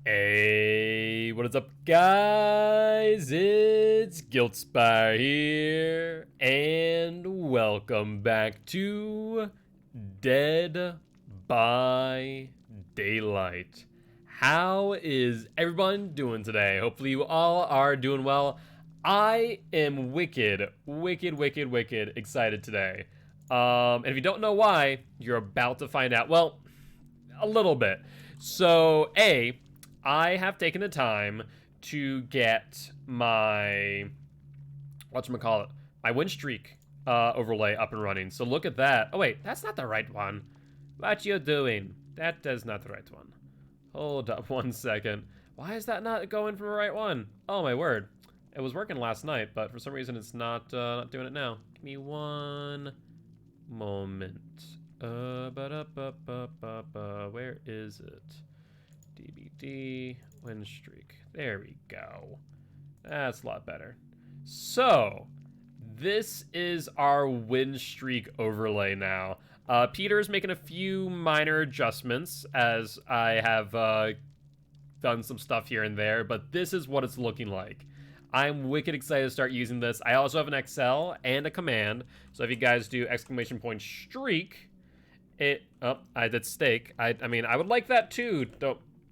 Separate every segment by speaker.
Speaker 1: Hey, what is up, guys? It's Giltspire here, and welcome back to Dead by Daylight. How is everyone doing today? Hopefully, you all are doing well. I am wicked excited today. And if you don't know why, you're about to find out. Well, a little bit. So, I have taken the time to get my whatchamacallit, my win streak overlay up and running. So look at that. Oh wait, that's not the right one. What you doing? That is not the right one. Hold up 1 second. Why is that not going from the right one? Oh my word. It was working last night, but for some reason it's not doing it now. Give me one moment. Where is it? DBD, win streak. There we go. That's a lot better. So, this is our win streak overlay now. Peter's making a few minor adjustments as I have done some stuff here and there, but this is what it's looking like. I'm wicked excited to start using this. I also have an Excel and a command, so if you guys do !streak, I did stake. I mean, I would like that too.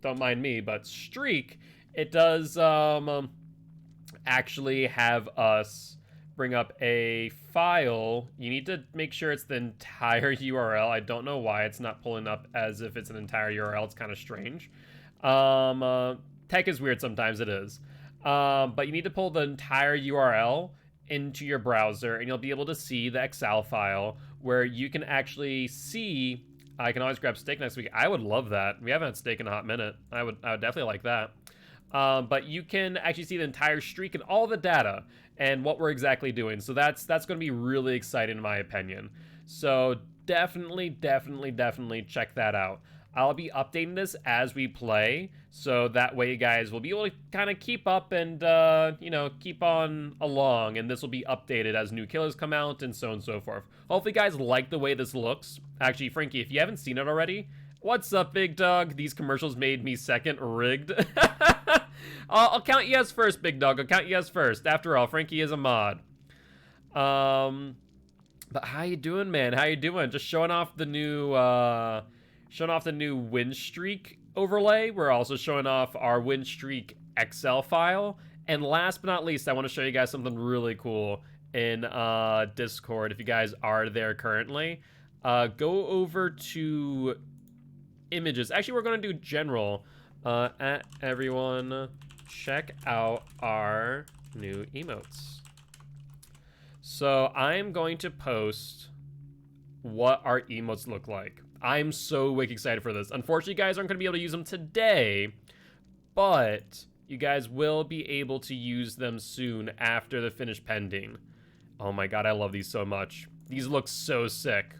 Speaker 1: Don't mind me, but streak, it does actually have us bring up a file. You need to make sure it's the entire URL. I don't know why it's not pulling up as if it's an entire URL. It's kind of strange. Tech is weird sometimes, it is. But you need to pull the entire URL into your browser, and you'll be able to see the Excel file where you can actually see. I can always grab steak next week. I would love that. We haven't had steak in a hot minute. I would definitely like that. But you can actually see the entire streak and all the data and what we're exactly doing. So that's going to be really exciting in my opinion. So definitely check that out. I'll be updating this as we play, so that way you guys will be able to kind of keep up and, keep on along, and this will be updated as new killers come out and so on and so forth. Hopefully you guys like the way this looks. Actually, Frankie, if you haven't seen it already, what's up, big dog? These commercials made me second rigged. I'll count you as first, big dog. I'll count you as first. After all, Frankie is a mod. But how you doing, man? How you doing? Just showing off the new, win streak overlay. We're also showing off our win streak Excel file. And last but not least, I want to show you guys something really cool in Discord. If you guys are there currently, go over to images. Actually, we're going to do general. Everyone, check out our new emotes. So I'm going to post what our emotes look like. I'm so wicked excited for this. Unfortunately, you guys aren't going to be able to use them today, but you guys will be able to use them soon after the finish pending. Oh my god, I love these so much. These look so sick.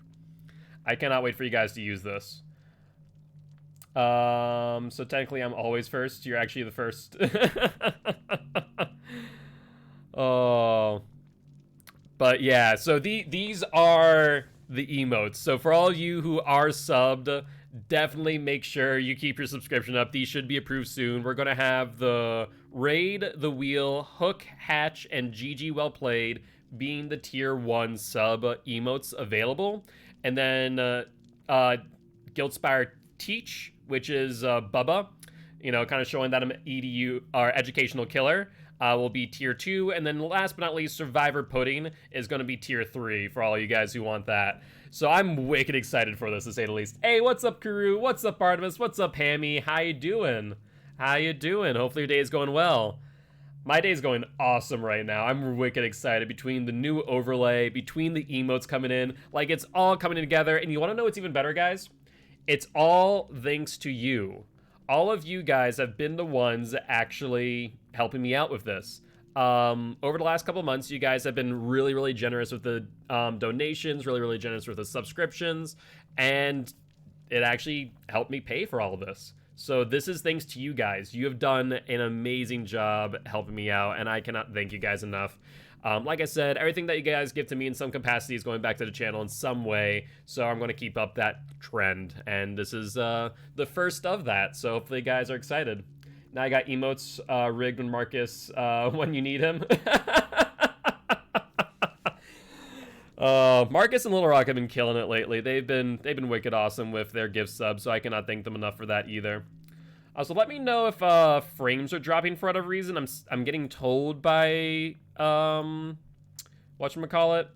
Speaker 1: I cannot wait for you guys to use this. So technically I'm always first. You're actually the first. Oh. But yeah, so these are the emotes. So for all you who are subbed, definitely make sure you keep your subscription up. These should be approved soon. We're going to have the Raid, the Wheel, Hook, Hatch, and GG Well Played being the tier 1 sub emotes available. And then Guildspire Teach, which is Bubba, kind of showing that I'm EDU or educational killer. Will be tier 2, and then last but not least, Survivor Pudding is going to be tier 3 for all you guys who want that. So I'm wicked excited for this, to say the least. Hey, what's up, Kuru? What's up, Artemis? What's up, Hammy? How you doing? How you doing? Hopefully your day is going well. My day is going awesome right now. I'm wicked excited between the new overlay, between the emotes coming in. Like, it's all coming together, and you want to know what's even better, guys? It's all thanks to you. All of you guys have been the ones actually helping me out with this. Over the last couple months, you guys have been really generous with the donations, really generous with the subscriptions, and it actually helped me pay for all of this. So this is thanks to you guys. You have done an amazing job helping me out, and I cannot thank you guys enough. Like I said, everything that you guys give to me in some capacity is going back to the channel in some way, so I'm going to keep up that trend, and this is the first of that, so hopefully you guys are excited. Now I got emotes rigged when Marcus when you need him. Marcus and Little Rock have been killing it lately. They've been wicked awesome with their gift subs, so I cannot thank them enough for that either. So let me know if frames are dropping for whatever reason. I'm getting told by whatchamacallit,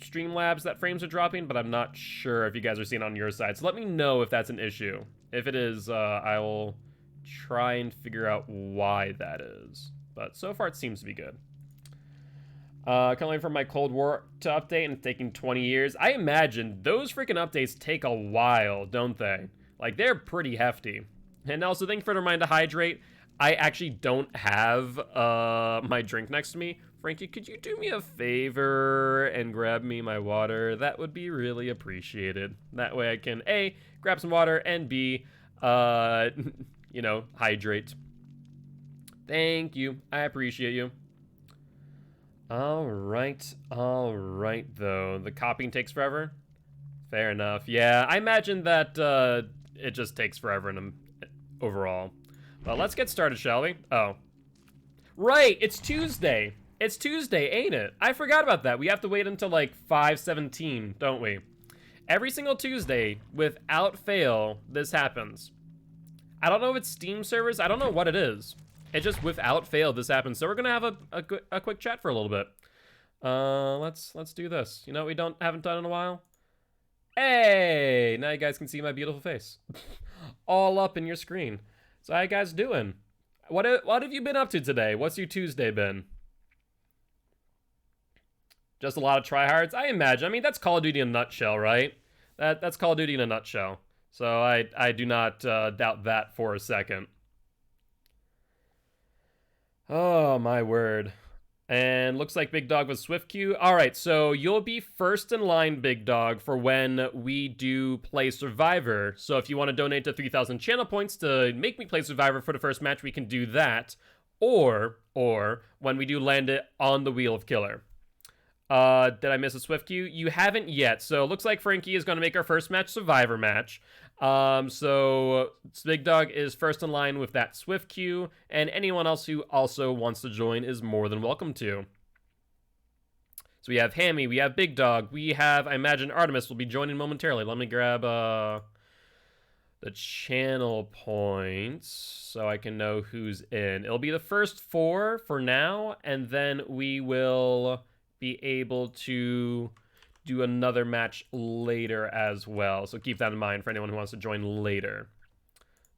Speaker 1: Streamlabs that frames are dropping, but I'm not sure if you guys are seeing it on your side. So let me know if that's an issue. If it is, I will try and figure out why that is. But so far it seems to be good. Coming from my Cold War to update and it's taking 20 years. I imagine those freaking updates take a while, don't they? Like, they're pretty hefty. And also, thank you for the reminder to hydrate. I actually don't have my drink next to me. Frankie, could you do me a favor and grab me my water? That would be really appreciated. That way I can, A, grab some water, and B, you know, hydrate. Thank you. I appreciate you. All right, though. The copying takes forever? Fair enough. Yeah, I imagine that it just takes forever overall. Well, let's get started, shall we? Oh. Right, it's Tuesday. It's Tuesday, ain't it? I forgot about that. We have to wait until like 5:17, don't we? Every single Tuesday, without fail, this happens. I don't know if it's Steam servers. I don't know what it is. It just, without fail, this happens. So we're gonna have a quick chat for a little bit. Let's do this. You know what we haven't done in a while? Hey, now you guys can see my beautiful face. All up in your screen. So how you guys doing? What have you been up to today? What's your Tuesday been? Just a lot of tryhards? I imagine. I mean, that's Call of Duty in a nutshell, right? That's Call of Duty in a nutshell. So I do not doubt that for a second. Oh, my word. And looks like Big Dog was Swift Queue. All right, so you'll be first in line, Big Dog, for when we do play Survivor. So if you want to donate to 3,000 channel points to make me play Survivor for the first match, we can do that. Or when we do land it on the Wheel of Killer. Did I miss a Swift Queue? You haven't yet. So it looks like Frankie is going to make our first match Survivor match. So Big Dog is first in line with that Swift queue, and anyone else who also wants to join is more than welcome to. So we have Hammy, we have Big Dog, we have, I imagine Artemis will be joining momentarily. Let me grab the channel points so I can know who's in. It'll be the first 4 for now, and then we will be able to do another match later as well. So keep that in mind for anyone who wants to join later.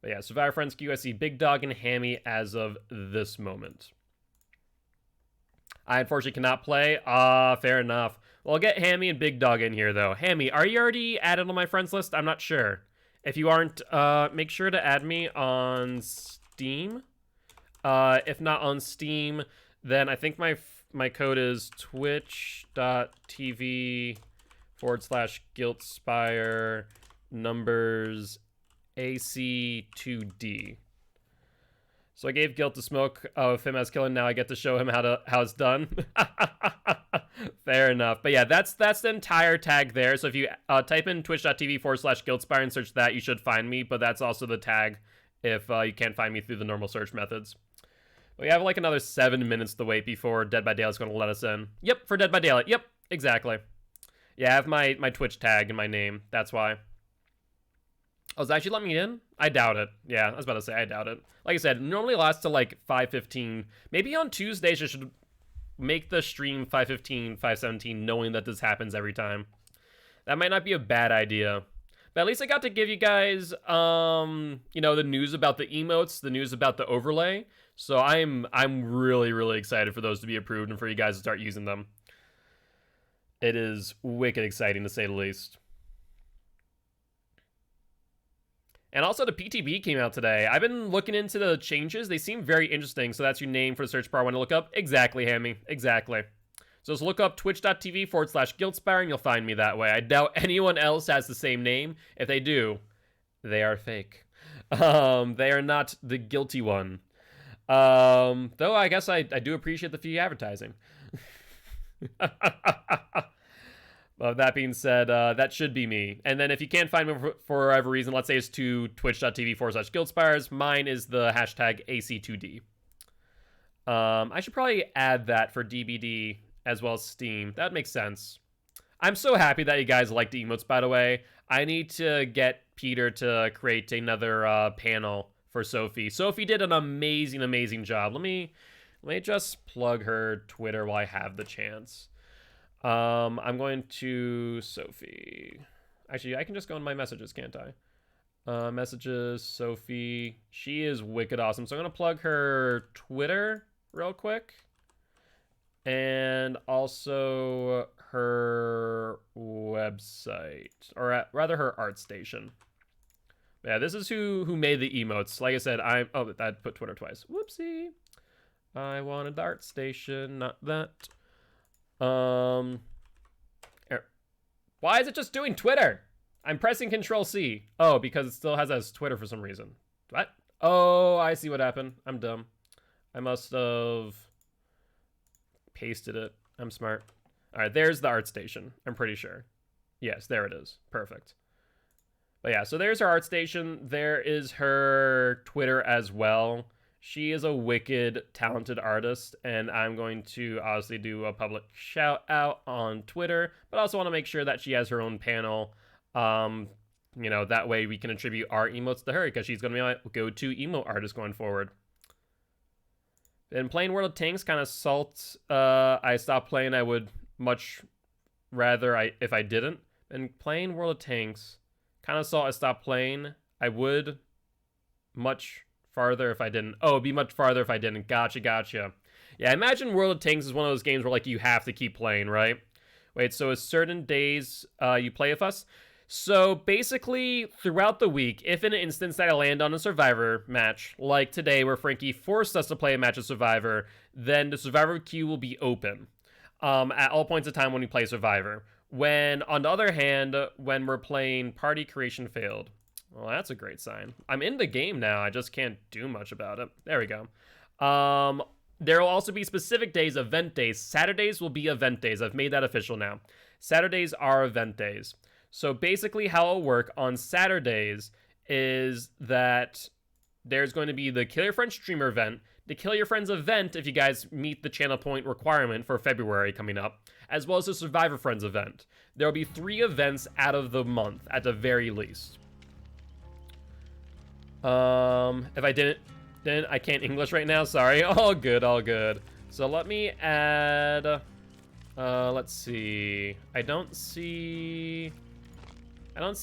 Speaker 1: But yeah, Survivor Friends queue, I see Big Dog and Hammy as of this moment. I unfortunately cannot play. Fair enough. Well, I'll get Hammy and Big Dog in here, though. Hammy, are you already added on my friends list? I'm not sure. If you aren't, make sure to add me on Steam. If not on Steam, then I think my code is twitch.tv/GuiltSpire numbers AC2D. So I gave Guilt a smoke of him as killing. Now I get to show him how it's done. Fair enough. But yeah, that's the entire tag there. So if you type in twitch.tv/GuiltSpire and search that, you should find me. But that's also the tag if you can't find me through the normal search methods. We have like another 7 minutes to wait before Dead by Daylight's going to let us in. Yep, for Dead by Daylight. Yep, exactly. Yeah, I have my Twitch tag in my name. That's why. Oh, is that actually let me in? I doubt it. Yeah, I was about to say, I doubt it. Like I said, normally lasts till like 5:15. Maybe on Tuesdays I should make the stream 5:15, 5:17, knowing that this happens every time. That might not be a bad idea. But at least I got to give you guys, you know, the news about the emotes, the news about the overlay. So I'm really, really excited for those to be approved and for you guys to start using them. It is wicked exciting, to say the least. And also the PTB came out today. I've been looking into the changes. They seem very interesting. So that's your name for the search bar when to look up. Exactly, Hammy. Exactly. So just look up twitch.tv/GuiltSpire and you'll find me that way. I doubt anyone else has the same name. If they do, they are fake. They are not the guilty one. Though I guess I do appreciate the free advertising. That being said, that should be me. And then if you can't find me for whatever reason, let's say it's to twitch.tv/guildspires, mine is the hashtag AC2D. I should probably add that for DBD as well as Steam. That makes sense. I'm so happy that you guys liked the emotes, by the way. I need to get Peter to create another panel for Sophie. Sophie did an amazing, amazing job. Let me just plug her Twitter while I have the chance. I'm going to Sophie. Actually, I can just go in my messages, can't I? Messages, Sophie. She is wicked awesome. So I'm going to plug her Twitter real quick. And also her website. Or rather her art station. Yeah, this is who made the emotes. Like I said, oh, that put Twitter twice. Whoopsie. I wanted the art station, not that. Why is it just doing Twitter? I'm pressing Control-C. Oh, because it still has as Twitter for some reason. What? Oh, I see what happened. I'm dumb. I must have pasted it. I'm smart. All right, there's the art station. I'm pretty sure. Yes, there it is. Perfect. But yeah, so there's her art station. There is her Twitter as well. She is a wicked, talented artist, and I'm going to obviously do a public shout out on Twitter, but I also want to make sure that she has her own panel. You know, that way we can attribute our emotes to her, because she's going to be my go-to emote artist going forward. And playing World of Tanks kind of salts. I stopped playing. I would much rather if I didn't. And playing World of Tanks kind of salt. I stopped playing. I would much farther if I didn't. Oh, it'd be much farther if I didn't. Gotcha. Yeah, imagine World of Tanks is one of those games where, like, you have to keep playing, right? Wait, so it's certain days you play with us? So, basically, throughout the week, if in an instance that I land on a Survivor match, like today where Frankie forced us to play a match of Survivor, then the Survivor queue will be open at all points of time when we play Survivor. When, on the other hand, when we're playing Party Creation Failed, well, that's a great sign. I'm in the game now. I just can't do much about it. There we go. There will also be specific days, event days. Saturdays will be event days. I've made that official now. Saturdays are event days. So basically how it'll work on Saturdays is that there's going to be the Kill Your Friends streamer event, the Kill Your Friends event if you guys meet the channel point requirement for February coming up, as well as the Survivor Friends event. There will be 3 events out of the month at the very least. If I didn't, I can't English right now, sorry. All good. So let me add, let's see. I don't see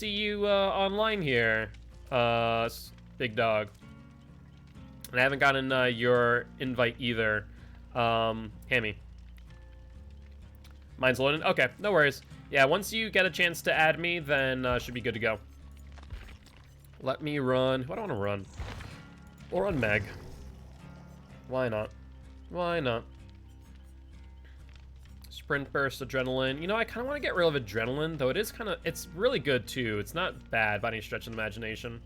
Speaker 1: you, online here, Big Dog. And I haven't gotten, your invite either, Hammy. Mine's loaded? Okay, no worries. Yeah, once you get a chance to add me, then, should be good to go. Let me run. What do I want to run? We'll run Meg. Why not? Sprint burst, adrenaline. You know, I kind of want to get rid of adrenaline, though it's really good too. It's not bad by any stretch of the imagination.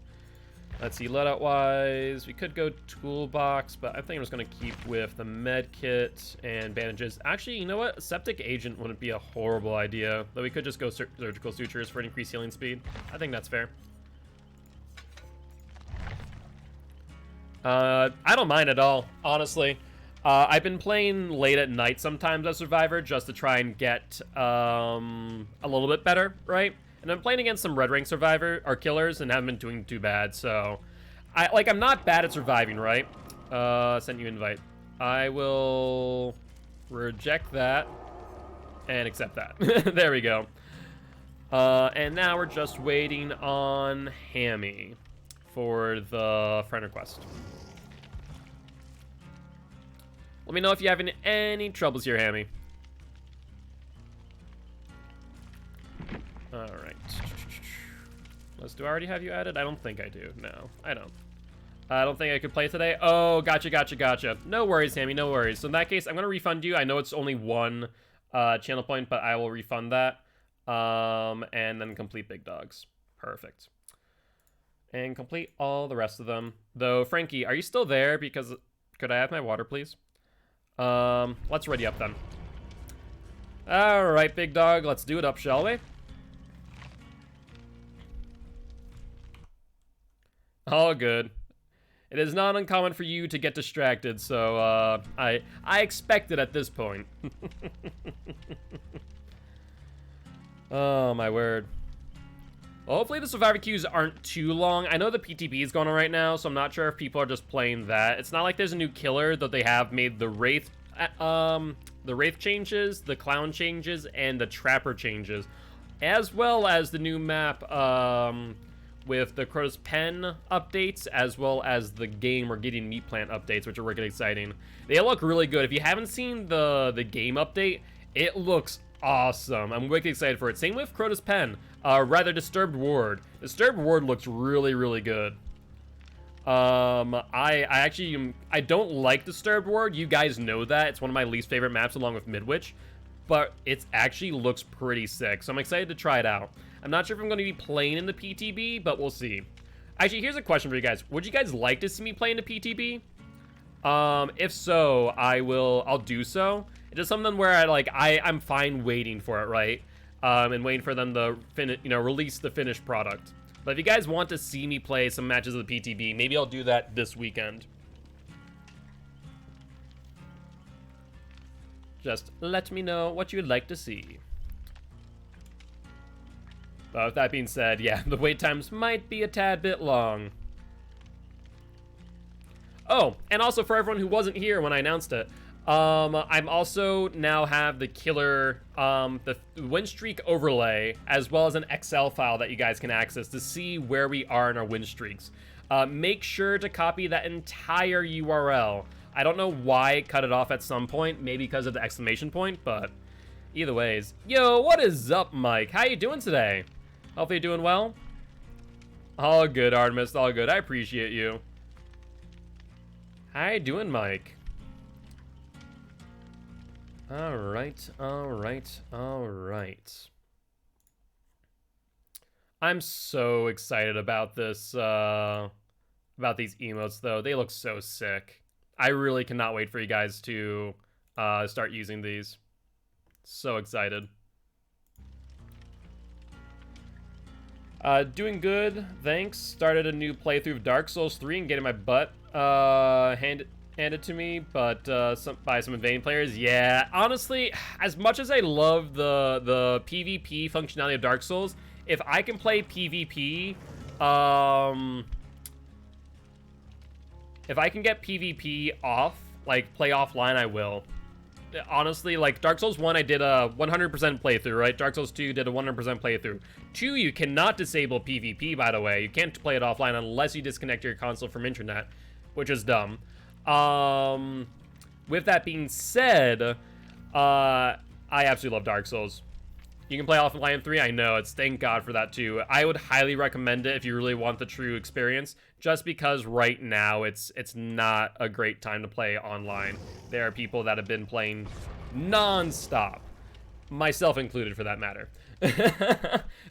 Speaker 1: Let's see, loadout wise, we could go toolbox, but I think I'm just going to keep with the med kit and bandages. Actually, you know what? Septic agent wouldn't be a horrible idea, though we could just go surgical sutures for an increased healing speed. I think that's fair. I don't mind at all, honestly. I've been playing late at night sometimes as Survivor just to try and get a little bit better, right? And I'm playing against some red rank Survivor or killers and haven't been doing too bad, so I'm not bad at surviving, right? Send you invite. I will reject that and accept that. There we go. And now we're just waiting on Hammy for the friend request. Let me know if you have any troubles here, Hammy. Alright. Do I already have you added? I don't think I do. No, I don't. I don't think I could play today. Oh, gotcha. No worries, Hammy, no worries. So in that case, I'm going to refund you. I know it's only 1 channel point, but I will refund that. And then complete Big Dogs. Perfect. And complete all the rest of them. Though, Frankie, are you still there? Because, could I have my water, please? Let's ready up then. Alright, big dog, let's do it up, shall we? All good. It is not uncommon for you to get distracted, so I expect it at this point. Oh my word. Well, hopefully the Survivor queues aren't too long. I know the PTB is going on right now, so I'm not sure if people are just playing that. It's not like there's a new killer, though they have made the Wraith changes, the Clown changes, and the Trapper changes, as well as the new map with the Crota's Pen updates, as well as the game or Gideon Meat Plant updates, which are wicked exciting. They look really good. If you haven't seen the game update, it looks awesome. I'm wicked excited for it. Same with Crota's Pen. Rather, Disturbed Ward. Disturbed Ward looks really, really good. I don't like Disturbed Ward. You guys know that. It's one of my least favorite maps along with Midwich. But it actually looks pretty sick, so I'm excited to try it out. I'm not sure if I'm going to be playing in the PTB, but we'll see. Actually, here's a question for you guys. Would you guys like to see me play in the PTB? If so, I'll do so. It's just something where I'm fine waiting for it, right? And waiting for them to release the finished product. But if you guys want to see me play some matches of the PTB, maybe I'll do that this weekend. Just let me know what you'd like to see. But with that being said, yeah, the wait times might be a tad bit long. Oh, and also for everyone who wasn't here when I announced it, I'm also now have the killer, the win streak overlay, as well as an Excel file that you guys can access to see where we are in our win streaks. Make sure to copy that entire URL. I don't know why it cut it off at some point, maybe because of the exclamation point, but either ways. Yo, what is up, Mike? How you doing today? Hopefully you're doing well. All good, Artemis, all good. I appreciate you. How you doing, Mike? Alright. I'm so excited about this, about these emotes, though. They look so sick. I really cannot wait for you guys to start using these. So excited. Doing good, thanks. Started a new playthrough of Dark Souls 3 and getting my butt handed to me, but by some invading players. Yeah, honestly, as much as I love the PvP functionality of Dark Souls, if I can play PvP, if I can get PvP off, like play offline, I will. Honestly, like Dark Souls 1, I did a 100% playthrough, right? Dark Souls 2 did a 100% playthrough. 2, you cannot disable PvP, by the way. You can't play it offline unless you disconnect your console from internet, which is dumb. With that being said, I absolutely love Dark Souls. You can play offline in 3, I know, it's thank God for that too. I would highly recommend it if you really want the true experience, just because right now it's not a great time to play online. There are people that have been playing non-stop, myself included for that matter.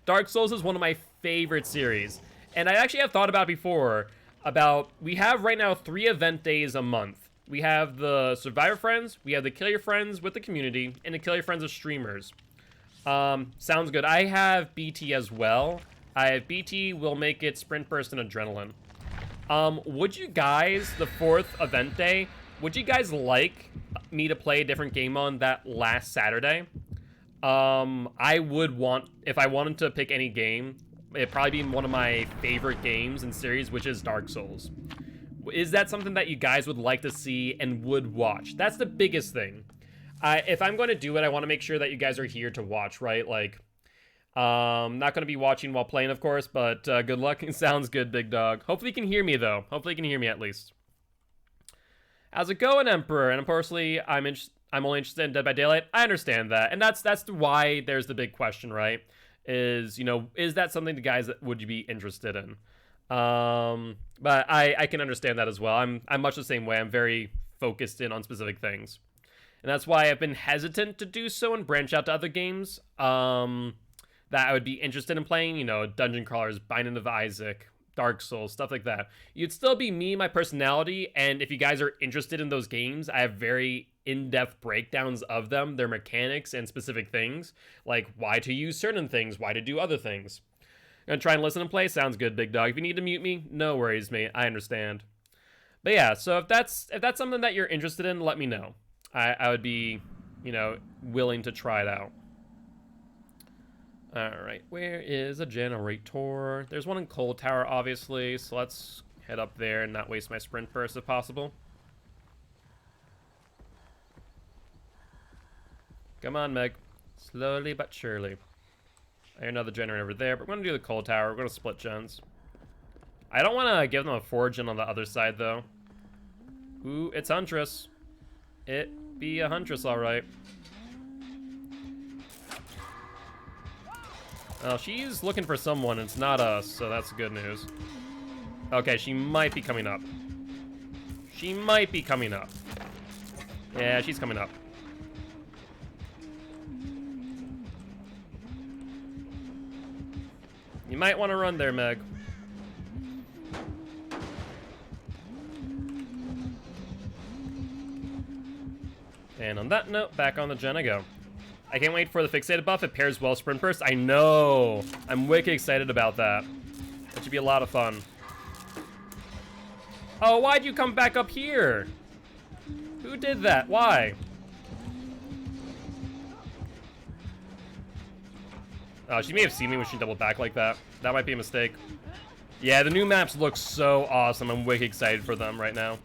Speaker 1: Dark Souls is one of my favorite series, and I actually have thought about before, we have right now 3 event days a month. We have the Survivor Friends, we have the Kill Your Friends with the community, and the Kill Your Friends of streamers. Sounds good. I have BT as well. I have BT, will make it Sprint Burst and Adrenaline. Would you guys, the 4th event day, would you guys like me to play a different game on that last Saturday? I would want, if I wanted to pick any game, it'd probably be one of my favorite games in series, which is Dark Souls. Is that something that you guys would like to see and would watch? That's the biggest thing. If I'm going to do it, I want to make sure that you guys are here to watch, right? Like, not going to be watching while playing, of course, but good luck. Sounds good, big dog. Hopefully you can hear me, though. Hopefully you can hear me at least. How's it going, Emperor? And personally, I'm only interested in Dead by Daylight. I understand that, and that's why there's the big question, right? Is, is that something the guys that would you be interested in? But I can understand that as well. I'm much the same way. I'm very focused in on specific things. And that's why I've been hesitant to do so and branch out to other games that I would be interested in playing. Dungeon Crawlers, Binding of Isaac, Dark Souls, stuff like that. You'd still be me, my personality, and if you guys are interested in those games, I have very in-depth breakdowns of them, their mechanics and specific things, like why to use certain things, why to do other things. Gonna try and listen and play? Sounds good, big dog. If you need to mute me, no worries, mate. I understand. But yeah, so if that's something that you're interested in, let me know. I would be, you know, willing to try it out. Alright, where is a generator? There's one in Cold Tower, obviously, so let's head up there and not waste my sprint burst if possible. Come on, Meg. Slowly but surely. I hear another generator over there, but we're going to do the Cold Tower. We're going to split gens. I don't want to give them a 4-gen on the other side, though. Ooh, it's Huntress. It be a Huntress, alright. Oh, she's looking for someone. It's not us, so that's good news. Okay, she might be coming up. She might be coming up. Yeah, she's coming up. You might want to run there, Meg. And on that note, back on the gen I go. I can't wait for the fixated buff. It pairs well sprint burst. I know. I'm wicked excited about that. That should be a lot of fun. Oh, why'd you come back up here? Who did that? Why? Oh, she may have seen me when she doubled back like that. That might be a mistake. Yeah, the new maps look so awesome. I'm wicked excited for them right now.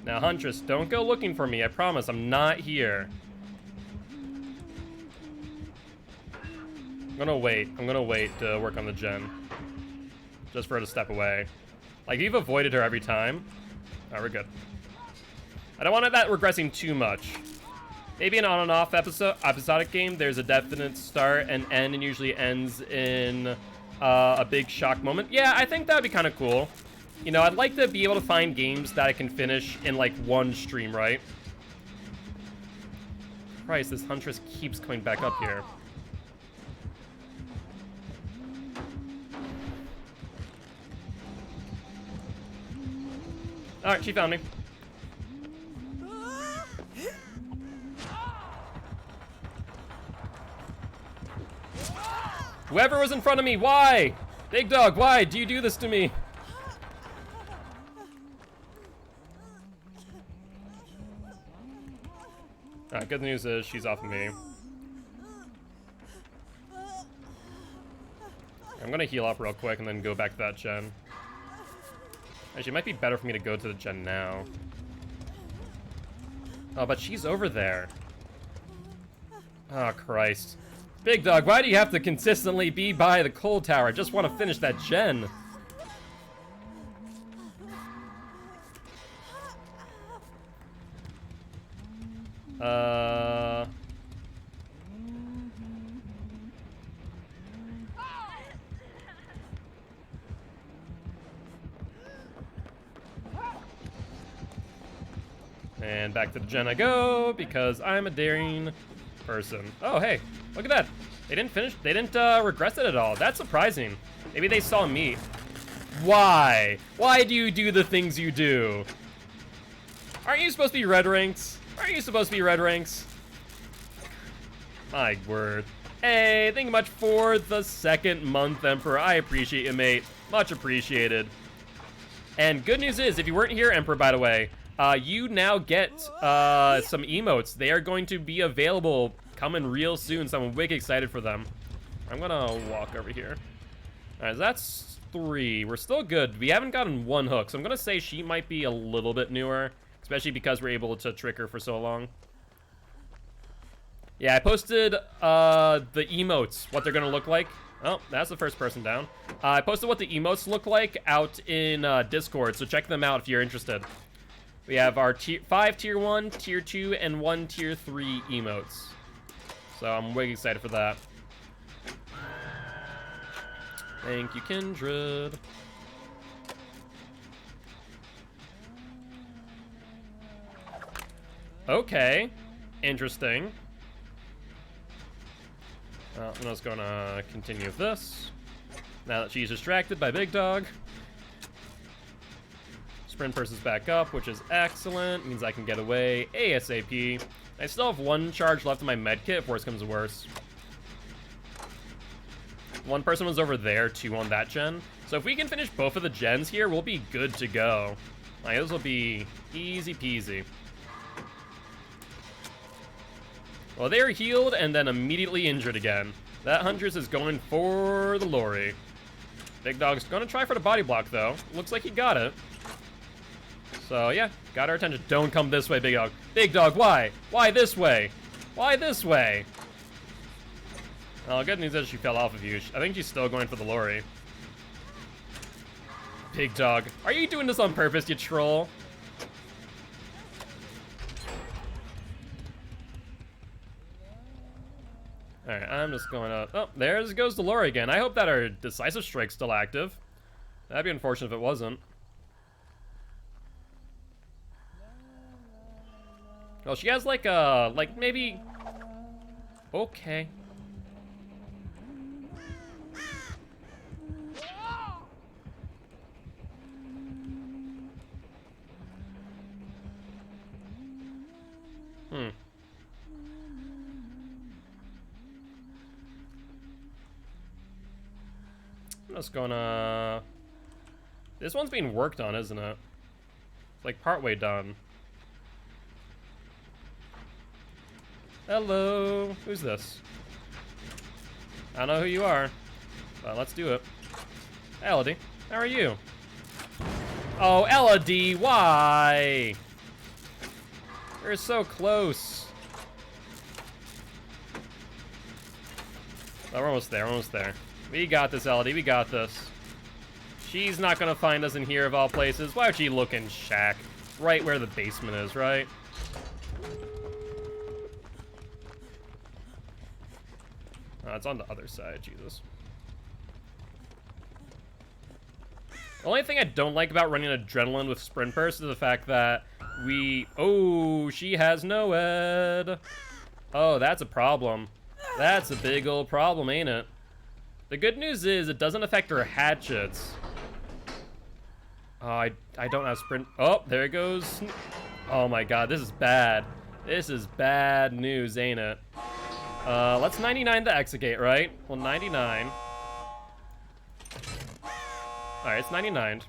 Speaker 1: Now, Huntress, don't go looking for me. I promise, I'm not here. I'm gonna wait. I'm gonna wait to work on the gen. Just for her to step away. Like, you've avoided her every time. Oh, we're good. I don't want that regressing too much. Maybe an on and off episodic game, there's a definite start and end, and usually ends in a big shock moment. Yeah, I think that would be kind of cool. You know, I'd like to be able to find games that I can finish in, like, one stream, right? Christ, this Huntress keeps coming back up here. Alright, she found me. Whoever was in front of me, why? Big dog, why do you do this to me? Alright, good news is she's off of me. I'm gonna heal up real quick and then go back to that gen. Actually, it might be better for me to go to the gen now. Oh, but she's over there. Oh, Christ. Big dog, why do you have to consistently be by the Cold Tower? I just want to finish that gen. And back to the gen I go, because I'm a daring person. Oh, hey, look at that. They didn't regress it at all. That's surprising. Maybe they saw me. Why? Why do you do the things you do? Aren't you supposed to be red ranks? Aren't you supposed to be red ranks? My word. Hey, thank you much for the 2nd month, Emperor. I appreciate you, mate. Much appreciated. And good news is, if you weren't here, Emperor, by the way, you now get some emotes. They are going to be available coming real soon, so I'm wicked excited for them. I'm gonna walk over here. Alright, so that's 3. We're still good. We haven't gotten 1 hook, so I'm gonna say she might be a little bit newer, especially because we're able to trick her for so long. Yeah, I posted the emotes, what they're gonna look like. Oh, that's the first person down. I posted what the emotes look like out in Discord, so check them out if you're interested. We have our 5 tier 1, tier 2, and 1 tier 3 emotes. So I'm way excited for that. Thank you, Kindred. Okay. Interesting. I'm just gonna continue with this. Now that she's distracted by Big Dog. Sprint person's back up, which is excellent. Means I can get away ASAP. I still have 1 charge left in my medkit if worse comes to worse. 1 person was over there, 2 on that gen. So if we can finish both of the gens here, we'll be good to go. Like, this will be easy peasy. Well, they're healed and then immediately injured again. That Huntress is going for the Lori. Big Dog's gonna try for the body block, though. Looks like he got it. So, yeah, got our attention. Don't come this way, Big Dog. Big Dog, why? Why this way? Why this way? Well, good news is she fell off of you. I think she's still going for the Lori. Big Dog, are you doing this on purpose, you troll? Alright, I'm just going to... Oh, there goes the Lori again. I hope that our Decisive Strike's still active. That'd be unfortunate if it wasn't. Well, she has like maybe... Okay. I'm just gonna... This one's being worked on, isn't it? It's like partway done. Hello. Who's this? I don't know who you are. But let's do it. Elodie, how are you? Oh, Elodie, why? You're so close. Oh, we're almost there, we're almost there. We got this, Elodie, we got this. She's not gonna find us in here of all places. Why would she look in Shack? Right where the basement is, right? Oh, it's on the other side, Jesus. The only thing I don't like about running Adrenaline with Sprint Burst is the fact that oh, she has no ed. Oh, that's a problem. That's a big old problem, ain't it? The good news is it doesn't affect her hatchets. Oh, I don't have sprint. Oh, there it goes. Oh my god, this is bad. This is bad news, ain't it? Let's 99 the Exegate, right? Well, 99. Alright, it's 99.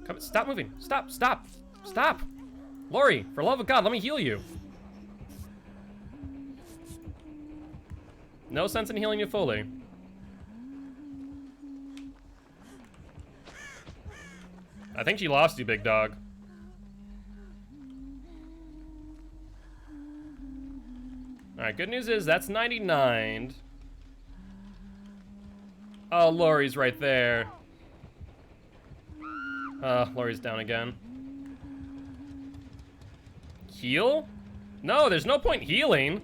Speaker 1: Come, stop moving. Stop, stop, stop. Lori, for love of God, let me heal you. No sense in healing you fully. I think she lost you, Big Dog. Alright, good news is that's 99. Oh, Lori's right there. Lori's down again. Heal? No, there's no point healing.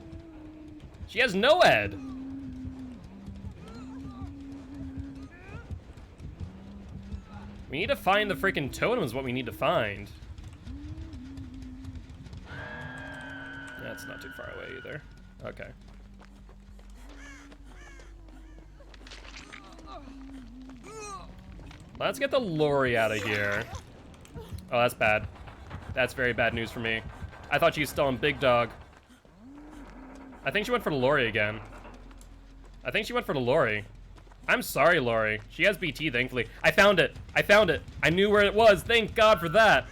Speaker 1: She has no ed. We need to find the freaking totem is what we need to find. That's not too far away either. Okay. Let's get the Lori out of here. Oh, that's bad. That's very bad news for me. I thought she was still on Big Dog. I think she went for the Lori again. I think she went for the Lori. I'm sorry, Lori. She has BT, thankfully. I found it. I found it. I knew where it was. Thank God for that.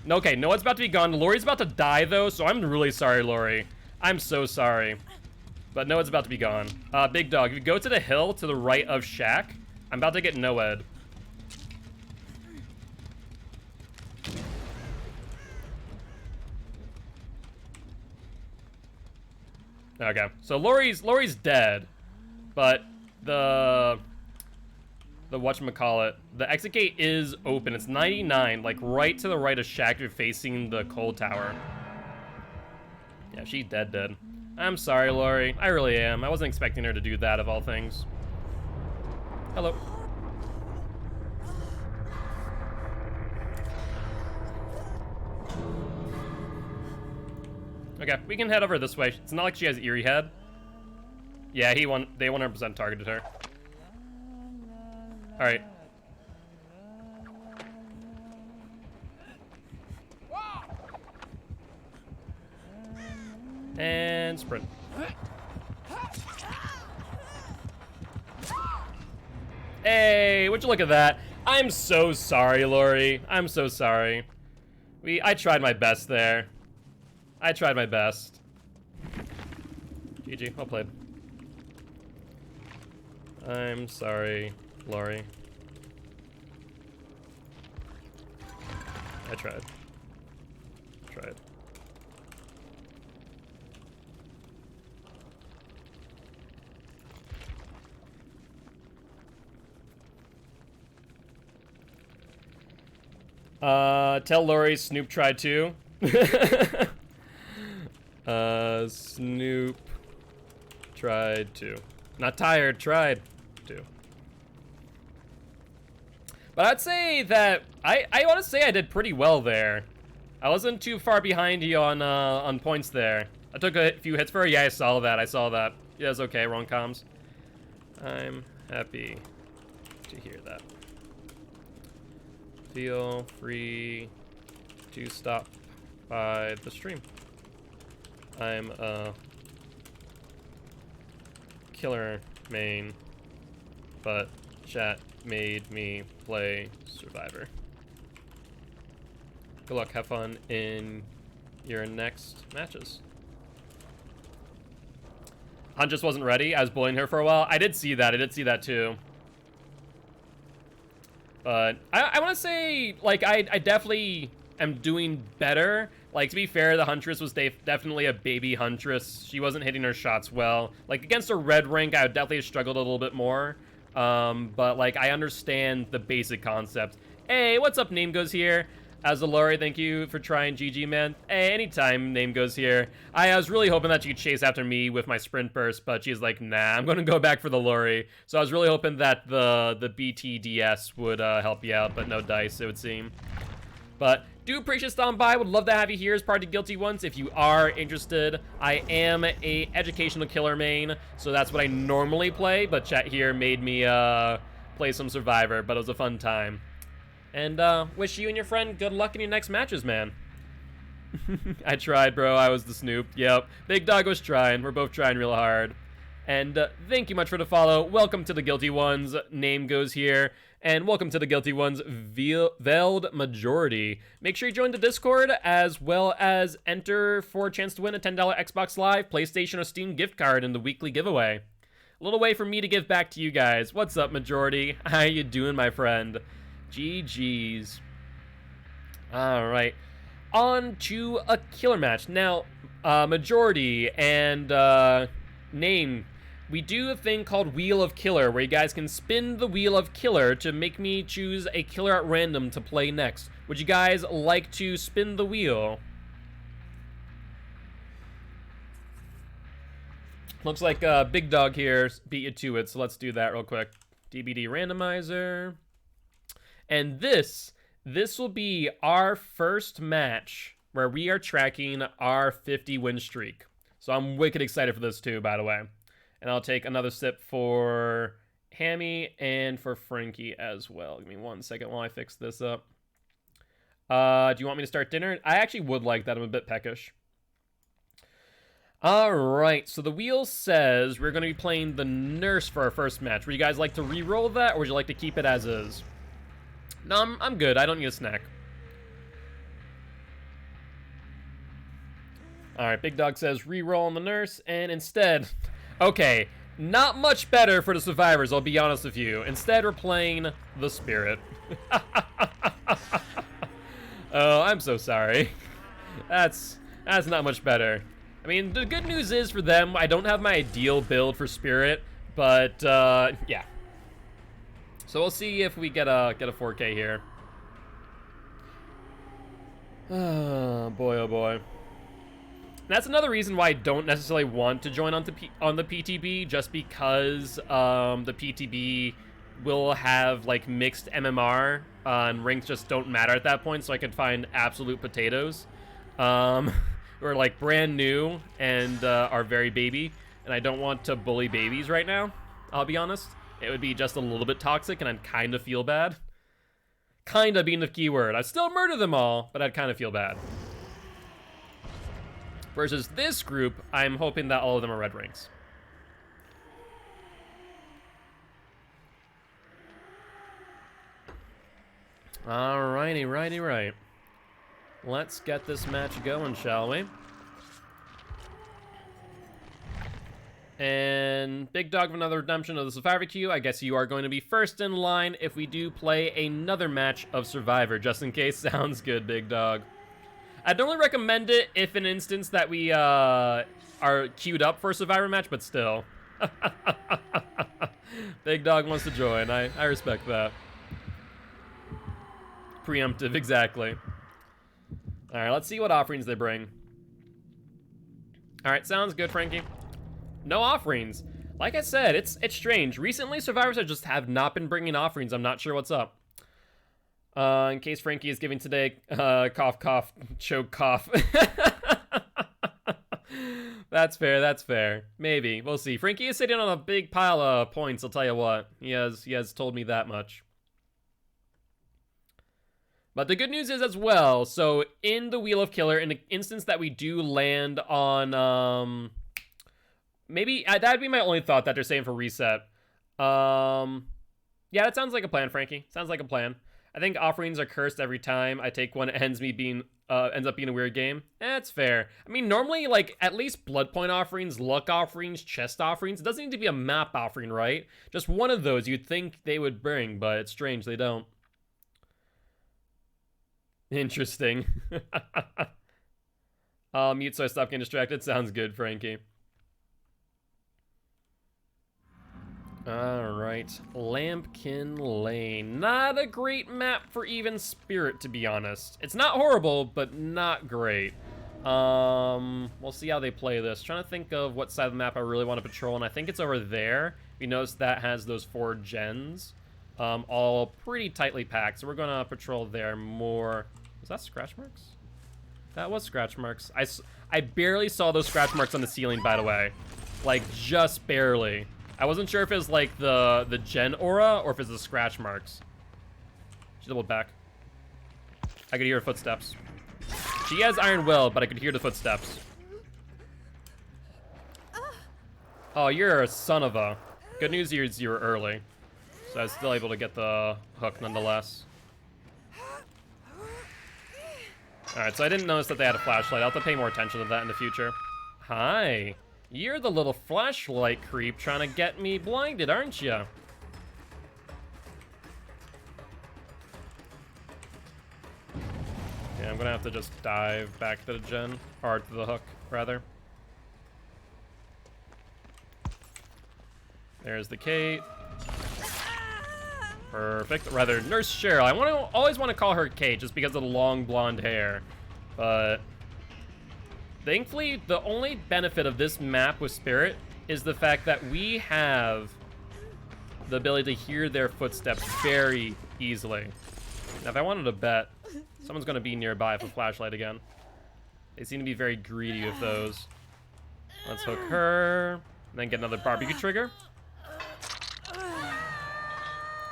Speaker 1: Okay, no one's about to be gone. Lori's about to die, though, so I'm really sorry, Lori. I'm so sorry. But no one's about to be gone. Big Dog, if you go to the hill to the right of Shack, I'm about to get no-ed. Okay, so Lori's dead, but the whatchamacallit, the exit gate is open. It's 99, like right to the right of Shack. You're facing the coal tower. Yeah, she's dead. I'm sorry, Lori. I really am. I wasn't expecting her to do that, of all things. Hello. Okay, we can head over this way. It's not like she has eerie head. Yeah, they 100% targeted her. All right. And sprint. Hey, would you look at that? I'm so sorry, Lori. I'm so sorry. I tried my best there. I tried my best. GG, well played. I'm sorry, Lori. I tried. Tried. Tell Lori Snoop tried too. Snoop tried to. Not tired, tried to. But I'd say that I want to say I did pretty well there. I wasn't too far behind you on points there. I took a few hits for her. Yeah, I saw that. I saw that. Yeah, it's okay. Wrong comms. I'm happy to hear that. Feel free to stop by the stream. I'm a killer main, but chat made me play Survivor. Good luck, have fun in your next matches. Hunt just wasn't ready. I was bullying her for a while. I did see that too. But I want to say, like, I definitely am doing better. Like, to be fair, the Huntress was definitely a baby Huntress. She wasn't hitting her shots well. Like, against a red rank, I would definitely have struggled a little bit more. But, like, I understand the basic concept. Hey, what's up, Name Goes here? As a Lori, thank you for trying, GG, man. Hey, anytime Name Goes here. I was really hoping that she could chase after me with my sprint burst, but she's like, nah, I'm going to go back for the Lori. So I was really hoping that the BTDS would help you out, but no dice, it would seem. But do appreciate stopping by. Would love to have you here as part of Guilty Ones if you are interested. I am a educational killer main, so that's what I normally play, but chat here made me play some Survivor, but it was a fun time. And wish you and your friend good luck in your next matches, man. I tried, bro. I was the Snoop. Yep. Big Dog was trying. We're both trying real hard. And thank you much for the follow. Welcome to the Guilty Ones. Name Goes here. And welcome to the Guilty Ones Veiled Majority. Make sure you join the Discord as well as enter for a chance to win a $10 Xbox Live, PlayStation, or Steam gift card in the weekly giveaway. A little way for me to give back to you guys. What's up, Majority? How you doing, my friend? GG's. Alright. On to a killer match. Now, Majority and Name, we do a thing called Wheel of Killer, where you guys can spin the Wheel of Killer to make me choose a killer at random to play next. Would you guys like to spin the wheel? Looks like Big Dog here beat you to it, so let's do that real quick. DBD randomizer. And this will be our first match where we are tracking our 50 win streak. So I'm wicked excited for this too, by the way. And I'll take another sip for Hammy and for Frankie as well. Give me 1 second while I fix this up. Do you want me to start dinner? I actually would like that. I'm a bit peckish. All right, so the wheel says we're going to be playing the nurse for our first match. Would you guys like to re-roll that, or would you like to keep it as is? No, I'm good. I don't need a snack. All right, Big Dog says re-roll on the nurse, and instead, okay, not much better for the survivors, I'll be honest with you. Instead, we're playing the spirit. Oh, I'm so sorry. That's not much better. I mean, the good news is for them, I don't have my ideal build for spirit, but yeah. So we'll see if we get a 4K here. Oh boy, oh boy. That's another reason why I don't necessarily want to join on the PTB, just because the PTB will have like mixed MMR, and ranks just don't matter at that point, so I could find absolute potatoes who are like brand new and are very baby, and I don't want to bully babies right now, I'll be honest. It would be just a little bit toxic, and I'd kind of feel bad. Kind of being the keyword. I'd still murder them all, but I'd kind of feel bad. Versus this group, I'm hoping that all of them are red ranks. Alrighty, right. Let's get this match going, shall we? And Big Dog with another redemption of the Survivor queue. I guess you are going to be first in line if we do play another match of Survivor, just in case. Sounds good, Big Dog. I'd only recommend it if an instance that we are queued up for a Survivor match, but still. Big Dog wants to join. I respect that. Preemptive, exactly. Alright, let's see what offerings they bring. Alright, sounds good, Frankie. No offerings. Like I said, it's strange. Recently, Survivors just have not been bringing offerings. I'm not sure what's up. In case Frankie is giving today, cough, cough, choke, cough. That's fair. Maybe. We'll see. Frankie is sitting on a big pile of points, I'll tell you what. He has told me that much. But the good news is as well, so in the Wheel of Killer, in the instance that we do land on, maybe, that'd be my only thought that they're saying for reset. Yeah, that sounds like a plan, Frankie. Sounds like a plan. I think offerings are cursed every time I take one. It ends up being a weird game. That's fair. I mean, normally, like, at least blood point offerings, luck offerings, chest offerings. It doesn't need to be a map offering, right? Just one of those you'd think they would bring, but it's strange they don't. Interesting. Mute so I stop getting distracted. Sounds good, Frankie. Alright, Lambkin Lane. Not a great map for even Spirit, to be honest. It's not horrible, but not great. We'll see how they play this. Trying to think of what side of the map I really want to patrol, and I think it's over there. You notice that has those 4 gens, all pretty tightly packed, so we're gonna patrol there more. Was that scratch marks? That was scratch marks. I barely saw those scratch marks on the ceiling, by the way. Like, just barely. I wasn't sure if it was like the gen aura or if it's the scratch marks. She doubled back. I could hear her footsteps. She has Iron Will, but I could hear the footsteps. Oh, you're a son of a. Good news is you were early. So I was still able to get the hook nonetheless. Alright, so I didn't notice that they had a flashlight. I'll have to pay more attention to that in the future. Hi. You're the little flashlight creep trying to get me blinded, aren't you? Yeah, I'm gonna have to just dive back to the gen, or to the hook, rather. There's the Kate. Perfect. Rather, Nurse Cheryl. I always want to call her Kate just because of the long blonde hair, but thankfully, the only benefit of this map with Spirit is the fact that we have the ability to hear their footsteps very easily. Now, if I wanted to bet, someone's going to be nearby with a flashlight again. They seem to be very greedy with those. Let's hook her, and then get another barbecue trigger.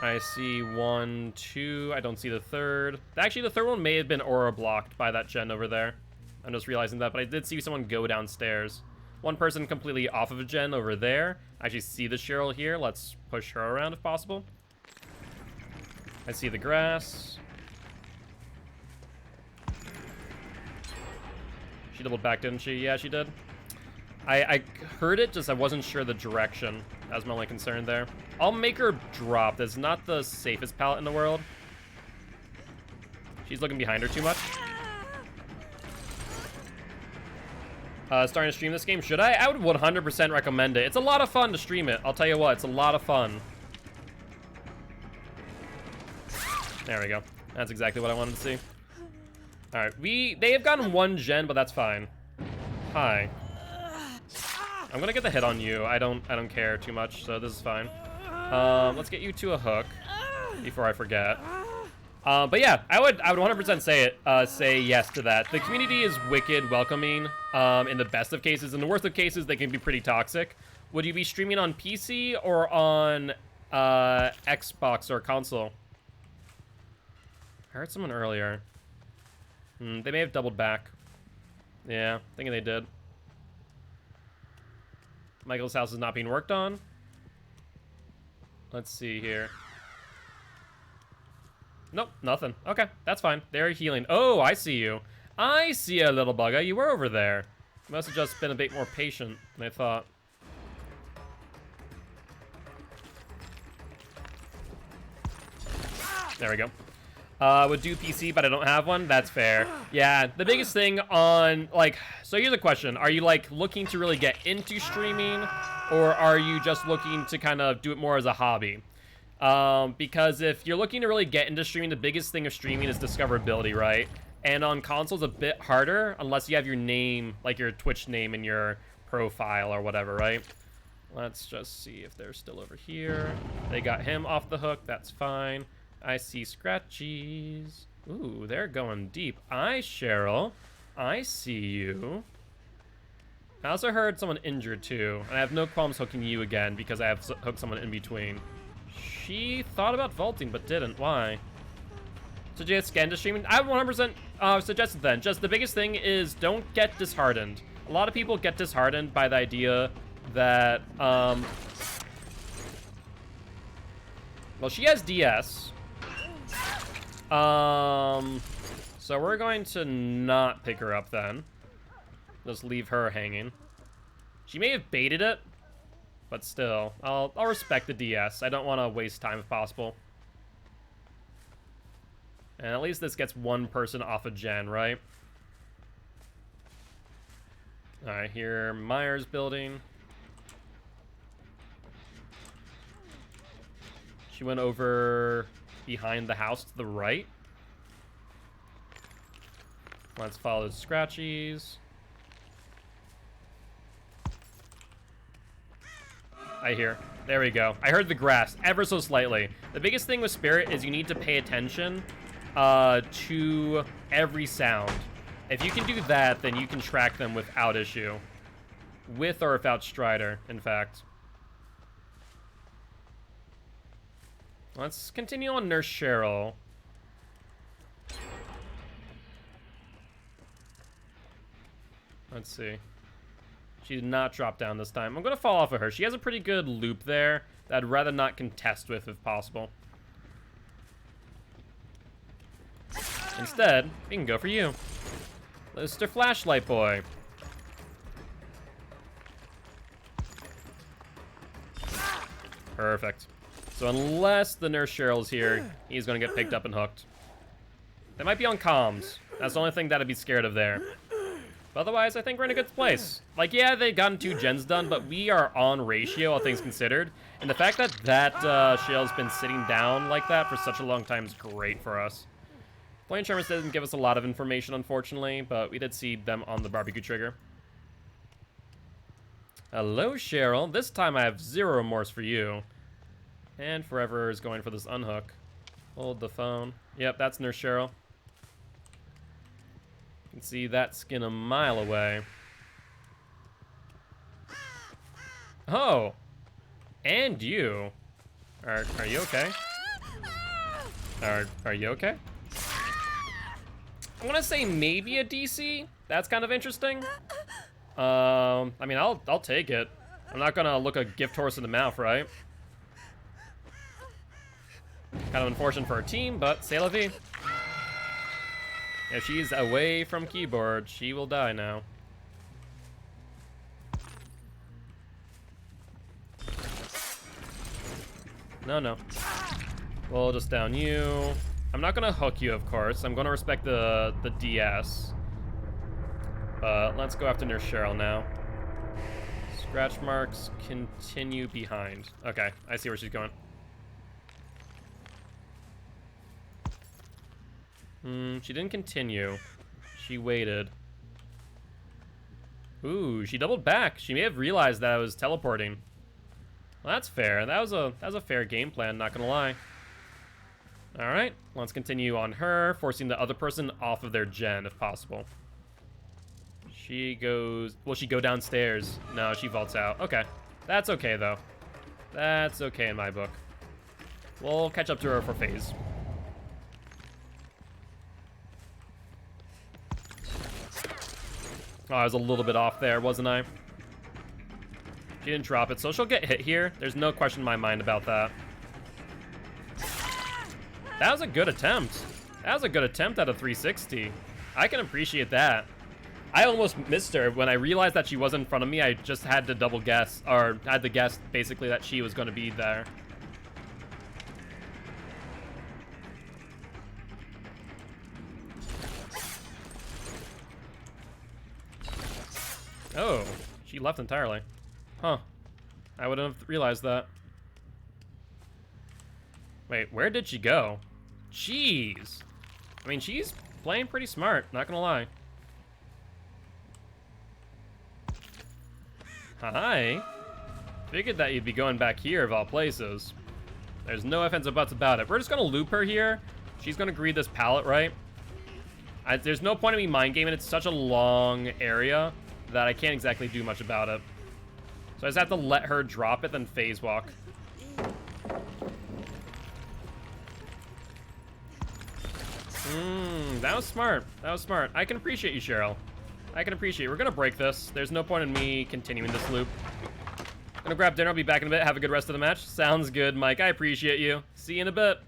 Speaker 1: I see 1, 2. I don't see the third. Actually, the third one may have been aura blocked by that gen over there. I'm just realizing that, but I did see someone go downstairs. One person completely off of a gen over there. I actually see the Cheryl here. Let's push her around if possible. I see the grass. She doubled back, didn't she? Yeah, she did. I heard it, just I wasn't sure the direction. That was my only concern there. I'll make her drop. That's not the safest pallet in the world. She's looking behind her too much. Starting to stream this game, should I? I would 100% recommend it. It's a lot of fun to stream it. I'll tell you what, it's a lot of fun. There we go. That's exactly what I wanted to see. All right, they have gotten 1 gen, but that's fine. Hi. I'm gonna get the hit on you. I don't care too much, so this is fine. Let's get you to a hook before I forget. But yeah, I would 100% say yes to that. The community is wicked welcoming in the best of cases. In the worst of cases, they can be pretty toxic. Would you be streaming on PC or on Xbox or console? I heard someone earlier. They may have doubled back. Yeah, thinking they did. Michael's house is not being worked on. Let's see here. Nope, nothing. Okay, that's fine. They're healing. Oh, I see you. I see a little bugger. You were over there. You must have just been a bit more patient than I thought. There we go. Would do PC, but I don't have one. That's fair. Yeah, the biggest thing on, like, so here's a question. Are you, like, looking to really get into streaming, or are you just looking to kind of do it more as a hobby? Because if you're looking to really get into streaming, the biggest thing of streaming is discoverability, right? And on consoles, a bit harder, unless you have your name, like your Twitch name in your profile or whatever, right? Let's just see if they're still over here. They got him off the hook. That's fine. I see scratchies. Ooh, they're going deep. Cheryl. I see you. I also heard someone injured too, and I have no qualms hooking you again because I have hooked someone in between. She thought about vaulting, but didn't. Why? Suggest scan to streaming? I 100% suggested then. Just the biggest thing is don't get disheartened. A lot of people get disheartened by the idea that, well, she has DS. So we're going to not pick her up then. Just leave her hanging. She may have baited it, but still, I'll respect the DS. I don't want to waste time if possible. And at least this gets one person off of Jen, right? Alright, here, Myers building. She went over behind the house to the right. Let's follow the scratchies. I hear. There we go. I heard the grass ever so slightly. The biggest thing with Spirit is you need to pay attention to every sound. If you can do that, then you can track them without issue. With or without Strider, in fact. Let's continue on Nurse Cheryl. Let's see. She did not drop down this time. I'm going to fall off of her. She has a pretty good loop there that I'd rather not contest with if possible. Instead, we can go for you. Mr. Flashlight Boy. Perfect. So unless the Nurse Cheryl's here, he's going to get picked up and hooked. They might be on comms. That's the only thing that I'd be scared of there. But otherwise, I think we're in a good place. Like, yeah, they've gotten 2 gens done, but we are on ratio, all things considered. And the fact that Shale's been sitting down like that for such a long time is great for us. Flame Charmers didn't give us a lot of information, unfortunately, but we did see them on the barbecue trigger. Hello, Cheryl. This time I have 0 remorse for you. And Forever is going for this unhook. Hold the phone. Yep, that's Nurse Cheryl. You can see that skin a mile away. Oh! And you. Are you okay? Are you okay? I want to say maybe a DC. That's kind of interesting. I mean, I'll take it. I'm not gonna look a gift horse in the mouth, right? Kind of unfortunate for our team, but c'est la vie. If she's away from keyboard, she will die now. No. We'll just down you. I'm not gonna hook you, of course. I'm gonna respect the DS. But let's go after Nurse Cheryl now. Scratch marks continue behind. Okay, I see where she's going. She didn't continue. She waited. Ooh, she doubled back. She may have realized that I was teleporting. Well, that's fair. That was a fair game plan, not gonna lie. Alright, let's continue on her, forcing the other person off of their gen if possible. She goes... Will she go downstairs? No, she vaults out. Okay. That's okay, though. That's okay in my book. We'll catch up to her for phase. Oh, I was a little bit off there, wasn't I? She didn't drop it, so she'll get hit here. There's no question in my mind about that. That was a good attempt. That was a good attempt at a 360. I can appreciate that. I almost missed her. When I realized that she was in front of me, I just had to double guess, or had to guess basically that she was going to be there. Oh, she left entirely. Huh. I wouldn't have realized that. Wait, where did she go? Jeez. I mean, she's playing pretty smart, not gonna lie. Hi. Figured that you'd be going back here of all places. There's no ifs, ands, or buts about it. We're just gonna loop her here. She's gonna greed this pallet, right? There's no point in me mind gaming. It's such a long area that I can't exactly do much about it. So I just have to let her drop it, then phase walk. That was smart. That was smart. I can appreciate you, Cheryl. I can appreciate it. We're gonna break this. There's no point in me continuing this loop. Gonna grab dinner. I'll be back in a bit. Have a good rest of the match. Sounds good, Mike. I appreciate you. See you in a bit.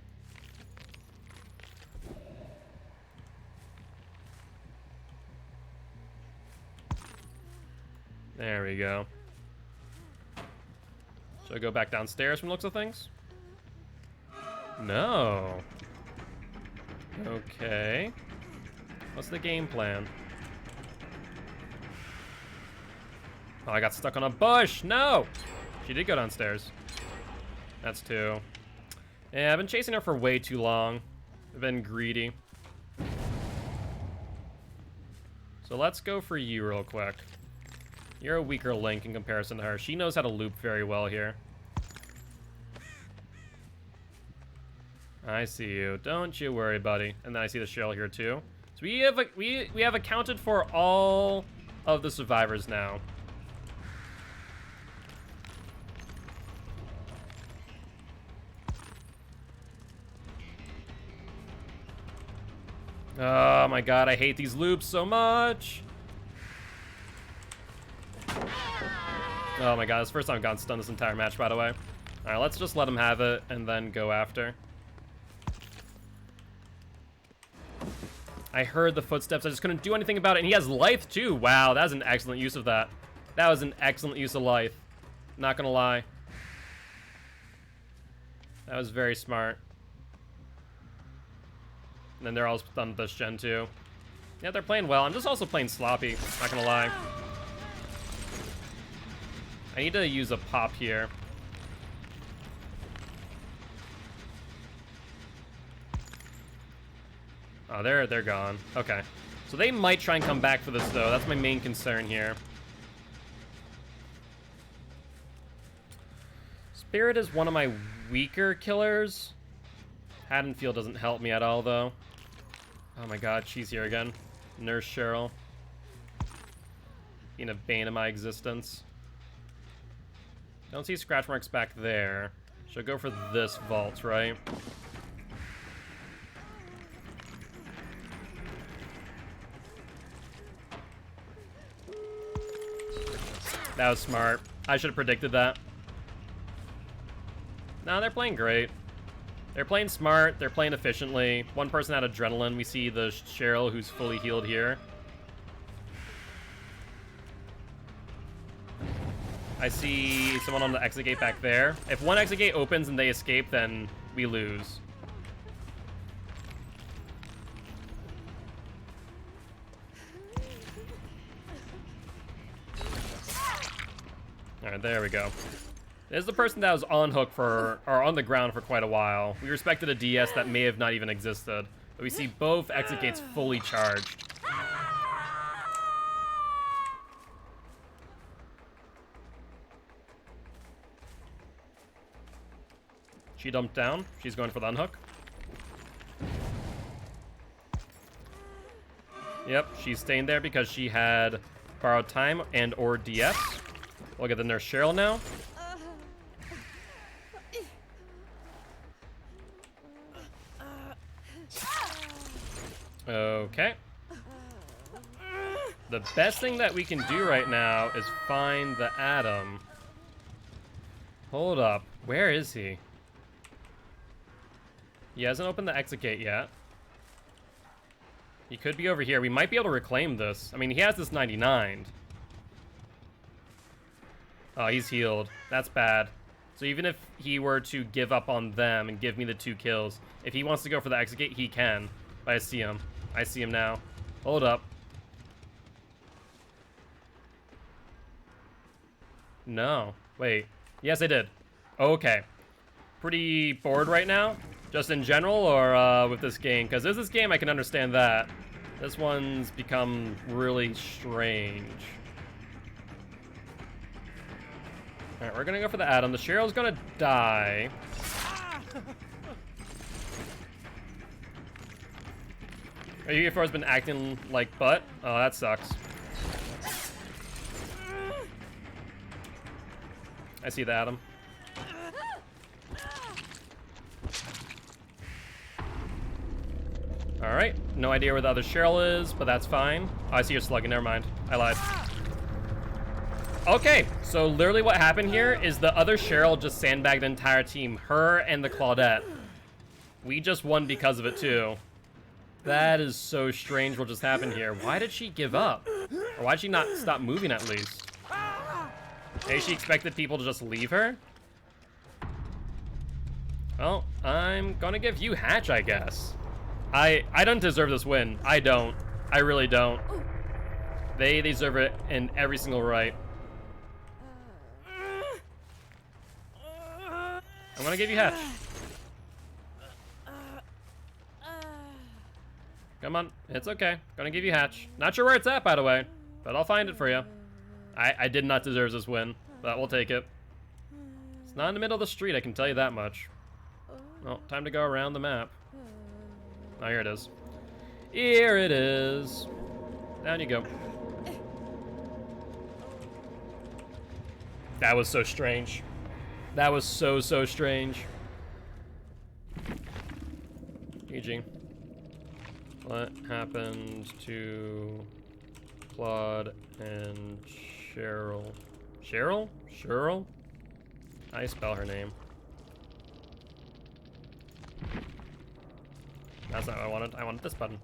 Speaker 1: There we go. Should I go back downstairs from the looks of things? No. Okay. What's the game plan? Oh, I got stuck on a bush. No! She did go downstairs. That's two. Yeah, I've been chasing her for way too long. I've been greedy. So let's go for you real quick. You're a weaker link in comparison to her. She knows how to loop very well here. I see you. Don't you worry, buddy. And then I see the Cheryl here too. So we have accounted for all of the survivors now. Oh my god, I hate these loops so much. Oh my god, it's the first time I've gotten stunned this entire match, by the way. Alright, let's just let him have it and then go after. I heard the footsteps, I just couldn't do anything about it, and he has life too. Wow, that was an excellent use of that. That was an excellent use of life. Not gonna lie. That was very smart. And then they're all done with this gen too. Yeah, they're playing well. I'm just also playing sloppy, not gonna lie. I need to use a pop here. Oh, they're gone. Okay. So they might try and come back for this, though. That's my main concern here. Spirit is one of my weaker killers. Haddonfield doesn't help me at all, though. Oh my god, she's here again. Nurse Cheryl. Being a bane of my existence. Don't see scratch marks back there. Should I go for this vault, right? That was smart. I should have predicted that. No, they're playing great. They're playing smart. They're playing efficiently. One person had adrenaline. We see the Cheryl who's fully healed here. I see someone on the exit gate back there. If one exit gate opens and they escape, then we lose. Alright, there we go. This is the person that was on hook for, or on the ground for quite a while. We respected a DS that may have not even existed. But we see both exit gates fully charged. She dumped down. She's going for the unhook. Yep, she's staying there because she had borrowed time and or DS. We'll get the Nurse Cheryl now. Okay. The best thing that we can do right now is find the Atom. Hold up. Where is he? He hasn't opened the exit gate yet. He could be over here. We might be able to reclaim this. I mean, he has this 99. Oh, he's healed. That's bad. So even if he were to give up on them and give me the 2 kills, if he wants to go for the exit gate, he can. But I see him. I see him now. Hold up. No. Wait. Yes, I did. Okay. Pretty bored right now? Just in general, or with this game? Because there's this game, I can understand that. This one's become really strange. Alright, we're gonna go for the Atom. The Cheryl's gonna die. UFO has been acting like butt. Oh, that sucks. I see the Atom. Alright, no idea where the other Cheryl is, but that's fine. Oh, I see her slugging, never mind. I lied. Okay, so literally what happened here is the other Cheryl just sandbagged the entire team. Her and the Claudette. We just won because of it, too. That is so strange what just happened here. Why did she give up? Or why did she not stop moving at least? Maybe she expected people to just leave her? Well, I'm gonna give you Hatch, I guess. I don't deserve this win. I don't. I really don't. They deserve it in every single right. I'm gonna give you Hatch. Come on, it's okay. Gonna give you Hatch. Not sure where it's at, by the way, but I'll find it for you. I did not deserve this win, but we'll take it. It's not in the middle of the street, I can tell you that much. Well, time to go around the map. Oh, here it is. Here it is. Down you go. That was so strange. That was so strange. GG. What happened to Claude and Cheryl? Cheryl? Cheryl? How do you spell her name? That's not what I wanted. I wanted this button.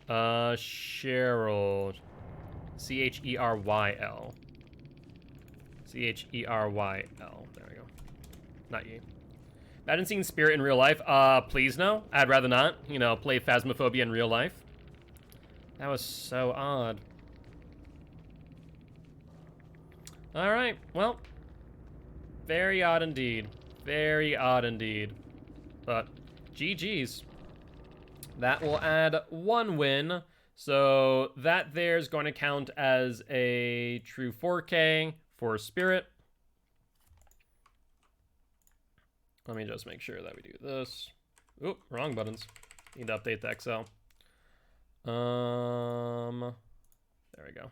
Speaker 1: Cheryl. C-H-E-R-Y-L. C-H-E-R-Y-L. There we go. Not you. Imagine seeing Spirit in real life. Please no. I'd rather not. You know, play Phasmophobia in real life. That was so odd. Alright, well. Very odd indeed. Very odd indeed. But, GG's. That will add 1 win. So that there's going to count as a true 4K for Spirit. Let me just make sure that we do this. Oop, wrong buttons. Need to update the Excel. There we go.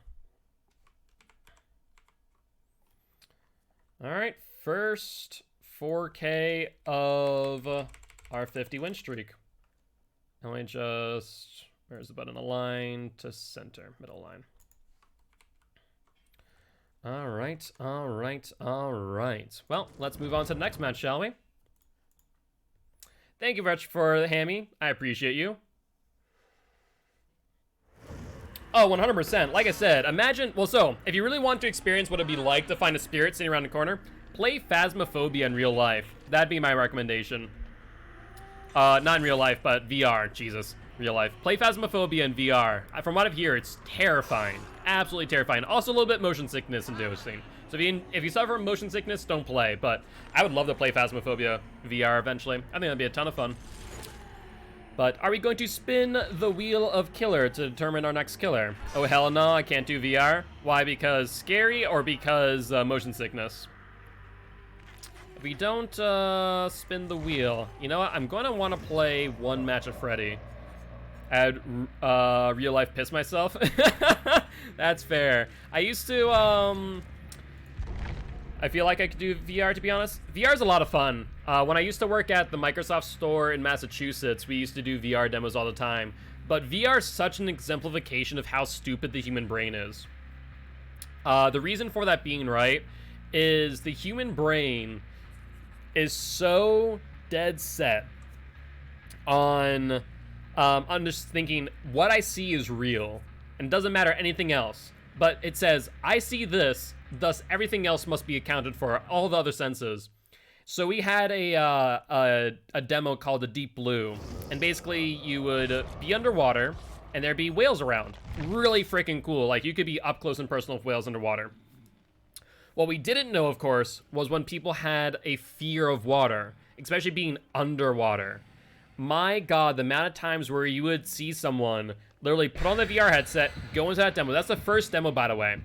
Speaker 1: All right, first 4K of our 50 win streak. Let me just, where's the button? Align to center, middle line. All right, all right, all right. Well, let's move on to the next match, shall we? Thank you very much for the hammy. I appreciate you. Oh, 100%. Like I said, imagine, well, so, if you really want to experience what it'd be like to find a spirit sitting around the corner, play Phasmophobia in real life. That'd be my recommendation. Not in real life, but VR. Jesus, real life. Play Phasmophobia in VR. From what I've heard, it's terrifying. Absolutely terrifying. Also a little bit motion sickness inducing. So if you suffer from motion sickness, don't play. But I would love to play Phasmophobia VR eventually. I think that'd be a ton of fun. But are we going to spin the wheel of killer to determine our next killer? Oh, hell no, I can't do VR. Why? Because scary or because motion sickness? We don't spin the wheel. You know what? I'm going to want to play one match of Freddy. I'd real life piss myself. That's fair. I used to I feel like I could do VR, to be honest. VR is a lot of fun. When I used to work at the Microsoft store in Massachusetts, we used to do VR demos all the time. But VR is such an exemplification of how stupid the human brain is. The reason for that being right is the human brain is so dead set on just thinking what I see is real and doesn't matter anything else. But it says, I see this, thus everything else must be accounted for, all the other senses. So we had a demo called the Deep Blue, and basically you would be underwater, and there'd be whales around. Really freaking cool. Like, you could be up close and personal with whales underwater. What we didn't know, of course, was when people had a fear of water, especially being underwater. My God, the amount of times where you would see someone literally put on the VR headset, go into that demo. That's the first demo, by the way.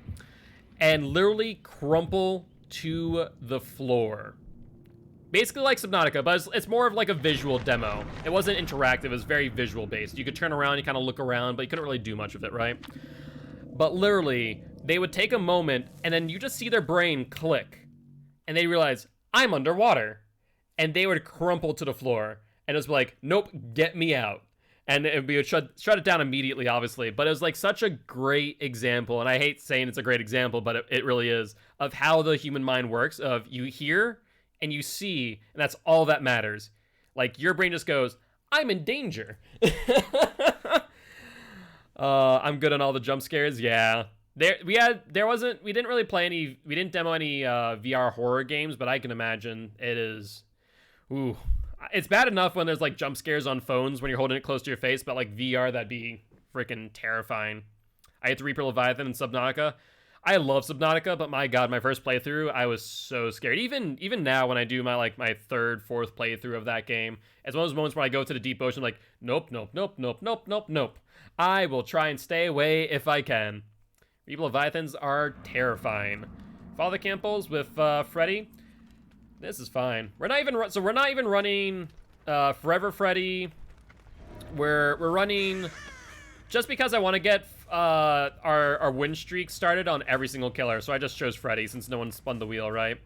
Speaker 1: And literally crumple to the floor. Basically like Subnautica, but it's more of like a visual demo. It wasn't interactive, it was very visual based. You could turn around, you kind of look around, but you couldn't really do much with it, right? But literally, they would take a moment, and then you just see their brain click. And they realize, I'm underwater. And they would crumple to the floor. And it was like, nope, get me out. And it would be shut it down immediately, obviously. But it was like such a great example, and I hate saying it's a great example, but it really is, of how the human mind works, of you hear and you see, and that's all that matters. Like, your brain just goes, I'm in danger. I'm good on all the jump scares, yeah. We didn't really play any, we didn't demo any VR horror games, but I can imagine it is, ooh. It's bad enough when there's like jump scares on phones when you're holding it close to your face, but like VR, that'd be freaking terrifying. I had to Reaper Leviathan in Subnautica. I love Subnautica, but my God, my first playthrough, I was so scared. Even now when I do my third, fourth playthrough of that game, it's one of those moments where I go to the deep ocean like, nope, nope, nope, nope, nope, nope, nope. I will try and stay away if I can. Reaper Leviathans are terrifying. Follow the Campbells with Freddy. This is fine. We're not even running Forever Freddy. We're running just because I want to get our win streak started on every single killer. So I just chose Freddy since no one spun the wheel, right?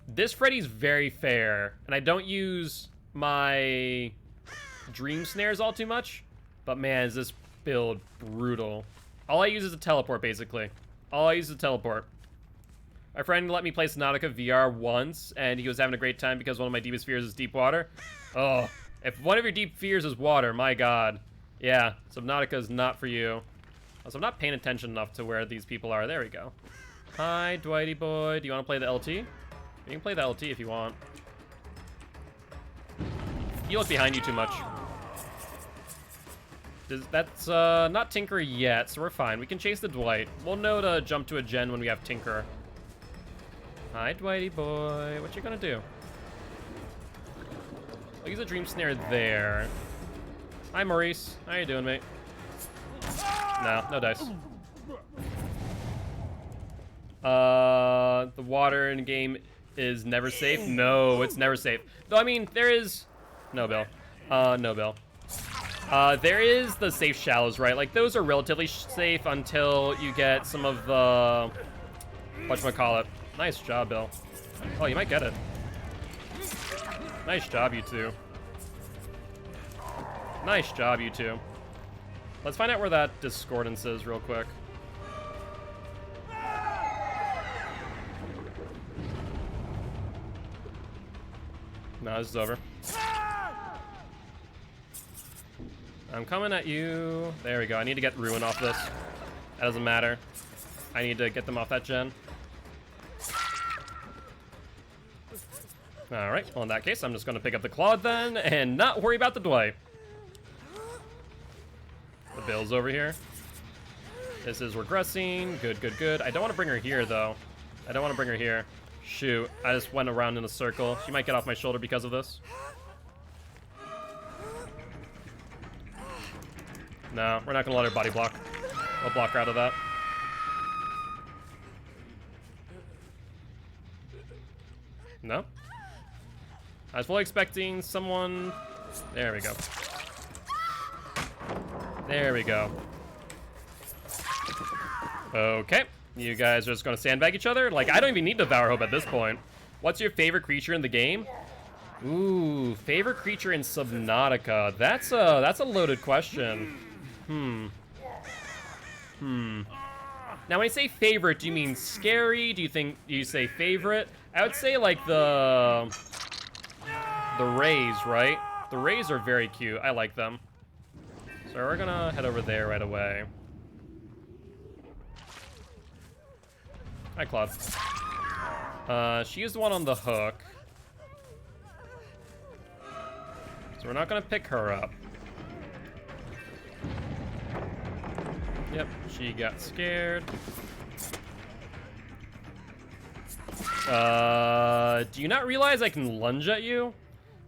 Speaker 1: This Freddy's very fair, and I don't use my dream snares all too much. But man, is this build brutal. All I use is a teleport, basically. All I use is a teleport. My friend let me play Subnautica VR once, and he was having a great time because one of my deepest fears is deep water. Oh, if one of your deep fears is water, my God. Yeah, Subnautica is not for you. Also, I'm not paying attention enough to where these people are. There we go. Hi, Dwighty boy. Do you want to play the LT? You can play the LT if you want. You look behind you too much. That's not Tinker yet, so we're fine. We can chase the Dwight. We'll know to jump to a gen when we have Tinker. Hi, Dwighty boy. What you gonna do? I'll use a dream snare there. Hi, Maurice. How you doing, mate? No dice. The water in game is never safe. No, it's never safe. Though, I mean, there is... No, Bill. No, Bill. There is the safe shallows, right? Like, those are relatively safe until you get some of the... Whatchamacallit. Nice job, Bill. Oh, you might get it. Nice job, you two. Nice job, you two. Let's find out where that discordance is real quick. No, this is over. I'm coming at you. There we go. I need to get Ruin off this. That doesn't matter. I need to get them off that gen. Alright, well in that case, I'm just going to pick up the Claude then, and not worry about the Dwight. The Bill's over here. This is regressing. Good, good, good. I don't want to bring her here, though. I don't want to bring her here. Shoot, I just went around in a circle. She might get off my shoulder because of this. No, we're not going to let her body block. We'll block her out of that. No? I was fully expecting someone... There we go. There we go. Okay. You guys are just gonna sandbag each other? Like, I don't even need Devour Hope at this point. What's your favorite creature in the game? Ooh, favorite creature in Subnautica. That's a loaded question. Now, when you say favorite, do you mean scary? Do you say favorite? I would say like the rays, right? The rays are very cute. I like them. So we're gonna head over there right away. Hi, Claude. She is the one on the hook. So we're not gonna pick her up. Yep, she got scared. Do you not realize I can lunge at you?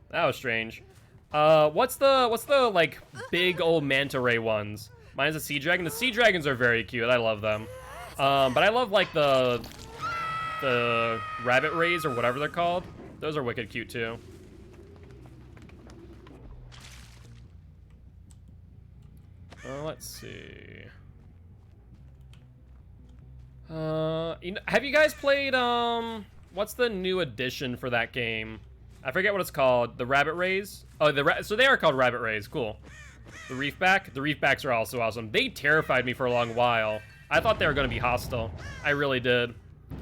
Speaker 1: That was strange. What's the like big old manta ray ones? Mine's a sea dragon. The sea dragons are very cute. I love them. But I love like the rabbit rays or whatever they're called. Those are wicked cute too. Let's see. Have you guys played what's the new edition for that game? I forget what it's called. The rabbit rays. Oh, so they are called rabbit rays. Cool. The reefback. The reefbacks are also awesome. They terrified me for a long while. I thought they were going to be hostile. I really did.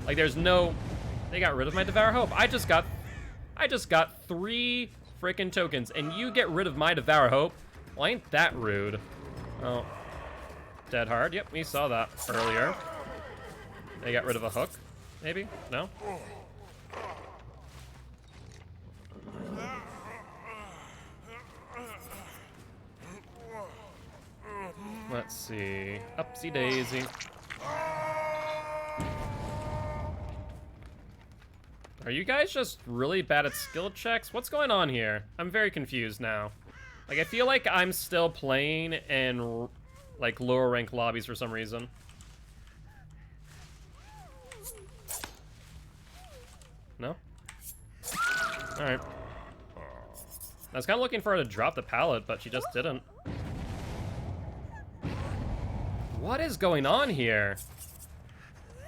Speaker 1: Like, there's no... They got rid of my Devour Hope. I just got 3 freaking tokens, and you get rid of my Devour Hope? Well, ain't that rude. Oh. Dead hard. Yep, we saw that earlier. They got rid of a hook, maybe? No? Let's see. Upsy daisy. Are you guys just really bad at skill checks? What's going on here? I'm very confused now. Like, I feel like I'm still playing in, like, lower rank lobbies for some reason. No? Alright. I was kind of looking for her to drop the pallet, but she just didn't. What is going on here?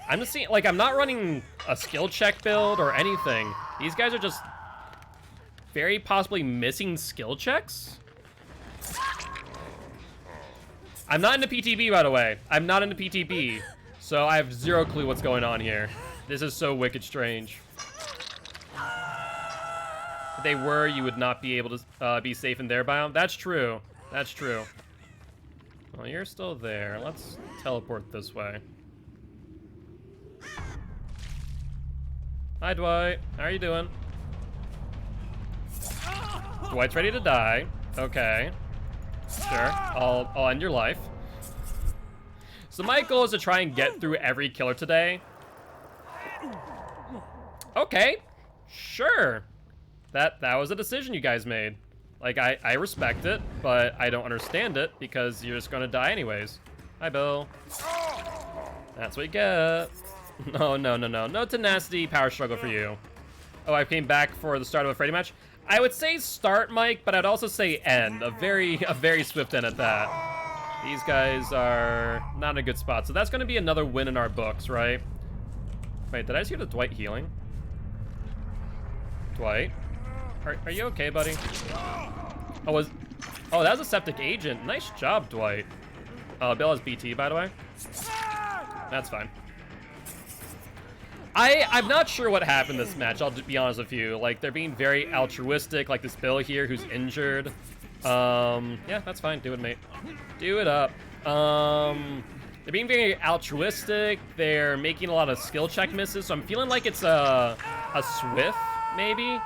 Speaker 1: I'm just seeing, like, I'm not running a skill check build or anything. These guys are just very possibly missing skill checks? I'm not into PTB, by the way. I'm not into PTB. So I have zero clue what's going on here. This is so wicked strange. If they were, you would not be able to be safe in their biome. That's true. That's true. Well, you're still there. Let's teleport this way. Hi, Dwight. How are you doing? Dwight's ready to die. Okay. Sure. I'll end your life. So my goal is to try and get through every killer today. Okay. Sure. That was a decision you guys made. Like, I respect it, but I don't understand it because you're just gonna die anyways. Hi, Bill. That's what you get. No, no, no, no. No tenacity power struggle for you. Oh, I came back for the start of a Freddy match. I would say start, Mike, but I'd also say end. A very swift end at that. These guys are not in a good spot. So that's gonna be another win in our books, right? Wait, did I just hear the Dwight healing? Dwight? Are you okay, buddy? Oh, that was a septic agent. Nice job, Dwight. Bill has BT, by the way. That's fine. I'm not sure what happened this match, I'll be honest with you. Like, they're being very altruistic, like this Bill here who's injured. Yeah, that's fine. Do it, mate. Do it up. They're being very altruistic. They're making a lot of skill check misses, so I'm feeling like it's a Swift, maybe,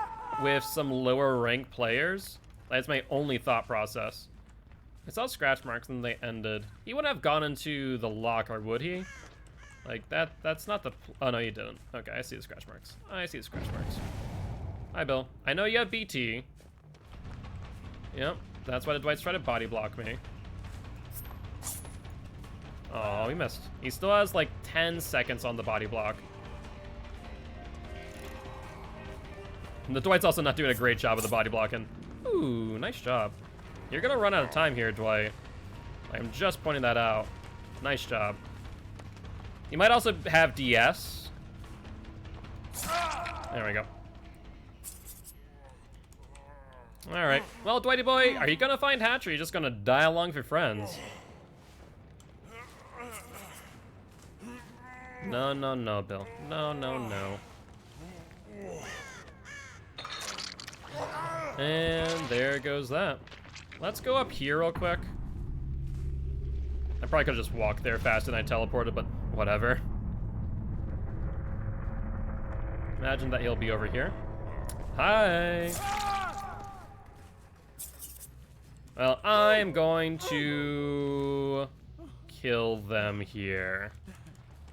Speaker 1: with some lower ranked players. That's my only thought process. I saw scratch marks and they ended. He wouldn't have gone into the locker, would he? Like, that's not the... Oh, no, you didn't. Okay, I see the scratch marks. I see the scratch marks. Hi, Bill. I know you have BT. Yep, that's why the Dwight's trying to body block me. Oh, he missed. He still has, like, 10 seconds on the body block. And the Dwight's also not doing a great job of the body blocking. Ooh, nice job. You're gonna run out of time here, Dwight. I'm just pointing that out. Nice job. You might also have DS. There we go. Alright. Well, Dwighty boy, are you gonna find Hatch, or are you just gonna die along with your friends? No, no, no, Bill. No, no, no. And there goes that. Let's go up here real quick. I probably could've just walked there fast and I teleported, but whatever. Imagine that he'll be over here. Hi! Well, I'm going to kill them here.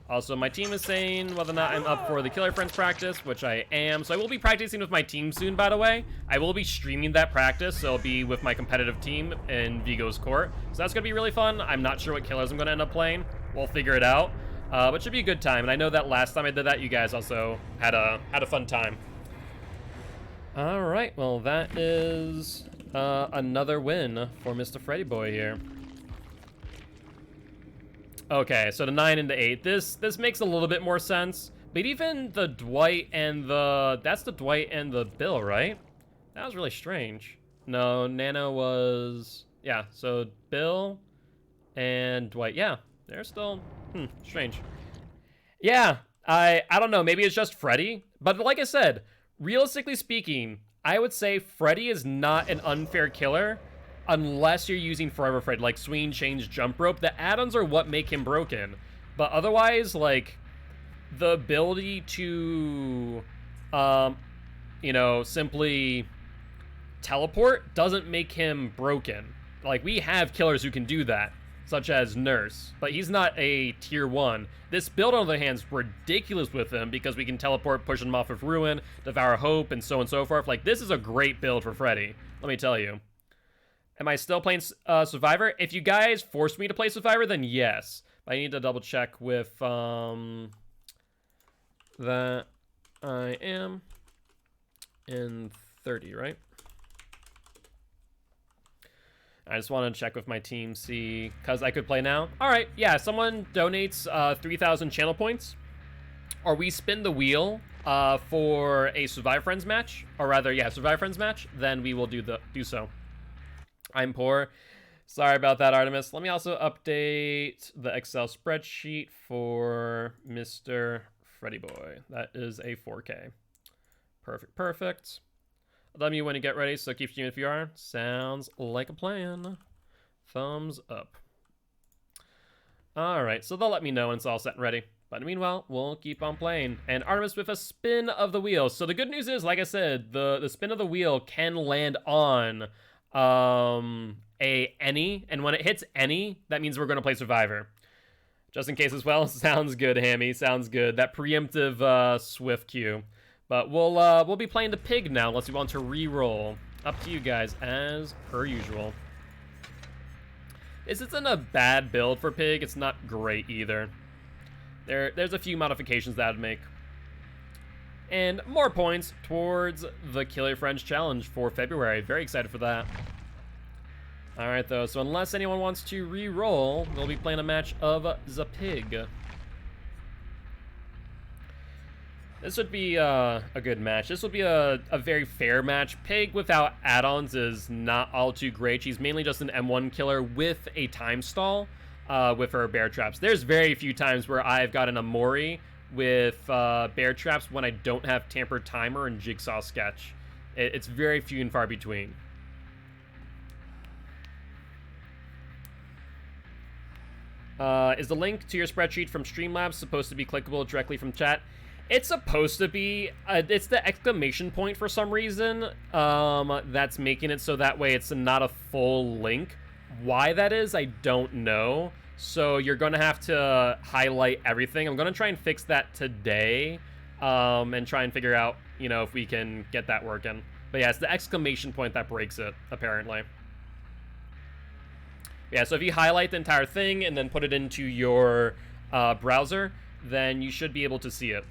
Speaker 1: Also, my team is saying whether or not I'm up for the Killer Friends practice, which I am. So I will be practicing with my team soon, by the way. I will be streaming that practice, so it'll be with my competitive team in Vigo's court. So that's gonna be really fun. I'm not sure what killers I'm gonna end up playing. We'll figure it out. But it should be a good time. And I know that last time I did that, you guys also had a fun time. All right, well, that is another win for Mr. Freddy Boy here. Okay, so the 9 and the 8. This makes a little bit more sense. But even the Dwight and the... That's the Dwight and the Bill, right? That was really strange. No, Nano was... Yeah, so Bill and Dwight. Yeah, they're still... strange. Yeah, I don't know. Maybe it's just Freddy. But like I said, realistically speaking, I would say Freddy is not an unfair killer unless you're using Forever Freddy, like Swing, Change, Jump Rope. The add-ons are what make him broken. But otherwise, like, the ability to, you know, simply teleport doesn't make him broken. Like, we have killers who can do that, such as Nurse, but he's not a tier 1. This build, on the other hand, is ridiculous with him because we can teleport, push him off of Ruin, Devour Hope, and so on and so forth. Like, this is a great build for Freddy, let me tell you. Am I still playing Survivor? If you guys forced me to play Survivor, then yes. I need to double check with that I am in 30, right? I just want to check with my team, see, because I could play now. All right, yeah, someone donates 3,000 channel points, or we spin the wheel for a Survivor Friends match, or rather, yeah, Survivor Friends match, then we will do so. I'm poor. Sorry about that, Artemis. Let me also update the Excel spreadsheet for Mr. Freddy Boy. That is a 4K. Perfect, perfect. Let me when you get ready, so keep streaming if you are. Sounds like a plan. Thumbs up. All right, so they'll let me know when it's all set and ready. But meanwhile, we'll keep on playing. And Artemis with a spin of the wheel. So the good news is, like I said, the spin of the wheel can land on any, and when it hits any, that means we're going to play Survivor. Just in case as well. Sounds good, Hammy. Sounds good. That preemptive Swift queue. But we'll be playing the pig now unless we want to re-roll. Up to you guys as per usual. This isn't a bad build for pig. It's not great either. There's a few modifications that I'd make. And more points towards the Killer Friends challenge for February. Very excited for that. Alright though, so unless anyone wants to re-roll, we'll be playing a match of the pig. This would be a good match. This would be a very fair match. Pig without add-ons is not all too great. She's mainly just an M1 killer with a time stall with her bear traps. There's very few times where I've gotten a Mori with bear traps when I don't have Tampered Timer and Jigsaw Sketch. It's very few and far between. Is the link to your spreadsheet from Streamlabs supposed to be clickable directly from chat? It's supposed to be. It's the exclamation point for some reason that's making it so that way it's not a full link. Why that is, I don't know. So you're going to have to highlight everything. I'm going to try and fix that today and try and figure out, you know, if we can get that working. But yeah, it's the exclamation point that breaks it, apparently. Yeah, so if you highlight the entire thing and then put it into your browser, then you should be able to see it.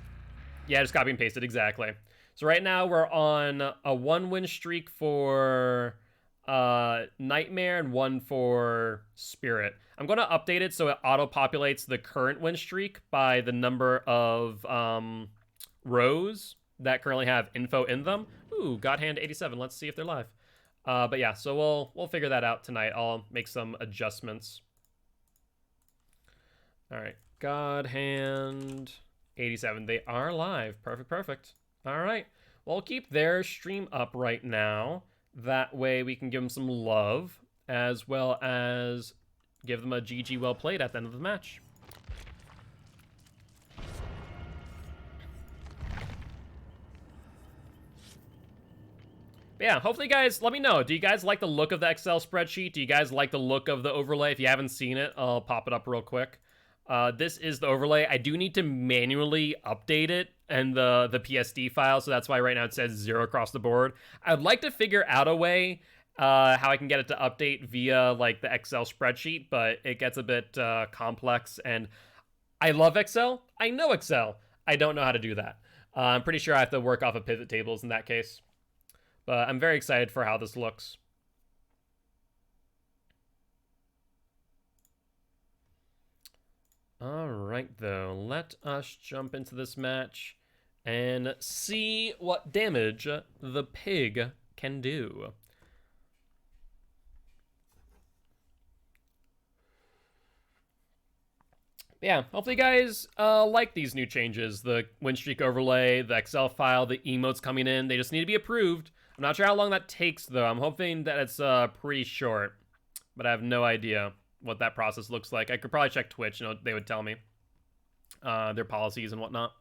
Speaker 1: Yeah, just copy and paste it, exactly. So right now we're on a 1-win streak for Nightmare and 1 for Spirit. I'm going to update it so it auto-populates the current win streak by the number of rows that currently have info in them. Ooh, Godhand 87. Let's see if they're live. But yeah, so we'll figure that out tonight. I'll make some adjustments. All right, Godhand 87. They are live. Perfect. All right. Well, I'll keep their stream up right now. That way we can give them some love, as well as give them a GG well played at the end of the match. But yeah, hopefully guys, let me know. Do you guys like the look of the Excel spreadsheet? Do you guys like the look of the overlay? If you haven't seen it, I'll pop it up real quick. This is the overlay. I do need to manually update it and the PSD file, so that's why right now it says 0 across the board. I'd like to figure out a way how I can get it to update via like the Excel spreadsheet, but it gets a bit complex, and I love Excel. I know Excel. I don't know how to do that. I'm pretty sure I have to work off of pivot tables in that case. But I'm very excited for how this looks. All right, though. Let us jump into this match and see what damage the pig can do. Yeah, hopefully you guys like these new changes. The win streak overlay, the Excel file, the emotes coming in. They just need to be approved. I'm not sure how long that takes, though. I'm hoping that it's pretty short, but I have no idea what that process looks like. I could probably check Twitch, they would tell me their policies and whatnot.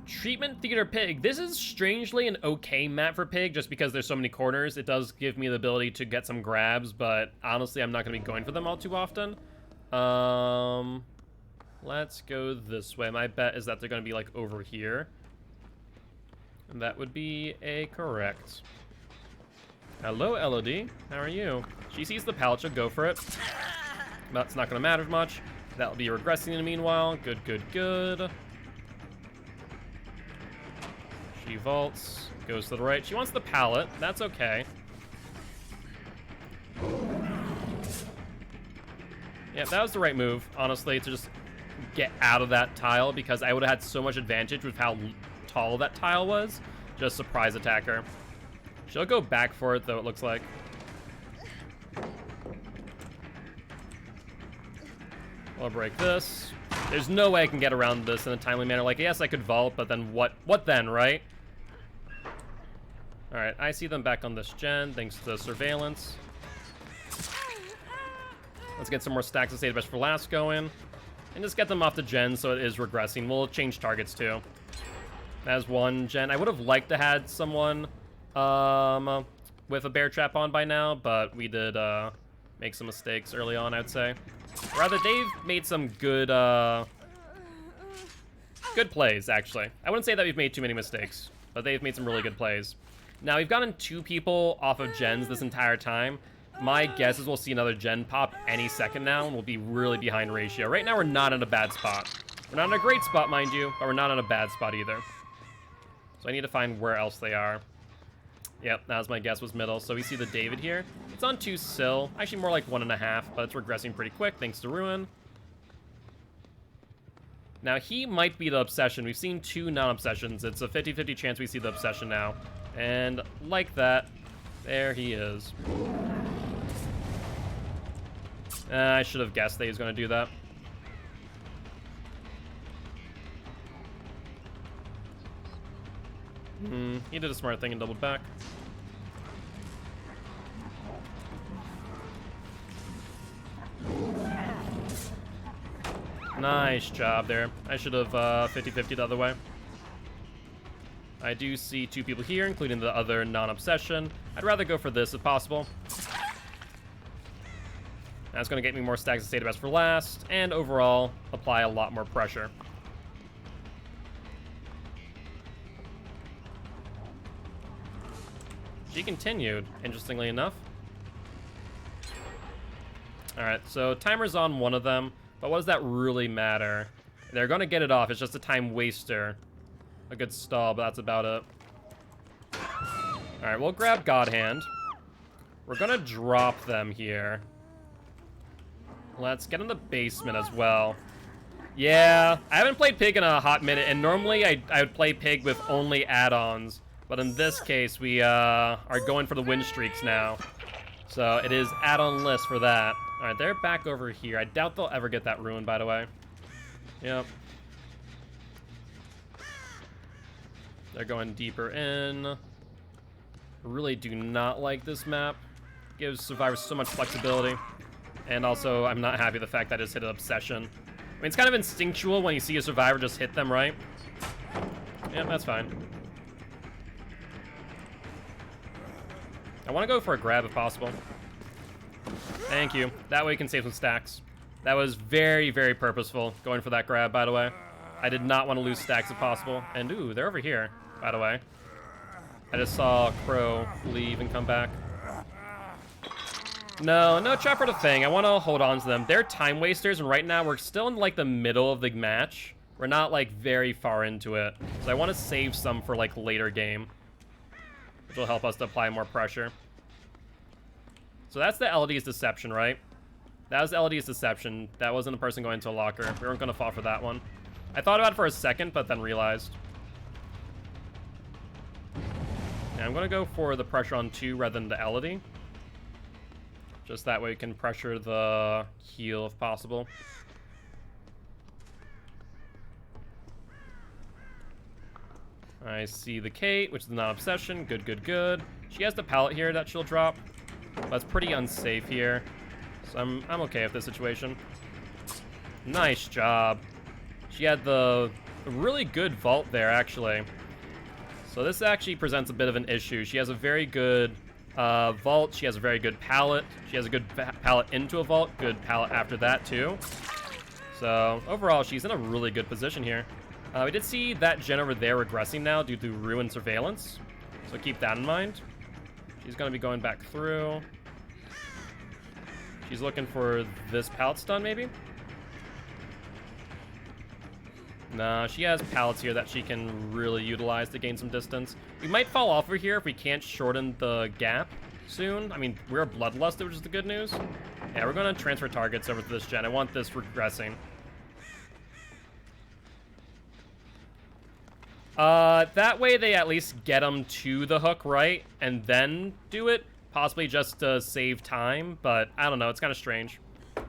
Speaker 1: Treatment Theater Pig. This is strangely an okay map for Pig, just because there's so many corners. It does give me the ability to get some grabs, but honestly, I'm not going to be going for them all too often. Let's go this way. My bet is that they're going to be like over here. And that would be a correct. Hello, Elodie. How are you? She sees the pallet, she'll go for it. That's not going to matter much. That'll be regressing in the meanwhile. Good. She vaults, goes to the right. She wants the pallet. That's okay. Yeah, that was the right move, honestly, to just get out of that tile, because I would have had so much advantage with how tall that tile was. Just surprise attack her. She'll go back for it, though, it looks like. I'll break this. There's no way I can get around this in a timely manner. Like, yes, I could vault, but then what? What then, right? All right, I see them back on this gen, thanks to surveillance. Let's get some more stacks of State of Best for Last going. And just get them off the gen so it is regressing. We'll change targets, too. As one gen. I would have liked to had someone with a bear trap on by now, but we did make some mistakes early on, I'd say. Rather, Dave made some good plays, actually. I wouldn't say that we've made too many mistakes, but they've made some really good plays. Now, we've gotten 2 people off of gens this entire time. My guess is we'll see another gen pop any second now, and we'll be really behind ratio. Right now, we're not in a bad spot. We're not in a great spot, mind you, but we're not in a bad spot either. So I need to find where else they are. Yep, that was my guess, was middle. So we see the David here. It's on 2 still. Actually, more like 1.5, but it's regressing pretty quick, thanks to Ruin. Now, he might be the Obsession. We've seen 2 non-Obsessions. It's a 50-50 chance we see the Obsession now. And like that, there he is. I should have guessed that he was going to do that. He did a smart thing and doubled back. Nice job there. I should have 50-50 the other way. I do see 2 people here, including the other non-obsession. I'd rather go for this if possible. That's going to get me more stacks of State of Best for Last, and overall, apply a lot more pressure. She continued, interestingly enough. Alright, so timer's on one of them, but what does that really matter? They're going to get it off, it's just a time waster. a good stall, but that's about it. All right, we'll grab God Hand. We're gonna drop them here. Let's get in the basement as well. Yeah, I haven't played Pig in a hot minute, and normally I would play Pig with only add-ons. But in this case, we are going for the win streaks now. So it is add-on list for that. All right, they're back over here. I doubt they'll ever get that ruined, by the way. Yep. They're going deeper in. Really do not like this map. Gives survivors so much flexibility. And also, I'm not happy with the fact that I just hit an obsession. I mean, it's kind of instinctual when you see a survivor just hit them, right? Yeah, that's fine. I want to go for a grab if possible. Thank you. That way we can save some stacks. That was very, very purposeful, going for that grab, by the way. I did not want to lose stacks if possible. And, ooh, they're over here, by the way. I just saw Crow leave and come back. No, no trap for the Fang. I want to hold on to them. They're time wasters, and right now we're still in, like, the middle of the match. We're not, like, very far into it. So I want to save some for, like, later game, which will help us to apply more pressure. So that's the LD's Deception, right? That was LD's Deception. That wasn't a person going into a locker. We weren't going to fall for that one. I thought about it for a second, but then realized. Yeah, I'm going to go for the pressure on 2 rather than the LD. Just that way we can pressure the heal if possible. I see the Kate, which is not obsession. Good, good, good. She has the pallet here that she'll drop. But it's pretty unsafe here. So I'm okay with this situation. Nice job. She had the really good vault there, actually. So this actually presents a bit of an issue. She has a very good vault. She has a very good pallet. She has a good pallet into a vault. Good pallet after that, too. So overall, she's in a really good position here. We did see that gen over there regressing now due to ruin surveillance. So keep that in mind. She's going to be going back through. She's looking for this pallet stun, maybe? Nah, she has pallets here that she can really utilize to gain some distance. We might fall off over here if we can't shorten the gap soon. I mean, we're bloodlusted, which is the good news. Yeah, we're going to transfer targets over to this gen. I want this regressing. That way they at least get them to the hook, right? And then do it. Possibly just to save time, but I don't know. It's kind of strange.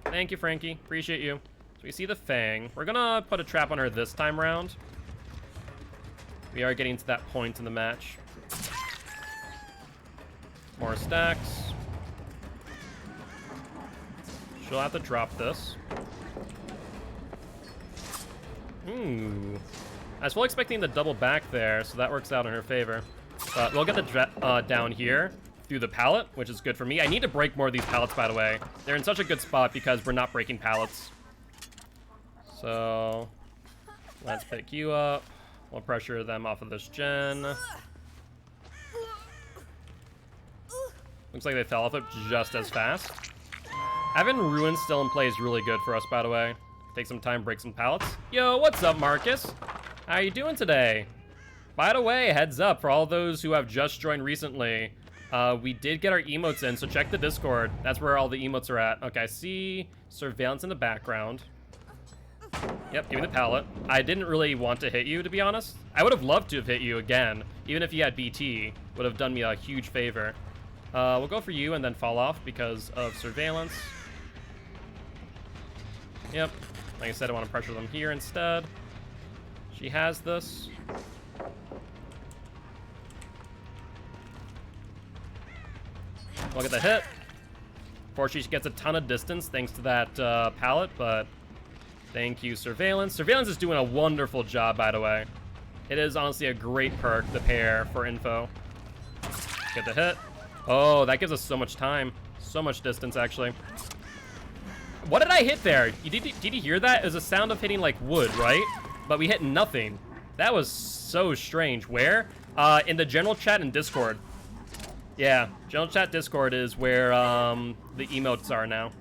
Speaker 1: Thank you, Frankie. Appreciate you. So we see the Fang. We're gonna put a trap on her this time round. We are getting to that point in the match. More stacks. She'll have to drop this. Ooh. I was fully expecting the double back there, so that works out in her favor. But we'll get the down here through the pallet, which is good for me. I need to break more of these pallets, by the way. They're in such a good spot because we're not breaking pallets. So let's pick you up. We'll pressure them off of this gen. Looks like they fell off it just as fast. Having Ruin still in play is really good for us, by the way. Take some time, break some pallets. Yo, what's up, Marcus? How you doing today? By the way, heads up for all those who have just joined recently. We did get our emotes in, so check the Discord. That's where all the emotes are at. Okay, I see surveillance in the background. Yep, give me the pallet. I didn't really want to hit you, to be honest. I would have loved to have hit you again. Even if you had BT, would have done me a huge favor. We'll go for you and then fall off because of surveillance. Yep, like I said, I want to pressure them here instead. She has this. We'll get the hit. Fortunately, she gets a ton of distance thanks to that pallet, but thank you, Surveillance. Surveillance is doing a wonderful job, by the way. It is honestly a great perk to pair for info. Get the hit. Oh, that gives us so much time. So much distance, actually. What did I hit there? Did you hear that? It was a sound of hitting, like, wood, right? But we hit nothing. That was so strange. Where? In the general chat and Discord. Yeah, general chat Discord is where the emotes are now.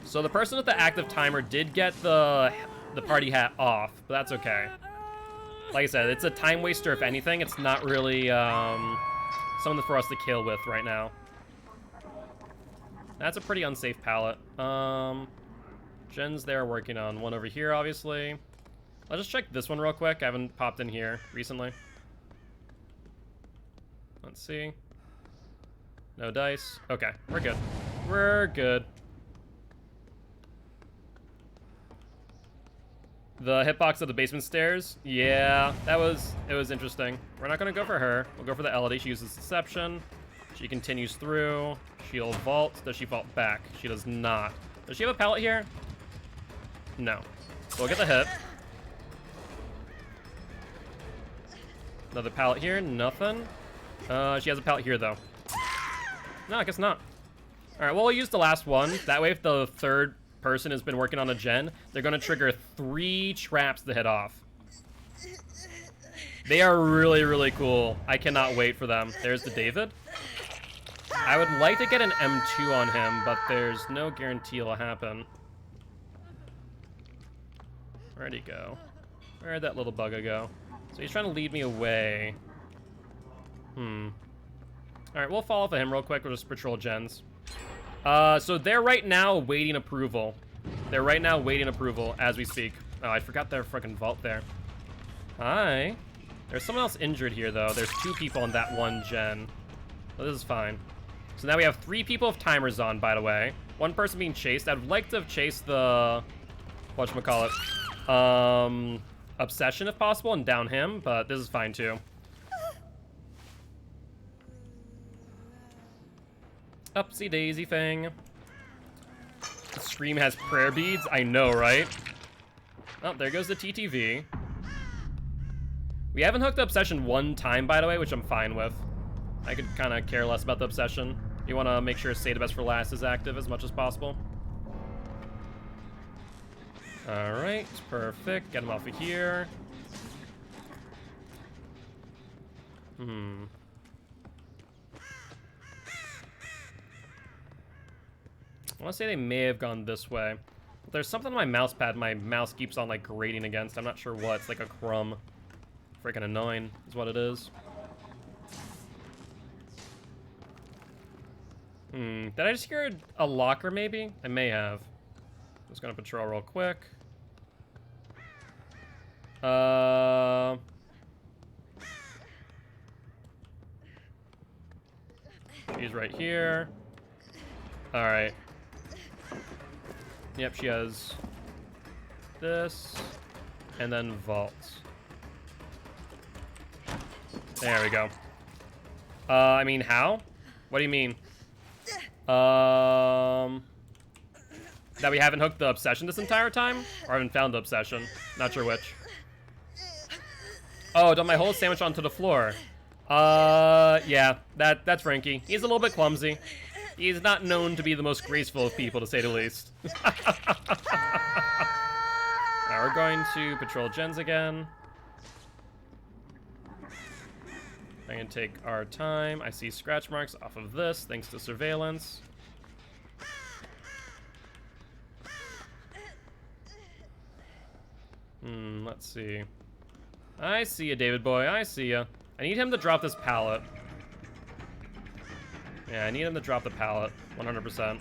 Speaker 1: So the person with the active timer did get the party hat off, but that's okay. Like I said, it's a time waster if anything. It's not really something for us to kill with right now. That's a pretty unsafe pallet. Jen's there working on one over here, obviously. I'll just check this one real quick. I haven't popped in here recently. Let's see. No dice. Okay, we're good. We're good. The hitbox of the basement stairs. Yeah, it was interesting. We're not gonna go for her. We'll go for the Elodie. She uses Deception. She continues through. She'll vault. Does she vault back? She does not. Does she have a pallet here? No. We'll get the hit. Another pallet here. Nothing. She has a pallet here, though. No, I guess not. All right, well, we'll use the last one. That way, if the third person has been working on a gen, they're going to trigger 3 traps to hit off. They are really, really cool. I cannot wait for them. There's the David. I would like to get an M2 on him, but there's no guarantee it'll happen. Where'd he go? Where'd that little bugger go? So he's trying to lead me away. Alright, we'll follow for him real quick. We'll just patrol gens. So they're right now waiting approval. They're right now waiting approval as we speak. Oh, I forgot their freaking vault there. Hi. There's someone else injured here, though. There's 2 people in that one gen. So this is fine. So now we have 3 people with timers on, by the way. 1 person being chased. I'd like to have chased the... whatchamacallit? Obsession, if possible, and down him, but this is fine, too. Upsy daisy thing. The Scream has prayer beads. I know, right? Oh, there goes the TTV. We haven't hooked the Obsession 1 time, by the way, which I'm fine with. I could kind of care less about the Obsession. You want to make sure Save the Best for Last is active as much as possible. Alright, perfect. Get him off of here. I want to say they may have gone this way. But there's something on my mouse pad my mouse keeps on, like, grating against. I'm not sure what. It's like a crumb. Freaking annoying is what it is. Did I just hear a locker, maybe? I may have. Just gonna patrol real quick. She's right here. Alright. Yep, she has this. And then vaults. There we go. I mean, how? What do you mean? That we haven't hooked the Obsession this entire time? Or haven't found the Obsession? Not sure which. Oh, dump my whole sandwich onto the floor. Yeah, that's Frankie. He's a little bit clumsy. He's not known to be the most graceful of people, to say the least. Now we're going to patrol gens again. I'm gonna take our time. I see scratch marks off of this, thanks to surveillance. Let's see. I see you, David boy. I see you. I need him to drop this pallet. Yeah, I need him to drop the pallet. 100%.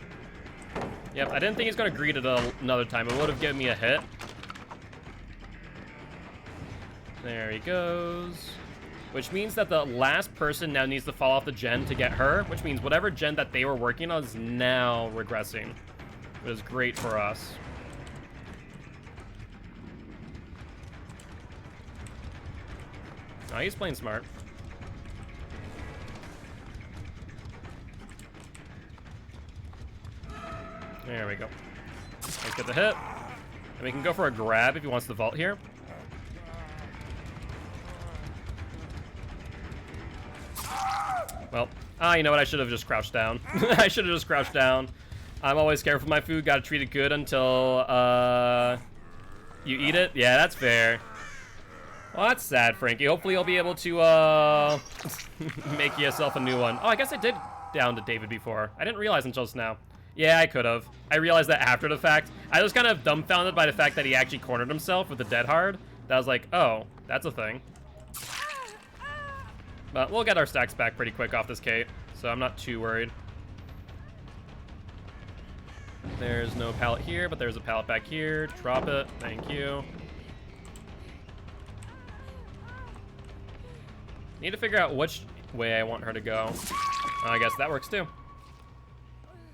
Speaker 1: Yep, I didn't think he was gonna greet it another time. It would have given me a hit. There he goes. Which means that the last person now needs to fall off the gen to get her, which means whatever gen that they were working on is now regressing. Which is great for us. Oh, he's playing smart. There we go. Let's get the hit. And we can go for a grab if he wants the vault here. Well, you know what? I should have just crouched down. I should have just crouched down. I'm always careful with my food. Gotta treat it good until, you eat it. Yeah, that's fair. Well, that's sad, Frankie. Hopefully you'll be able to, make yourself a new one. Oh, I guess I did down to David before. I didn't realize until just now. Yeah, I could have. I realized that after the fact. I was kind of dumbfounded by the fact that he actually cornered himself with the dead hard. that was like, oh, that's a thing. But we'll get our stacks back pretty quick off this Kate, so I'm not too worried. There's no pallet here, but there's a pallet back here. Drop it. Thank you. Need to figure out which way I want her to go. I guess that works too.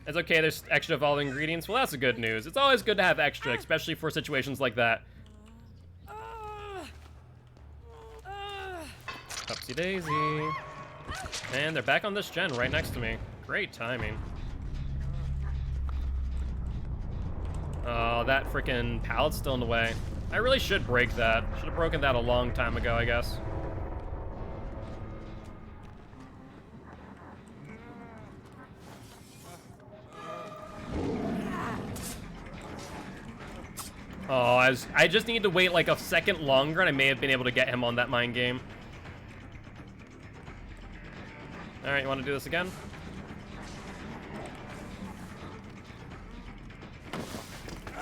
Speaker 1: It's okay, there's extra evolving ingredients. Well, that's the good news. It's always good to have extra, especially for situations like that. Upsy daisy. And they're back on this gen right next to me. Great timing. Oh, that freaking pallet's still in the way. I really should break that. Should have broken that a long time ago, I guess. Oh, I just need to wait like a second longer and I may have been able to get him on that mind game. Alright, you want to do this again?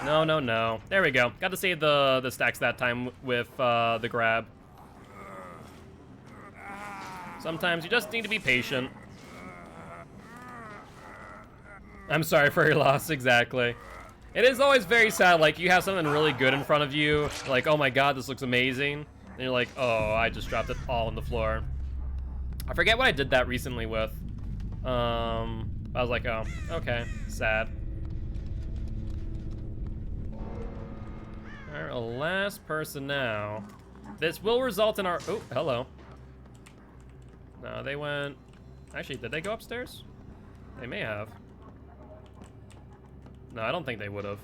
Speaker 1: No, no, no. There we go. Got to save the stacks that time with the grab. Sometimes you just need to be patient. I'm sorry for your loss, exactly. It is always very sad, like, you have something really good in front of you, like, oh my god, this looks amazing, and you're like, oh, I just dropped it all on the floor. I forget what I did that recently with. I was like, oh, okay, sad. Alright, last person now. This will result in our, oh, hello. No, they went, actually, did they go upstairs? They may have. No, I don't think they would have.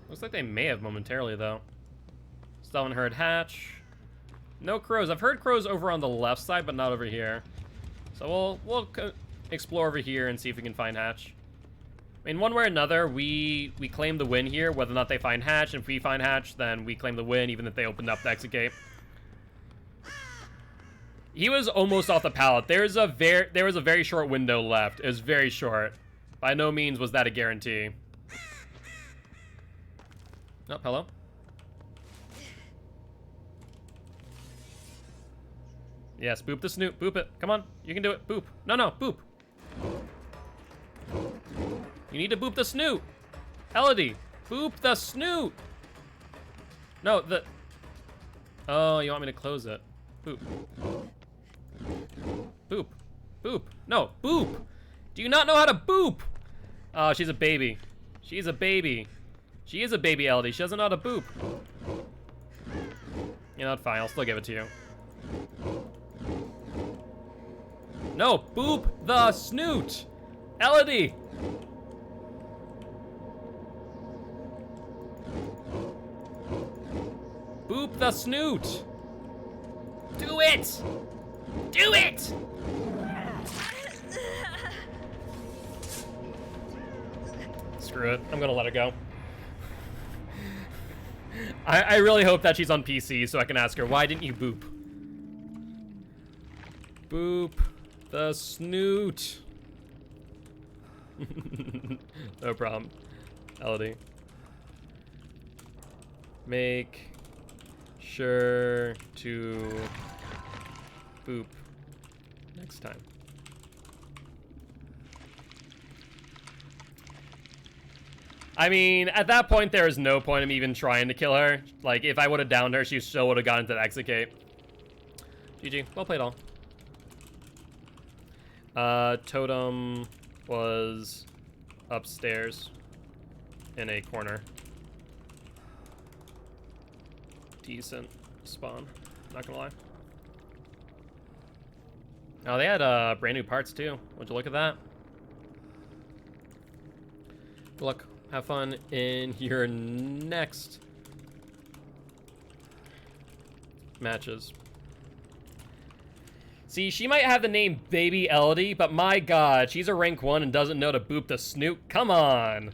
Speaker 1: Looks like they may have momentarily, though. Still haven't heard hatch. No crows. I've heard crows over on the left side, but not over here. So we'll explore over here and see if we can find hatch. I mean, one way or another, we claim the win here, whether or not they find hatch. And if we find hatch, then we claim the win, even if they opened up the exit gate. He was almost off the pallet. There was a very short window left. It was very short. By no means was that a guarantee. Oh, hello. Yes, boop the snoot. Boop it. Come on. You can do it. Boop. No, no. Boop. You need to boop the snoot. Elodie. Boop the snoot. No, the... Oh, you want me to close it. Boop. Boop. Boop. No, boop. Do you not know how to boop? Oh, she's a baby. She's a baby. She is a baby, Elodie. She doesn't know how to boop. You know what? Fine. I'll still give it to you. No, boop the snoot. Elodie. Boop the snoot. Do it. Do it. Screw it. I'm gonna let her go. I really hope that she's on PC so I can ask her, why didn't you boop? Boop the snoot. No problem. Elodie. Make sure to boop next time. I mean, at that point, there is no point in even trying to kill her. Like, if I would have downed her, she still would have gotten to the exit gate. GG. Well played, all. Totem was upstairs in a corner. Decent spawn. Not gonna lie. Oh, they had brand new parts, too. Would you look at that? Good luck. Have fun in your next matches. See, she might have the name Baby Elodie, but my god, she's a rank 1 and doesn't know to boop the snoot. Come on!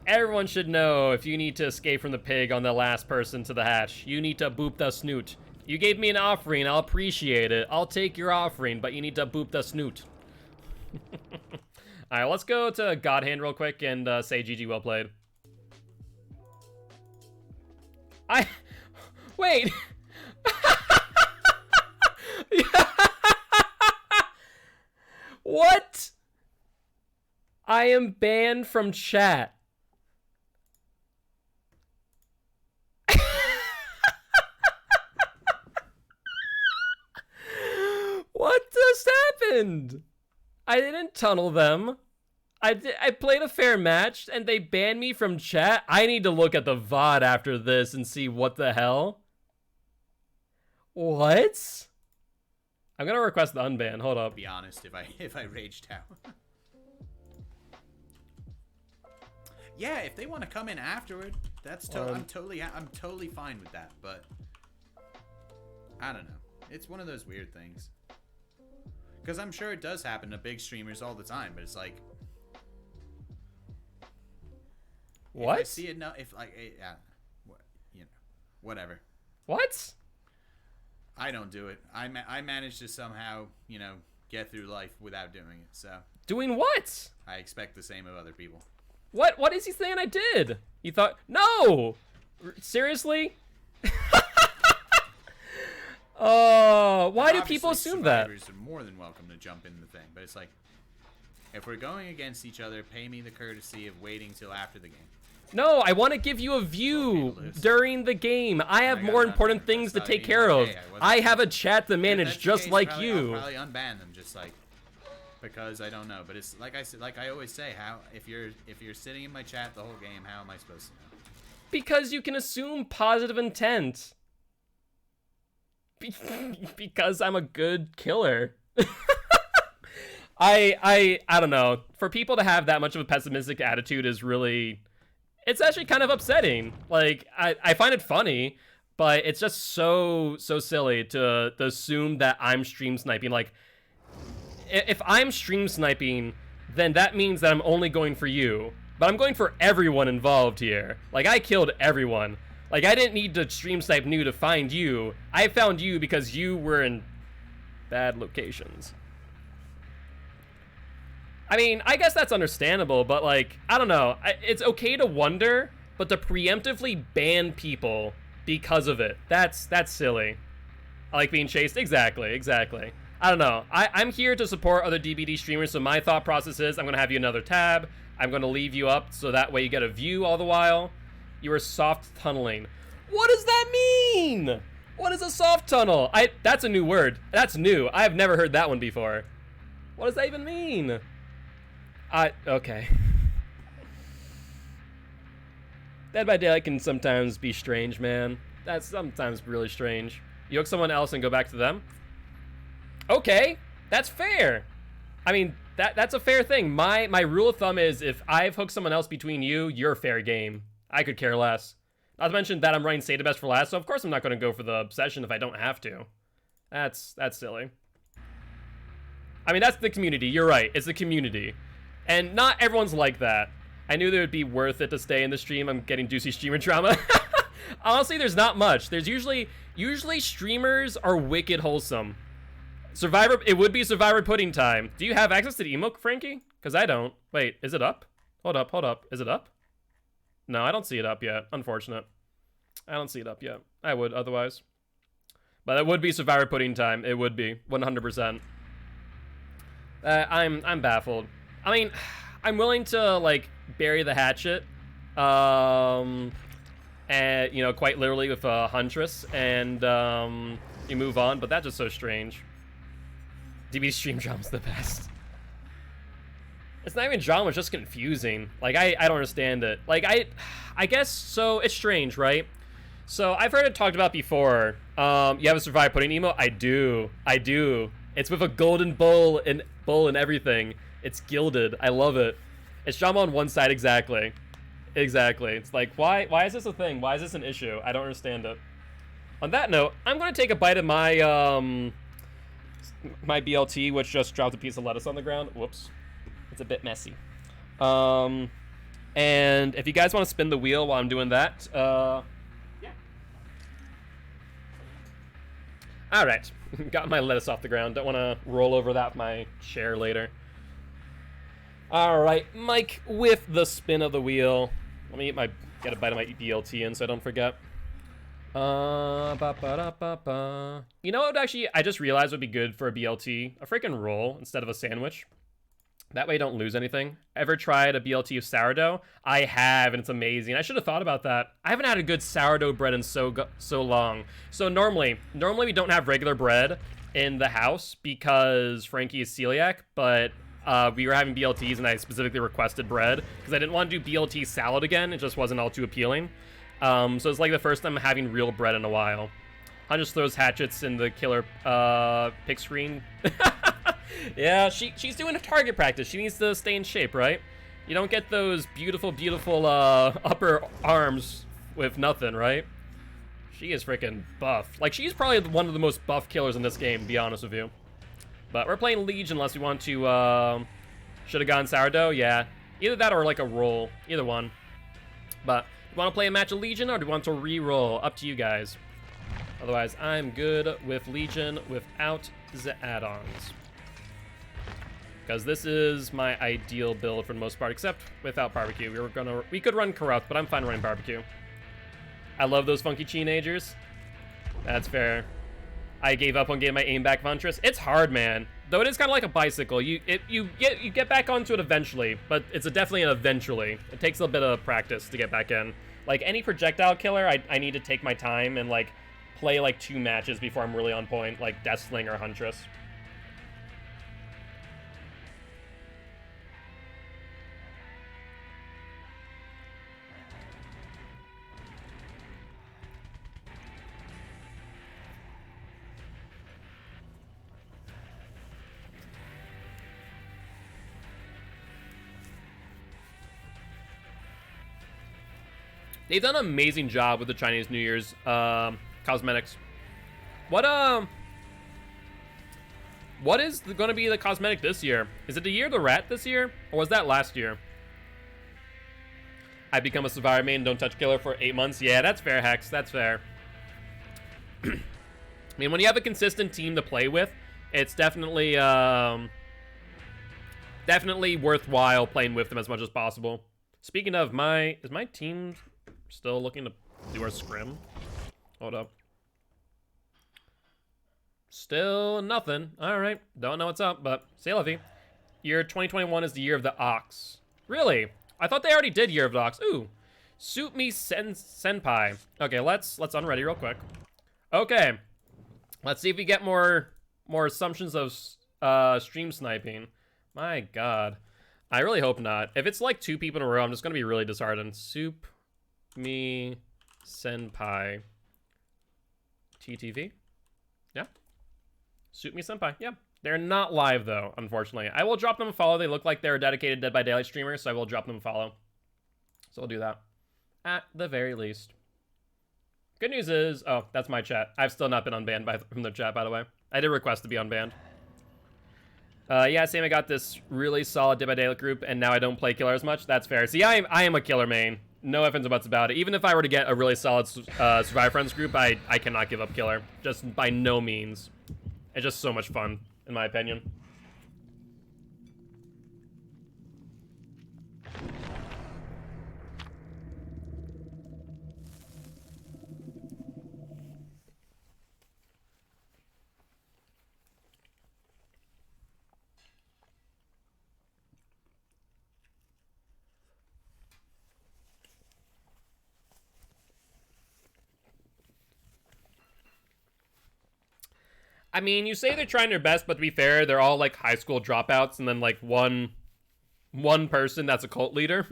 Speaker 1: Everyone should know if you need to escape from the pig on the last person to the hatch. You need to boop the snoot. You gave me an offering, I'll appreciate it. I'll take your offering, but you need to boop the snoot. Alright, let's go to God Hand real quick and say GG, well played. Wait. What? I am banned from chat. What just happened? I didn't tunnel them. I played a fair match and they banned me from chat. I need to look at the VOD after this and see what the hell. What? I'm gonna request the unban. Hold up.
Speaker 2: Be honest, if I raged out. Yeah, if they want to come in afterward, that's I'm totally fine with that. But I don't know. It's one of those weird things. Because I'm sure it does happen to big streamers all the time, but it's like.
Speaker 1: What?
Speaker 2: If I see it now, if like, you know, whatever.
Speaker 1: What?
Speaker 2: I don't do it. I managed to somehow, you know, get through life without doing it. So. Doing
Speaker 1: what?
Speaker 2: I expect the same of other people.
Speaker 1: What is he saying I did? You thought, no! Seriously? Why do people assume that?
Speaker 2: Survivors are more than welcome to jump in the thing, but it's like, if we're going against each other, pay me the courtesy of waiting till after the game.
Speaker 1: No, I want to give you a view during the game. I have more important things to take care of. I have a chat to manage just like you.
Speaker 2: I'll probably unban them, just like, because I don't know. But it's like I said, like I always say, how if you're sitting in my chat the whole game, how am I supposed to know?
Speaker 1: Because you can assume positive intent. Because I'm a good killer. I don't know. For people to have that much of a pessimistic attitude is really, it's actually kind of upsetting. Like, I find it funny, but it's just so silly to assume that I'm stream sniping. Like, if I'm stream sniping, then that means that I'm only going for you. But I'm going for everyone involved here. Like, I killed everyone. Like, I didn't need to stream snipe new to find you. I found you because you were in bad locations. I mean, I guess that's understandable, but like, I don't know. It's okay to wonder, but to preemptively ban people because of it, that's silly. I like being chased. Exactly. I don't know. I'm here to support other DBD streamers, so my thought process is I'm going to have you another tab. I'm going to leave you up so that way you get a view all the while. You are soft tunneling. What does that mean? What is a soft tunnel? That's a new word. That's new. I have never heard that one before. What does that even mean? Okay. Dead by Daylight can sometimes be strange, man. That's sometimes really strange. You hook someone else and go back to them? Okay, that's fair. I mean, that's a fair thing. My rule of thumb is if I've hooked someone else between you, you're fair game. I could care less. Not to mention that I'm running Save the Best for last, so of course I'm not going to go for the obsession if I don't have to. That's silly. I mean, that's the community. You're right. It's the community. And not everyone's like that. I knew that it would be worth it to stay in the stream. I'm getting juicy streamer drama. Honestly, there's not much. There's usually streamers are wicked wholesome. Survivor, it would be Survivor pudding time. Do you have access to the emote, Frankie? Because I don't. Wait, is it up? Hold up. Is it up? No, I don't see it up yet. Unfortunate. I don't see it up yet. I would otherwise. But it would be Survivor pudding time. It would be 100%. I'm baffled. I mean, I'm willing to like bury the hatchet, and you know, quite literally with a Huntress, and you move on. But that's just so strange. DB stream drama's the best. It's not even drama, it's just confusing. Like, I don't understand it. Like, I guess, so it's strange, right? So, I've heard it talked about before. You have a Survive Pudding emo? I do. It's with a golden bowl and everything. It's gilded. I love it. It's drama on one side, exactly. It's like, why is this a thing? Why is this an issue? I don't understand it. On that note, I'm going to take a bite of my, my BLT, which just dropped a piece of lettuce on the ground. Whoops. It's a bit messy. And if you guys want to spin the wheel while I'm doing that, yeah. All right, got my lettuce off the ground. Don't want to roll over that with my chair later. All right, Mike with the spin of the wheel. Let me get a bite of my BLT in so I don't forget. You know what actually I just realized would be good for a BLT? A freaking roll instead of a sandwich. That way you don't lose anything. Ever tried a BLT of sourdough? I have, and it's amazing. I should have thought about that. I haven't had a good sourdough bread in so long. So normally we don't have regular bread in the house because Frankie is celiac, but we were having BLTs and I specifically requested bread because I didn't want to do BLT salad again. It just wasn't all too appealing. So it's like the first time having real bread in a while. Han just throws hatchets in the killer pick screen. Yeah, she's doing a target practice. She needs to stay in shape, right? You don't get those beautiful, beautiful upper arms with nothing, right? She is freaking buff. Like, she's probably one of the most buff killers in this game, to be honest with you. But we're playing Legion unless we want to, should have gone sourdough, yeah. Either that or like a roll, either one. But, you want to play a match of Legion or do you want to re-roll? Up to you guys. Otherwise, I'm good with Legion without the add-ons. Because this is my ideal build for the most part, except without barbecue. We could run corrupt, but I'm fine running barbecue. I love those funky teenagers. That's fair. I gave up on getting my aim back Ventress. It's hard, man. Though it is kind of like a bicycle. You get back onto it eventually, but it's definitely an eventually. It takes a bit of practice to get back in. Like any projectile killer, I need to take my time and like play like 2 matches before I'm really on point, like Deathsling or Huntress. They've done an amazing job with the Chinese New Year's cosmetics. What is going to be the cosmetic this year? Is it the year of the rat this year? Or was that last year? I become a survivor main, don't touch killer for 8 months. Yeah, that's fair, Hex. That's fair. I mean, when you have a consistent team to play with, it's definitely definitely worthwhile playing with them as much as possible. Speaking of, is my team still looking to do our scrim? Hold up. Still nothing. All right. Don't know what's up, but say Levy. Year 2021 is the year of the ox. Really? I thought they already did year of the ox. Ooh. Suit me senpai. Okay, let's unready real quick. Okay. Let's see if we get more assumptions of stream sniping. My god. I really hope not. If it's like 2 people in a row, I'm just gonna be really disheartened. Soup me senpai. TTV? Yeah. Soup me senpai. Yeah. They're not live though, unfortunately. I will drop them a follow. They look like they're a dedicated Dead by Daylight streamer, so I will drop them a follow. So I'll do that. At the very least. Good news is, oh, that's my chat. I've still not been unbanned from the chat, by the way. I did request to be unbanned. Yeah, same. I got this really solid Dead by Daylight group, and now I don't play killer as much. That's fair. See, I am a killer main. No ifs and buts about it. Even if I were to get a really solid Survivor Friends group, I cannot give up killer. Just by no means. It's just so much fun, in my opinion. I mean, you say they're trying their best, but to be fair, they're all like high school dropouts, and then like one person that's a cult leader.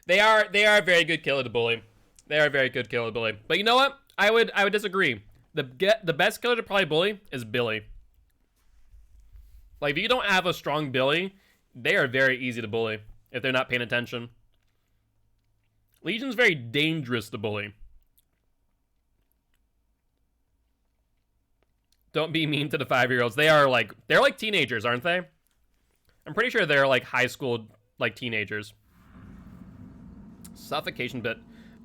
Speaker 1: They are a very good killer to bully. They are a very good killer to bully. But you know what? I would disagree. The best killer to probably bully is Billy. Like if you don't have a strong Billy, they are very easy to bully if they're not paying attention. Legion's very dangerous to bully. Don't be mean to the 5-year-olds. They're like teenagers, aren't they? I'm pretty sure they're like high school, like teenagers. Suffocation bit.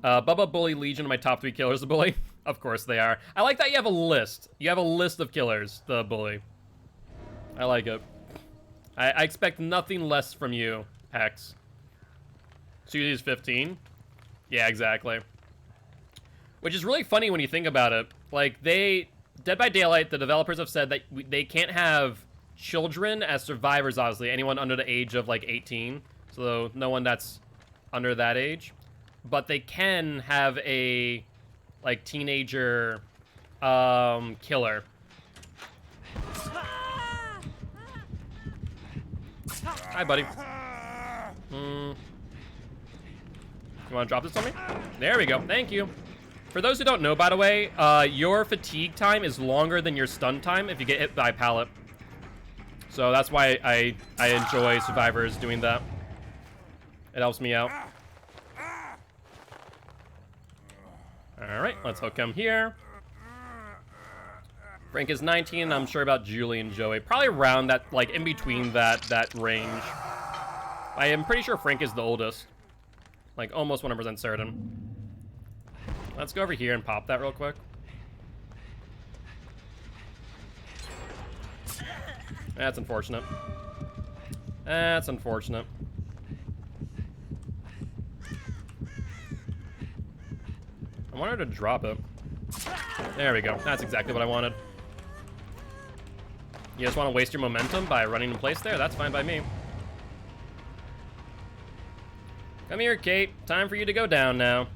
Speaker 1: Bubba, Bully, Legion are my top 3 killers to bully. Of course they are. I like that you have a list. You have a list of killers to bully. I like it. I expect nothing less from you, Hex. So you use 15? Yeah, exactly. Which is really funny when you think about it. Like, Dead by Daylight, the developers have said that they can't have children as survivors, obviously. Anyone under the age of, like, 18. So, no one that's under that age. But they can have a, like, teenager killer. Hi, buddy. You want to drop this on me? There we go. Thank you. For those who don't know, by the way, your fatigue time is longer than your stun time if you get hit by a pallet. So that's why I enjoy survivors doing that. It helps me out. Alright, let's hook him here. Frank is 19. I'm sure about Julie and Joey. Probably around that, like, in between that range. I am pretty sure Frank is the oldest. Like, almost 100% certain. Let's go over here and pop that real quick. That's unfortunate. That's unfortunate. I wanted to drop it. There we go. That's exactly what I wanted. You just want to waste your momentum by running in place there? That's fine by me. Come here, Kate. Time for you to go down now.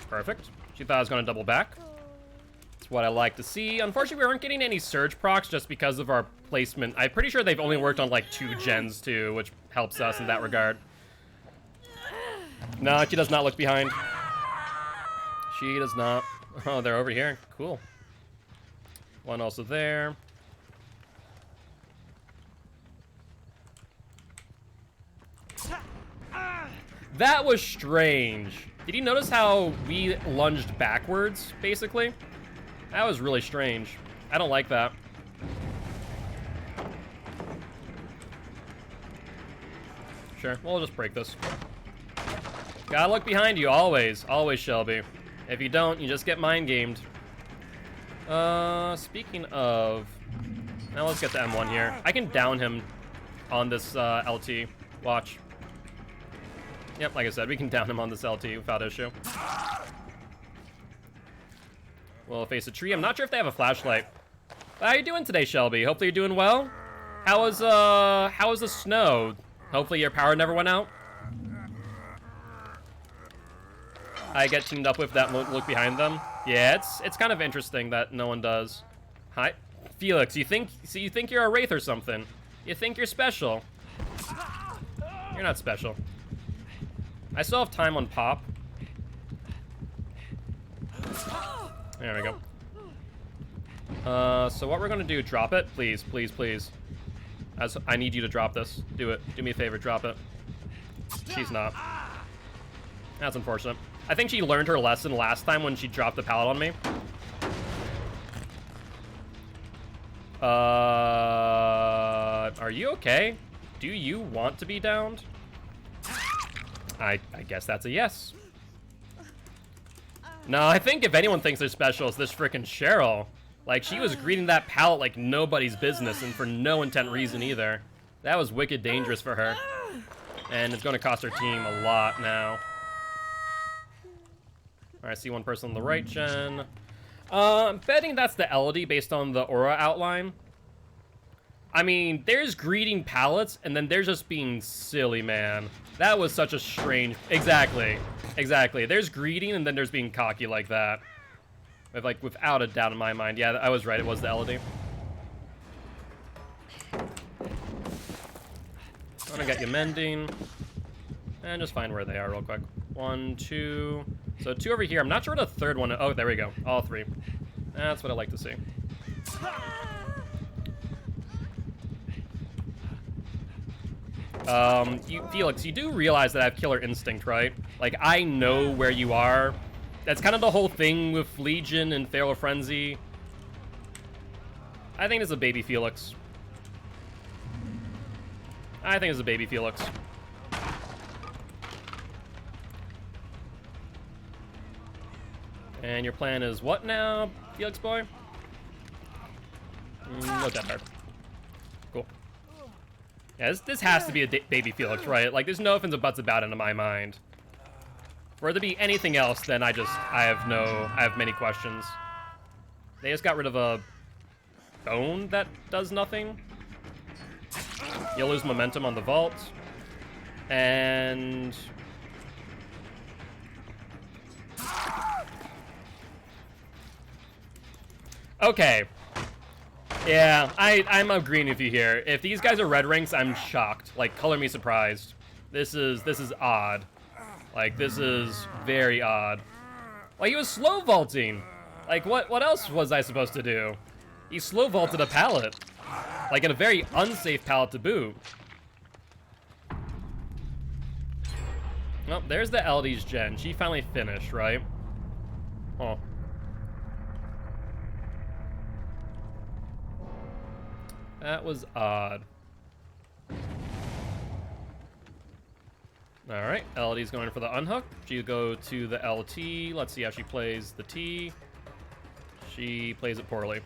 Speaker 1: Perfect. She thought I was going to double back. That's what I like to see. Unfortunately, we aren't getting any surge procs just because of our placement. I'm pretty sure they've only worked on like 2 gens too, which helps us in that regard. No, she does not look behind. She does not. Oh, they're over here. Cool. One also there. That was strange. Did you notice how we lunged backwards, basically? That was really strange. I don't like that. Sure, we'll just break this. Gotta look behind you, always. Always, Shelby. If you don't, you just get mind-gamed. Speaking of... Now let's get the M1 here. I can down him on this LT. Watch. Yep, like I said, we can down him on this LT without issue. We'll face a tree. I'm not sure if they have a flashlight. How are you doing today, Shelby? Hopefully you're doing well. How was the snow? Hopefully your power never went out. I get teamed up with that look behind them. Yeah, it's kind of interesting that no one does. Hi, Felix. You think you're a wraith or something? You think you're special? You're not special. I still have time on pop. There we go. So what we're gonna do? Drop it, please, please, please. I need you to drop this. Do it. Do me a favor. Drop it. She's not. That's unfortunate. I think she learned her lesson last time when she dropped the pallet on me. Are you okay? Do you want to be downed? I guess that's a yes. No, I think if anyone thinks they're special, it's this frickin' Cheryl. Like, she was greeting that pallet like nobody's business, and for no intent reason either. That was wicked dangerous for her. And it's gonna cost her team a lot now. Alright, I see one person on the right, Jen. I'm betting that's the Elodie based on the aura outline. I mean, there's greeting pallets, and then there's just being silly, man. That was such a strange... Exactly. Exactly. There's greeting, and then there's being cocky like that. Like, without a doubt in my mind. Yeah, I was right. It was the Elodie. I'm gonna get you mending. And just find where they are real quick. 1, 2... So 2 over here. I'm not sure what a third one... Oh, there we go. All 3. That's what I like to see. Felix, you do realize that I have killer instinct, right? Like, I know where you are. That's kind of the whole thing with Legion and Feral Frenzy. I think it's a baby Felix. I think it's a baby Felix. And your plan is what now, Felix boy? Not that hard. Cool. Yeah, this has to be a baby Felix, right? Like, there's no ifs and buts about it in my mind. For it to be anything else, then I have many questions. They just got rid of a bone that does nothing. You'll lose momentum on the vault. And... okay. Yeah, I'm agreeing with you here. If these guys are red ranks, I'm shocked. Like, color me surprised. This is odd. Like, this is very odd. Like, he was slow vaulting. Like, what else was I supposed to do? He slow vaulted a pallet. Like, in a very unsafe pallet to boot. Well, there's the LD's gen. She finally finished, right? Oh. That was odd. Alright, LD's going for the unhook. She go to the LT. Let's see how she plays the T. She plays it poorly.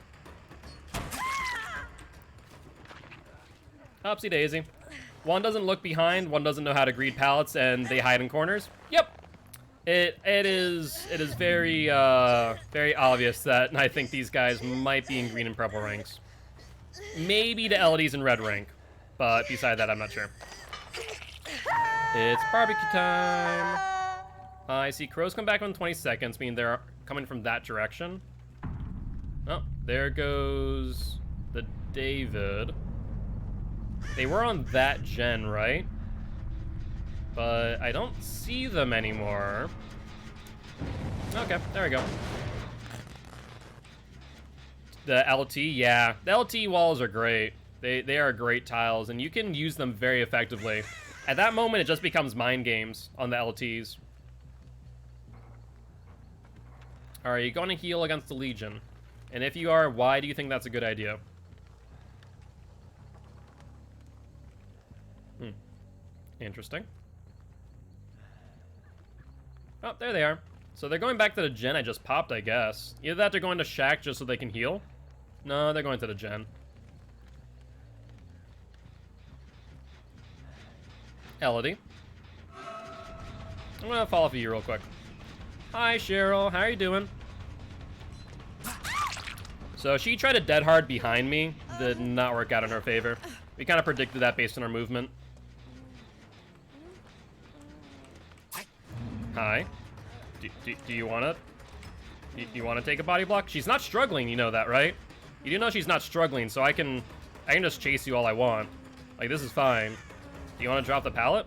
Speaker 1: Upsy daisy. One doesn't look behind, one doesn't know how to greed pallets, and they hide in corners. Yep. It is very very obvious that I think these guys might be in green and purple ranks. Maybe the LD's in red rank, but beside that, I'm not sure. It's barbecue time. I see crows come back in 20 seconds, meaning they're coming from that direction. Oh, there goes the David. They were on that gen, right? But I don't see them anymore. Okay, there we go. The LT, yeah. The LT walls are great. They are great tiles, and you can use them very effectively. At that moment, it just becomes mind games on the LTs. Are you going to heal against the Legion? And if you are, why do you think that's a good idea? Interesting. Oh, there they are. So they're going back to the gen I just popped, I guess. Either that they're going to Shack just so they can heal. No, they're going to the gen. Elodie. I'm gonna follow for you real quick. Hi, Cheryl. How are you doing? So she tried to dead hard behind me. Did not work out in her favor. We kind of predicted that based on her movement. Hi. Do you want to? You want to take a body block? She's not struggling, you know that, right? You do know she's not struggling, so I can just chase you all I want. Like, this is fine. Do you want to drop the pallet?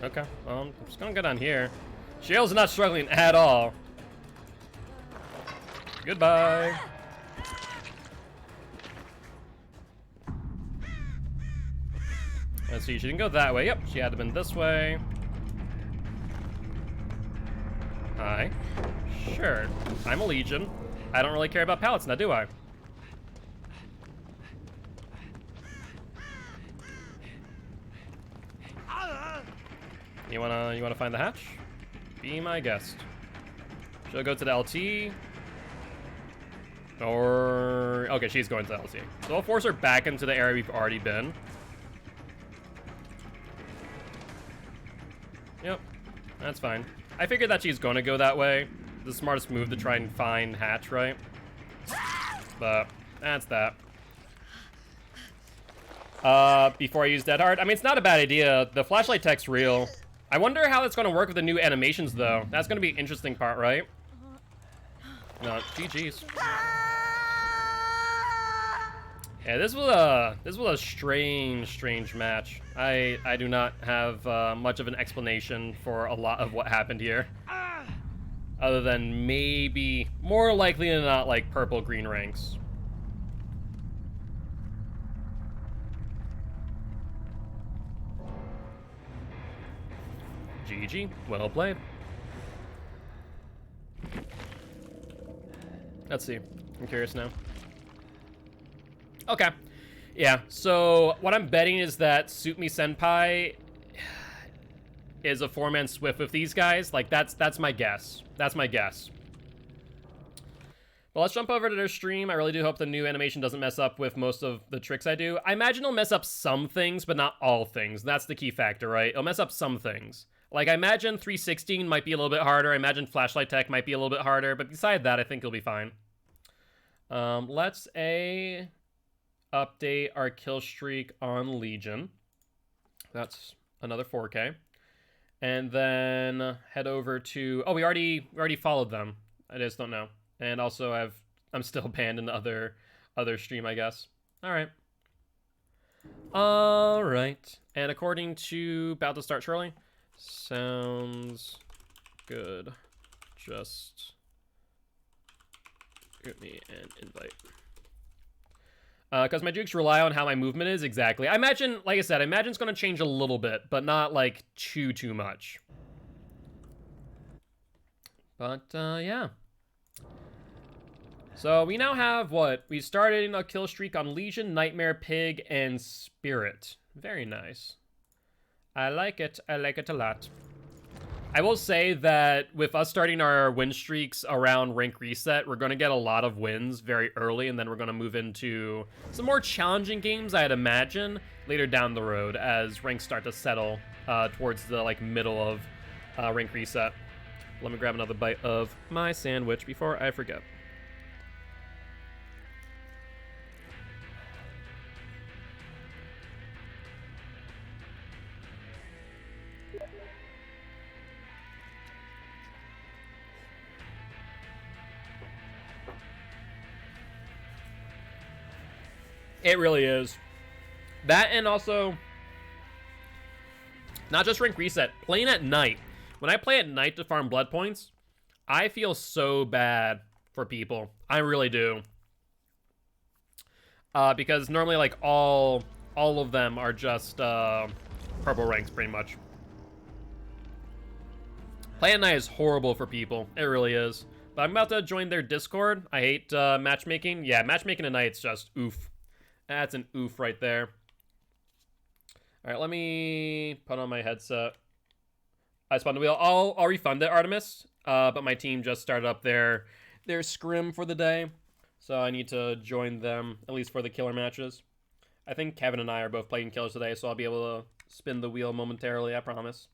Speaker 1: Okay, well, I'm just gonna go down here. Cheryl's not struggling at all. Goodbye. Let's see, she didn't go that way. Yep, she had to have been this way. Hi. Sure. I'm a Legion. I don't really care about pallets now, do I? You wanna find the hatch? Be my guest. She'll go to the LT. Or... okay, she's going to the LT. So we'll force her back into the area we've already been. Yep. That's fine. I figured that she's going to go that way. The smartest move to try and find hatch, right? But that's that. Before I use Dead Hard, I mean, it's not a bad idea. The flashlight tech's real. I wonder how it's going to work with the new animations, though. That's going to be an interesting part, right? No, GG's. Yeah, this was a strange match. I do not have much of an explanation for a lot of what happened here, other than maybe more likely than not like purple green ranks. GG, well played. Let's see. I'm curious now. Okay. Yeah, so what I'm betting is that Suit Me Senpai is a 4-man Swift with these guys. Like, that's my guess. That's my guess. Well, let's jump over to their stream. I really do hope the new animation doesn't mess up with most of the tricks I do. I imagine it'll mess up some things, but not all things. That's the key factor, right? It'll mess up some things. Like, I imagine 316 might be a little bit harder. I imagine flashlight tech might be a little bit harder. But beside that, I think it'll be fine. Let's update our kill streak on Legion. That's another 4K. And then head over to... Oh, we already followed them. I just don't know. And also I'm still banned in the other stream, I guess. Alright. Alright. And according to about to start shortly. Sounds good. Just give me an invite. Because my jukes rely on how my movement is, exactly. I imagine, like I said, I imagine it's going to change a little bit, but not, like, too much. But, yeah. So, we now have, what? We started a kill streak on Legion, Nightmare, Pig, and Spirit. Very nice. I like it. I like it a lot. I will say that with us starting our win streaks around rank reset, we're going to get a lot of wins very early, and then we're going to move into some more challenging games, I'd imagine, later down the road as ranks start to settle towards the like middle of rank reset. Let me grab another bite of my sandwich before I forget. It really is. That, and also, not just rank reset, playing at night. When I play at night to farm blood points, I feel so bad for people. I really do. Because normally, like, all of them are just purple ranks, pretty much. Play at night is horrible for people. It really is. But I'm about to join their Discord. I hate matchmaking. Yeah, matchmaking at night's just oof. That's an oof right there. All right, let me put on my headset. I spun the wheel. I'll refund it, Artemis. But my team just started up their scrim for the day, so I need to join them at least for the killer matches. I think Kevin and I are both playing killers today, so I'll be able to spin the wheel momentarily. I promise.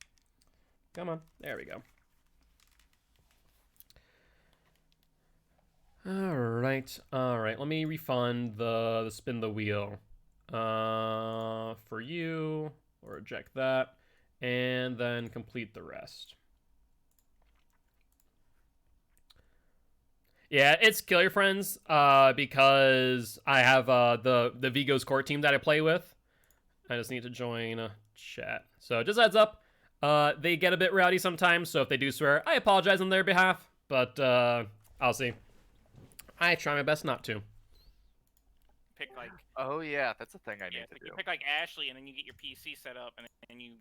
Speaker 1: Come on, there we go. All right. Let me refund the spin the wheel for you, or reject that, and then complete the rest. Yeah, it's Kill Your Friends because I have the Vigo's court team that I play with. I just need to join a chat. So just heads up, they get a bit rowdy sometimes, so if they do swear, I apologize on their behalf, but I'll see. I try my best not to.
Speaker 3: Pick like.
Speaker 4: Oh yeah, that's a thing I need to do.
Speaker 3: You pick like Ashley, and then you get your PC set up, and you.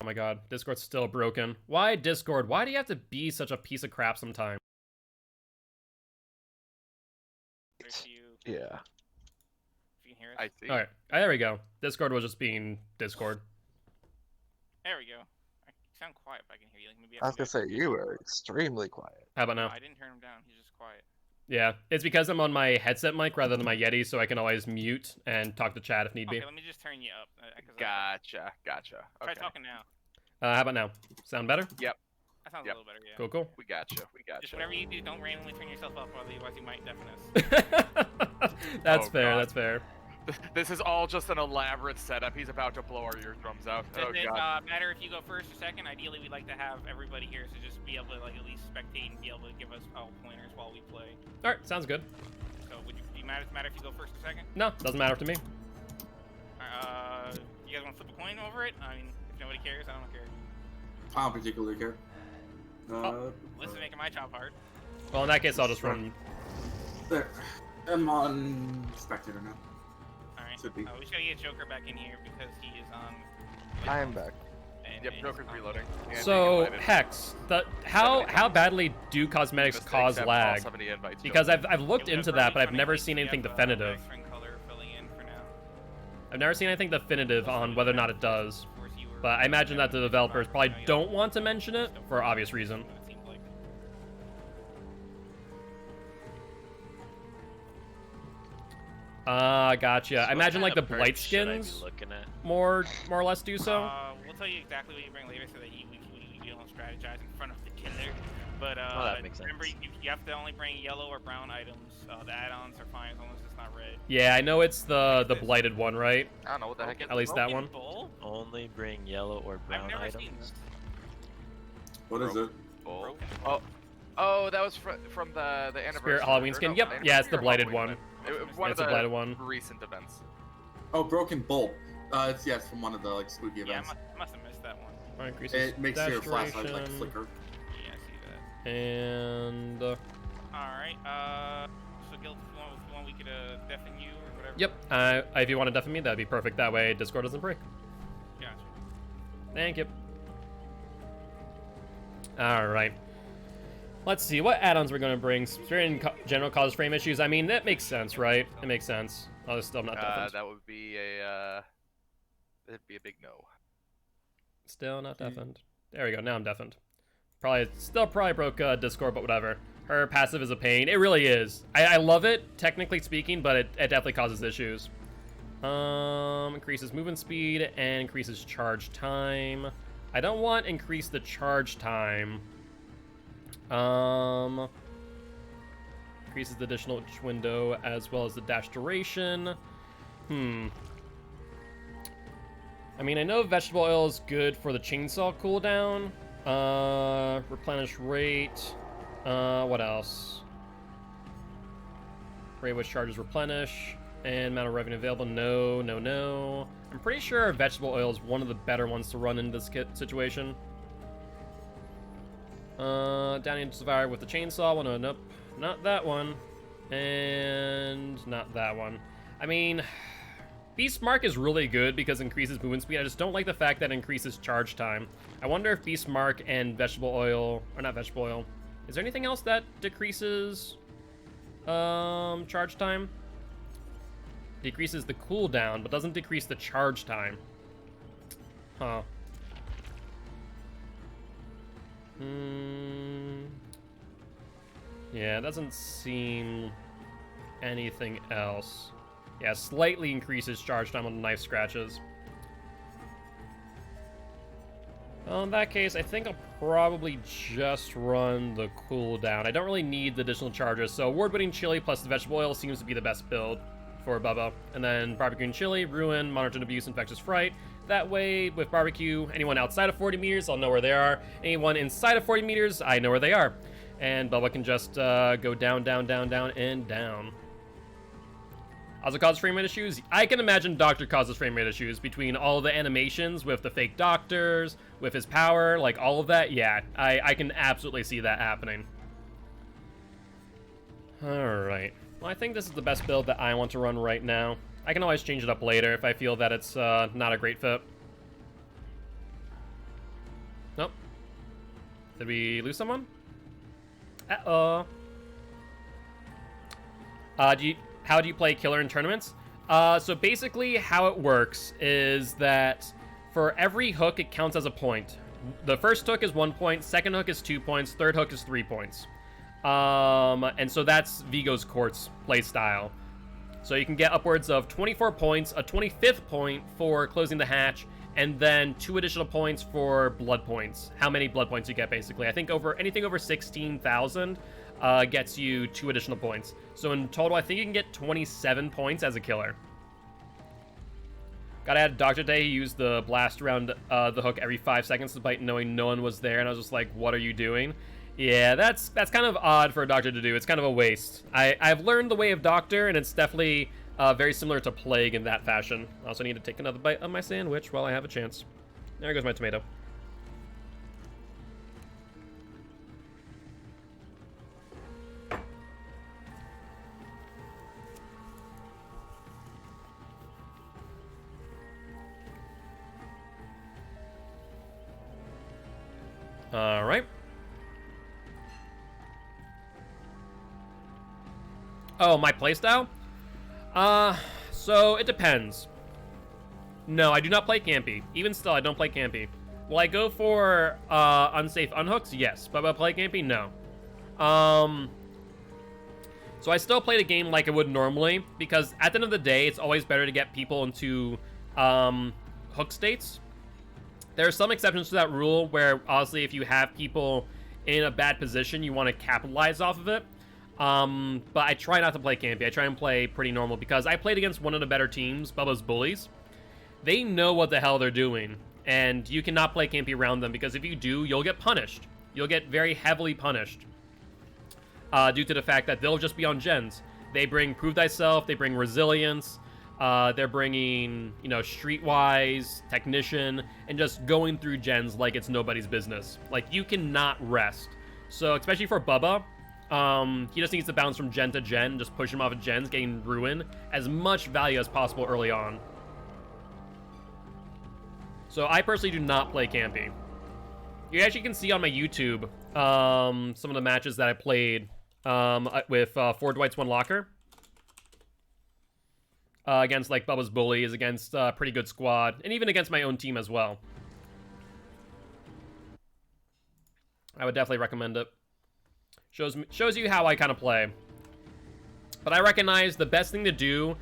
Speaker 1: Oh my god, Discord's still broken. Why Discord? Why do you have to be such a piece of crap sometimes?
Speaker 4: Yeah.
Speaker 3: If you can hear us.
Speaker 4: I see.
Speaker 1: Alright, there we go. Discord was just being Discord.
Speaker 3: There we go. You sound quiet if I can hear you. Like maybe
Speaker 4: I was gonna say, you were extremely quiet.
Speaker 1: How about now?
Speaker 3: No, I didn't turn him down. He's just quiet.
Speaker 1: Yeah, it's because I'm on my headset mic rather than my Yeti, so I can always mute and talk to chat if need be.
Speaker 3: Okay, let me just turn you up.
Speaker 4: Gotcha.
Speaker 3: Try
Speaker 4: Okay.
Speaker 3: talking now.
Speaker 1: How about now? Sound better?
Speaker 4: Yep.
Speaker 3: That sounds a little better, yeah.
Speaker 1: Cool.
Speaker 4: We gotcha.
Speaker 3: Just whatever you do, don't randomly turn yourself up, otherwise you might deafen us.
Speaker 1: That's
Speaker 4: Oh,
Speaker 1: fair,
Speaker 4: God.
Speaker 1: that's fair.
Speaker 4: This is all just an elaborate setup. He's about to blow our eardrums out.
Speaker 3: Does
Speaker 4: Oh
Speaker 3: it
Speaker 4: god.
Speaker 3: matter if you go first or second? Ideally, we'd like to have everybody here to just be able to like at least spectate and be able to give us all pointers while we play.
Speaker 1: Alright, sounds good.
Speaker 3: So would you matter if you go first or second?
Speaker 1: No, doesn't matter to me.
Speaker 3: You guys want to flip a coin over it? I mean, if nobody cares, I don't care.
Speaker 5: I don't particularly care.
Speaker 3: This is making my job hard.
Speaker 1: Well, in that case, I'll just run.
Speaker 5: There. I'm on spectator now.
Speaker 3: Alright.
Speaker 5: Should be.
Speaker 3: We just gotta get Joker back in here because he is on.
Speaker 4: I am back.
Speaker 3: and
Speaker 4: Yep,
Speaker 3: he's
Speaker 4: Joker's
Speaker 3: on-
Speaker 4: reloading. And
Speaker 1: So,
Speaker 4: being invited.
Speaker 1: Hex, how badly do cosmetics
Speaker 4: Mistake,
Speaker 1: cause
Speaker 4: accept all
Speaker 1: lag?
Speaker 4: 70 invites,
Speaker 1: Because
Speaker 4: Joker.
Speaker 1: I've looked
Speaker 3: Yeah, we
Speaker 1: into
Speaker 3: have
Speaker 1: that, but I've
Speaker 3: Bernie's
Speaker 1: never
Speaker 3: running
Speaker 1: seen
Speaker 3: late,
Speaker 1: anything
Speaker 3: we have,
Speaker 1: definitive.
Speaker 3: X-Ring color filling in for now.
Speaker 1: I've never seen anything definitive on whether or not it does.
Speaker 3: Of course, you were
Speaker 1: But I imagine that the developers probably don't want to mention it for obvious reason.
Speaker 3: It seems like.
Speaker 1: Gotcha. I
Speaker 6: So
Speaker 1: imagine
Speaker 6: what
Speaker 1: like the
Speaker 6: kind of
Speaker 1: blight
Speaker 6: perks should I be
Speaker 1: skins
Speaker 6: looking at?
Speaker 1: more or less do so.
Speaker 3: We'll tell you exactly what you bring later so that we don't strategize in front of the killer. But
Speaker 6: Oh, that makes
Speaker 3: remember,
Speaker 6: sense.
Speaker 3: you have to only bring yellow or brown items. The add-ons are fine as long as it's not red.
Speaker 1: Yeah, I know it's the blighted one, right?
Speaker 4: I don't know what the heck.
Speaker 1: At least that
Speaker 3: Broken
Speaker 1: one.
Speaker 3: Bowl?
Speaker 6: Only bring yellow or
Speaker 3: I've
Speaker 6: brown
Speaker 3: never seen
Speaker 6: items.
Speaker 3: this.
Speaker 5: What is it?
Speaker 4: Oh.
Speaker 3: Broken.
Speaker 4: Oh, that was from the anniversary.
Speaker 1: Spirit Halloween
Speaker 4: or
Speaker 1: skin?
Speaker 4: no,
Speaker 1: Yep,
Speaker 4: the
Speaker 1: yeah, it's the
Speaker 4: anniversary or
Speaker 1: blighted
Speaker 4: Halloween
Speaker 1: one.
Speaker 4: event. One
Speaker 1: It's
Speaker 4: of
Speaker 1: a
Speaker 4: the
Speaker 1: blighted one.
Speaker 4: recent events.
Speaker 5: Oh, Broken Bolt. It's yes from one of the like spooky
Speaker 3: Yeah,
Speaker 5: events.
Speaker 3: I must have missed that one.
Speaker 1: Increases
Speaker 5: It makes
Speaker 1: dash
Speaker 5: your flashlight like
Speaker 1: duration.
Speaker 5: flicker.
Speaker 3: Yeah, I see that.
Speaker 1: And
Speaker 3: Alright, so Gilty, if you want, we could deafen you or whatever.
Speaker 1: yep, if you want to deafen me, that'd be perfect. That way Discord doesn't break.
Speaker 3: Gotcha.
Speaker 1: Thank you. All right. Let's see what add-ons we're going to bring. Spirit in general causes frame issues. I mean, that makes sense, right? It makes sense. Oh, still not deafened.
Speaker 4: That would be a that'd be a big no.
Speaker 1: Still not deafened. There we go. Now I'm deafened. Probably broke Discord, but whatever. Her passive is a pain. It really is. I love it, technically speaking, but it definitely causes issues. Increases movement speed and increases charge time. I don't want increase the charge time. Increases the additional window as well as the dash duration. I mean, I know vegetable oil is good for the chainsaw cooldown. Replenish rate. What else? Rate which charges replenish. And amount of revenue available. No. I'm pretty sure vegetable oil is one of the better ones to run in this situation. Down into survive with the chainsaw. Well, nope. Not that one. And not that one. I mean, Beast Mark is really good because it increases movement speed. I just don't like the fact that it increases charge time. I wonder if Beast Mark and vegetable oil, or not vegetable oil, is there anything else that decreases charge time? Decreases the cooldown, but doesn't decrease the charge time. Huh. Yeah, it doesn't seem anything else. Yeah, slightly increases charge time on the knife scratches. Well, in that case, I think I'll probably just run the cooldown. I don't really need the additional charges, so award-winning chili plus the vegetable oil seems to be the best build for Bubba. And then barbecue and chili, ruin, monitored abuse, infectious fright. That way, with barbecue, anyone outside of 40 meters, I'll know where they are. Anyone inside of 40 meters, I know where they are. And Bubba can just go down, down, down, down, and down. Also causes frame rate issues? I can imagine Doctor causes frame rate issues between all the animations with the fake doctors, with his power, like all of that. Yeah, I can absolutely see that happening. Alright. Well, I think this is the best build that I want to run right now. I can always change it up later if I feel that it's not a great fit. Nope. Did we lose someone? Uh-oh. How do you play killer in tournaments? So basically how it works is that for every hook, it counts as a point. The first hook is 1 point, second hook is 2 points, third hook is 3 points. And so that's Vigo's Court's play style. So you can get upwards of 24 points, a 25th point for closing the hatch, and then 2 additional points for blood points. How many blood points you get, basically. I think anything over 16,000 gets you 2 additional points. So in total, I think you can get 27 points as a killer. Gotta add Dr. Day. He used the blast around the hook every 5 seconds despite knowing no one was there, and I was just like, what are you doing? Yeah, that's kind of odd for a Doctor to do. It's kind of a waste. I've learned the way of Doctor, and it's definitely very similar to Plague in that fashion. I also need to take another bite of my sandwich while I have a chance. There goes my tomato. All right. Oh, my playstyle? So it depends. No, I do not play campy. Even still, I don't play campy. Will I go for unsafe unhooks? Yes. But will I play campy? No. So I still play the game like I would normally, because at the end of the day, it's always better to get people into hook states. There are some exceptions to that rule where, honestly, if you have people in a bad position, you want to capitalize off of it. But I try not to play campy. I try and play pretty normal, because I played against one of the better teams, Bubba's Bullies. They know what the hell they're doing, and you cannot play campy around them, because if you do, you'll get punished. You'll get very heavily punished. Due to the fact that they'll just be on gens. They bring Prove Thyself, they bring Resilience, they're bringing, you know, Streetwise, Technician, and just going through gens like it's nobody's business. Like, you cannot rest. So, especially for Bubba, he just needs to bounce from gen to gen, just push him off of gens, getting Ruin, as much value as possible early on. So, I personally do not play campy. You actually can see on my YouTube some of the matches that I played with 4 Dwights, 1 Locker. Against, like, Bubba's Bullies, against a pretty good squad, and even against my own team as well. I would definitely recommend it. Shows you how I kind of play. But I recognize the best thing to do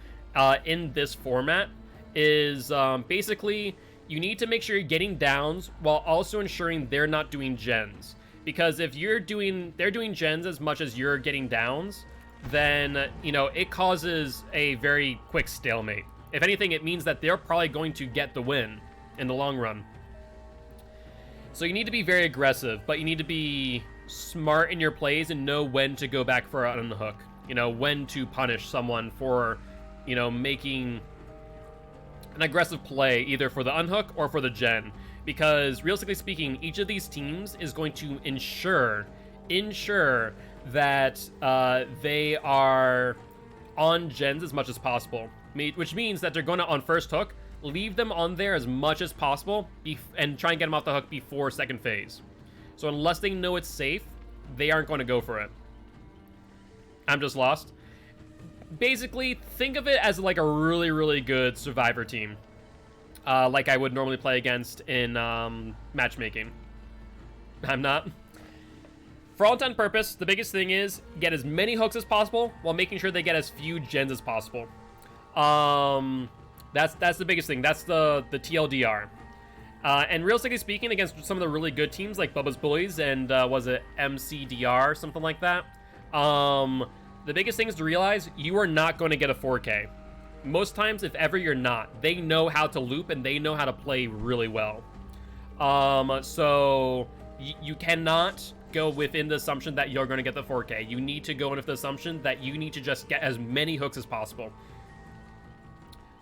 Speaker 1: in this format is basically you need to make sure you're getting downs while also ensuring they're not doing gens. Because if they're doing gens as much as you're getting downs, then, you know, it causes a very quick stalemate. If anything, it means that they're probably going to get the win in the long run. So you need to be very aggressive, but you need to be smart in your plays and know when to go back for an unhook. You know, when to punish someone for, you know, making an aggressive play either for the unhook or for the gen. Because realistically speaking, each of these teams is going to ensure that they are on gens as much as possible. Which means that they're going to, on first hook, leave them on there as much as possible and try and get them off the hook before second phase. So unless they know it's safe, they aren't going to go for it. I'm just lost. Basically, think of it as like a really, really good Survivor team. Like I would normally play against in matchmaking. I'm not. For all intent and purpose, the biggest thing is get as many hooks as possible while making sure they get as few gens as possible. That's the biggest thing. That's the TLDR. And realistically speaking, against some of the really good teams like Bubba's Bullies and was it MCDR, something like that. The biggest thing is to realize you are not going to get a 4K. Most times, if ever you're not, they know how to loop and they know how to play really well. So you cannot go within the assumption that you're going to get the 4K. You need to go in with the assumption that you need to just get as many hooks as possible.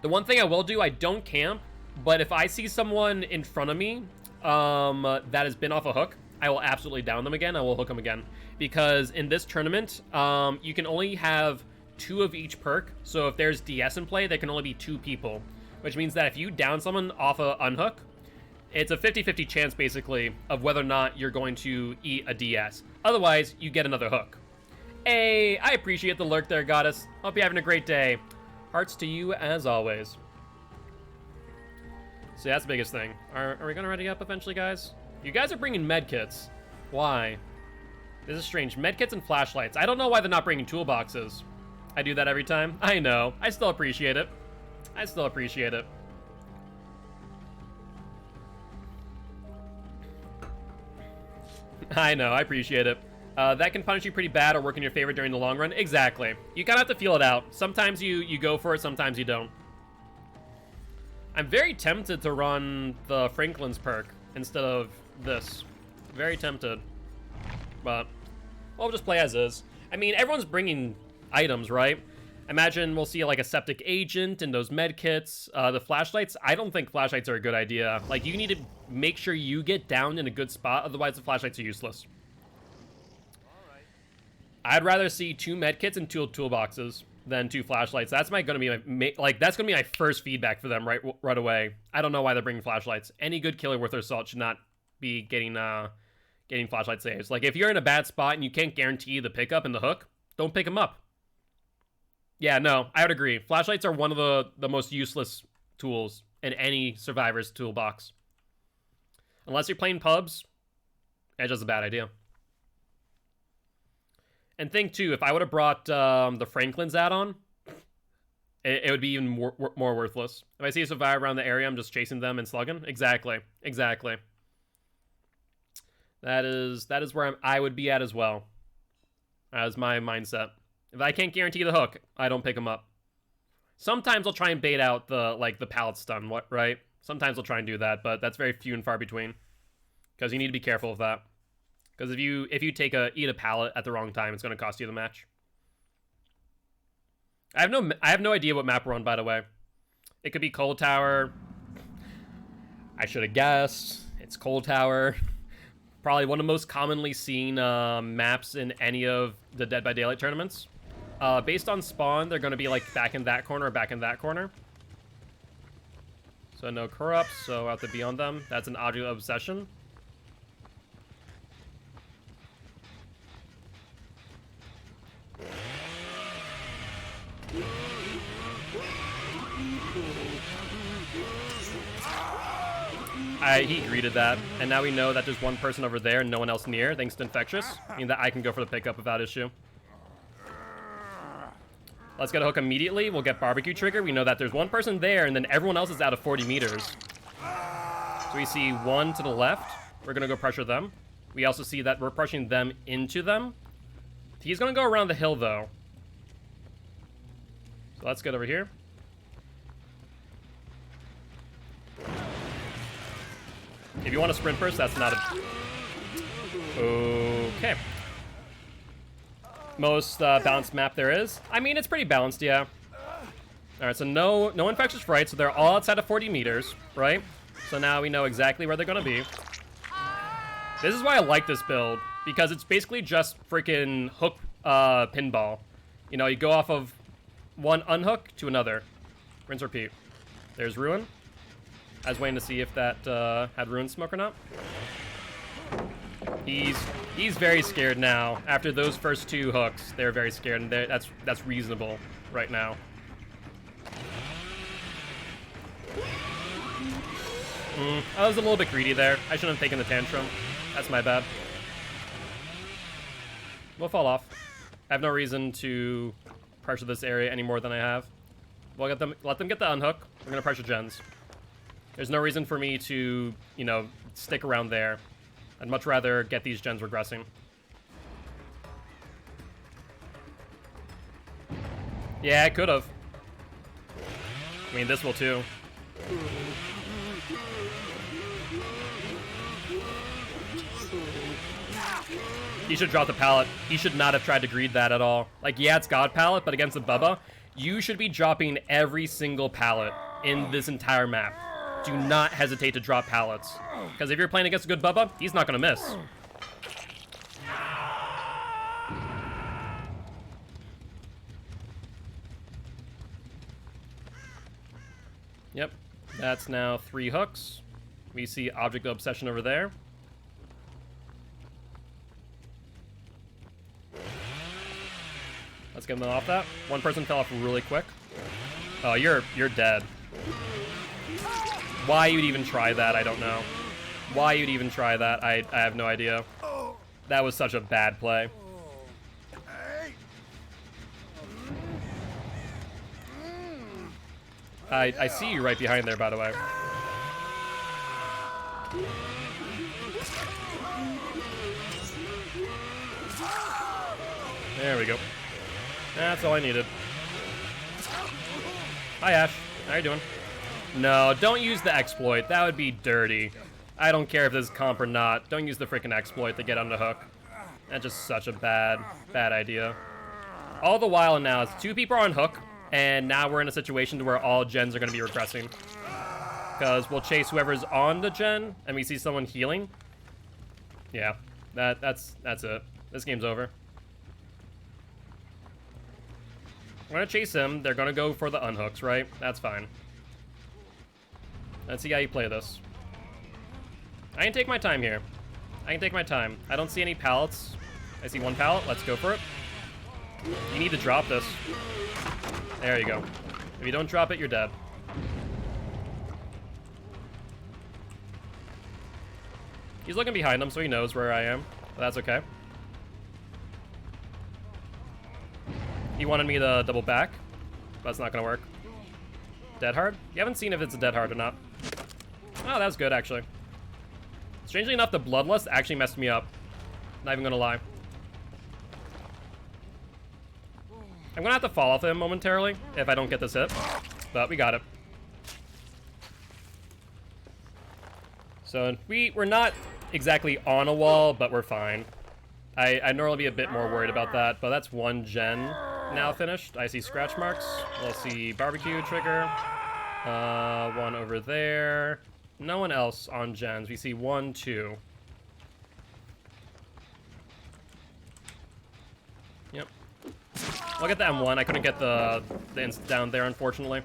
Speaker 1: The one thing I will do, I don't camp, but if I see someone in front of me that has been off a hook, I will absolutely down them again. I will hook them again. Because in this tournament, you can only have 2 of each perk. So if there's DS in play, there can only be 2 people. Which means that if you down someone off a unhook, it's a 50-50 chance, basically, of whether or not you're going to eat a DS. Otherwise, you get another hook. Hey, I appreciate the lurk there, Goddess. Hope you're having a great day. Hearts to you, as always. So that's the biggest thing. Are we going to ready up eventually, guys? You guys are bringing medkits. Why? This is strange. Medkits and flashlights. I don't know why they're not bringing toolboxes. I do that every time. I know. I still appreciate it. I still appreciate it. I know. I appreciate it. That can punish you pretty bad or work in your favor during the long run. Exactly. You kind of have to feel it out. Sometimes you go for it, sometimes you don't. I'm very tempted to run the Franklin's perk instead of this. Very tempted. But we'll just play as is. I mean, everyone's bringing items, right? Imagine we'll see like a septic agent and those med kits. The flashlights, I don't think flashlights are a good idea. Like, you need to make sure you get down in a good spot, otherwise the flashlights are useless. I'd rather see 2 med kits and 2 toolboxes than 2 flashlights. That's gonna be that's gonna be my first feedback for them right away. I don't know why they're bringing flashlights. Any good killer worth their salt should not be getting flashlight saves. Like, if you're in a bad spot and you can't guarantee the pickup and the hook, don't pick them up. Yeah, no, I would agree. Flashlights are one of the most useless tools in any survivor's toolbox. Unless you're playing pubs, it's just a bad idea. And think too, if I would have brought the Franklin's add-on, it would be even more worthless. If I see a survivor around the area, I'm just chasing them and slugging. Exactly. That is where I would be at as well. As my mindset. If I can't guarantee the hook, I don't pick them up. Sometimes I'll try and bait out the pallet stun, right? Sometimes I'll try and do that, but that's very few and far between. Because you need to be careful of that. Because if you eat a pallet at the wrong time, it's going to cost you the match. I have no idea what map we're on, by the way. It could be Cold Tower. I should have guessed. It's Cold Tower. Probably one of the most commonly seen maps in any of the Dead by Daylight tournaments. Based on spawn, they're going to be like back in that corner or back in that corner. So no corrupts, so I have to be on them. That's an object of obsession. He greeted that, and now we know that there's one person over there and no one else near, thanks to Infectious, meaning that I can go for the pickup without issue. Let's get a hook immediately. We'll get barbecue trigger. We know that there's one person there, and then everyone else is out of 40 meters. So we see one to the left. We're going to go pressure them. We also see that we're pushing them into them. He's going to go around the hill, though. So let's get over here. If you want to sprint first, that's not a... Okay. Most balanced map there is. I mean, it's pretty balanced, yeah. Alright, so no infectious fright, so they're all outside of 40 meters, right? So now we know exactly where they're going to be. This is why I like this build, because it's basically just freaking hook pinball. You know, you go off of one unhook to another. Rinse, repeat. There's Ruin. I was waiting to see if that had Ruin smoke or not. He's very scared now. After those first two hooks, they're very scared, and that's reasonable right now. I was a little bit greedy there. I shouldn't have taken the tantrum. That's my bad. We'll fall off. I have no reason to pressure this area any more than I have. We'll let them get the unhook. We're gonna pressure gens. There's no reason for me to, you know, stick around there. I'd much rather get these gens regressing. Yeah, I could have. I mean, this will too. He should drop the pallet. He should not have tried to greed that at all. Like, yeah, it's God pallet, but against the Bubba, you should be dropping every single pallet in this entire map. Do not hesitate to drop pallets. Because if you're playing against a good Bubba, he's not going to miss. Yep. That's now 3 hooks. We see Object of Obsession over there. Let's get them off that. One person fell off really quick. Oh, you're dead. Why you'd even try that, I don't know. Why you'd even try that, I have no idea. That was such a bad play. I see you right behind there, by the way. There we go. That's all I needed. Hi, Ash. How you doing? No, don't use the exploit. That would be dirty. I don't care if this is comp or not. Don't use the freaking exploit to get on the hook. That's just such a bad idea. All the while now, it's 2 people are on hook, and now we're in a situation where all gens are going to be regressing. Because we'll chase whoever's on the gen, and we see someone healing. Yeah, that's it. This game's over. We're going to chase him. They're going to go for the unhooks, right? That's fine. Let's see how you play this. I can take my time here. I can take my time. I don't see any pallets. I see 1 pallet. Let's go for it. You need to drop this. There you go. If you don't drop it, you're dead. He's looking behind him, so he knows where I am. But that's okay. He wanted me to double back, but that's not gonna work. Dead hard? You haven't seen if it's a dead hard or not. Oh, that's good, actually. Strangely enough, the Bloodlust actually messed me up. Not even gonna lie. I'm gonna have to fall off him momentarily if I don't get this hit, but we got it. So we're not exactly on a wall, but we're fine. I'd normally be a bit more worried about that, but that's one gen now finished. I see scratch marks. We'll see barbecue trigger. One over there. No one else on gens. We see 1, 2. Yep. I'll get the M1. I couldn't get the inst down there, unfortunately.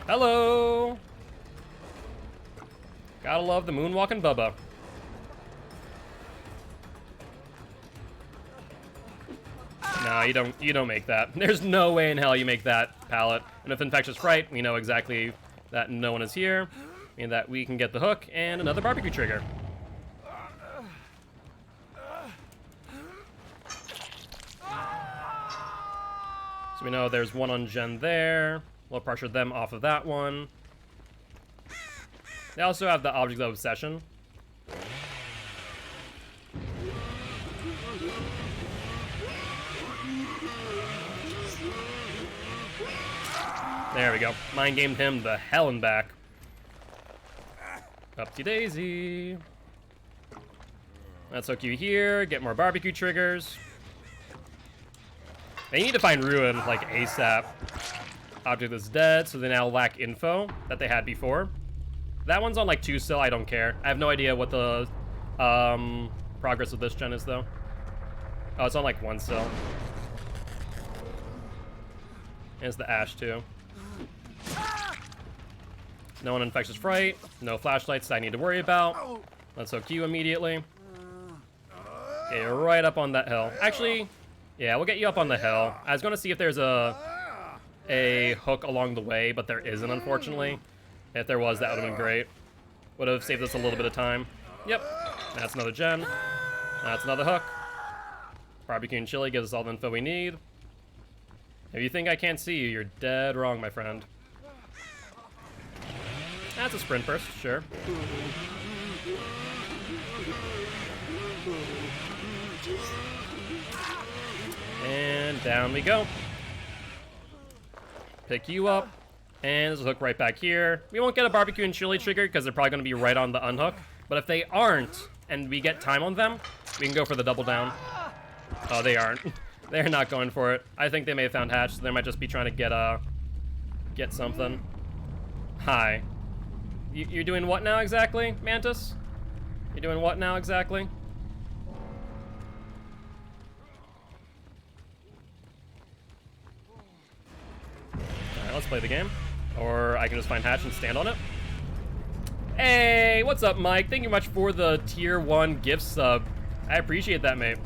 Speaker 1: Hello! Gotta love the moonwalking Bubba. No, you don't make that. There's no way in hell you make that pallet. And if Infectious Fright, we know exactly that no one is here, and that we can get the hook and another barbecue trigger. So we know there's one on gen there. We'll pressure them off of that one. They also have the Object of Obsession. There we go. Mind gamed him the hell and back. Upty daisy. Let's hook you here. Get more barbecue triggers. They need to find Ruin like ASAP. Object is dead, so they now lack info that they had before. That one's on like 2 still. I don't care. I have no idea what the progress of this gen is though. Oh, it's on like 1 still. And it's the Ash too. No one Infectious Fright. No flashlights I need to worry about. Let's hook you immediately. Okay, you're right up on that hill. Actually, yeah, we'll get you up on the hill. I was going to see if there's a hook along the way, but there isn't, unfortunately. If there was, that would have been great. Would have saved us a little bit of time. Yep, that's another gen. That's another hook. Barbecue and chili gives us all the info we need. If you think I can't see you, you're dead wrong, my friend. That's a sprint burst, sure. And down we go. Pick you up. And there's a hook right back here. We won't get a barbecue and chili trigger because they're probably going to be right on the unhook. But if they aren't, and we get time on them, we can go for the double down. Oh, they aren't. They're not going for it. I think they may have found Hatch, so they might just be trying to get something. Hi. You're doing what now exactly, Mantis? You're doing what now exactly? Alright, let's play the game. Or I can just find Hatch and stand on it. Hey, what's up, Mike? Thank you much for the tier 1 gift sub. I appreciate that, mate.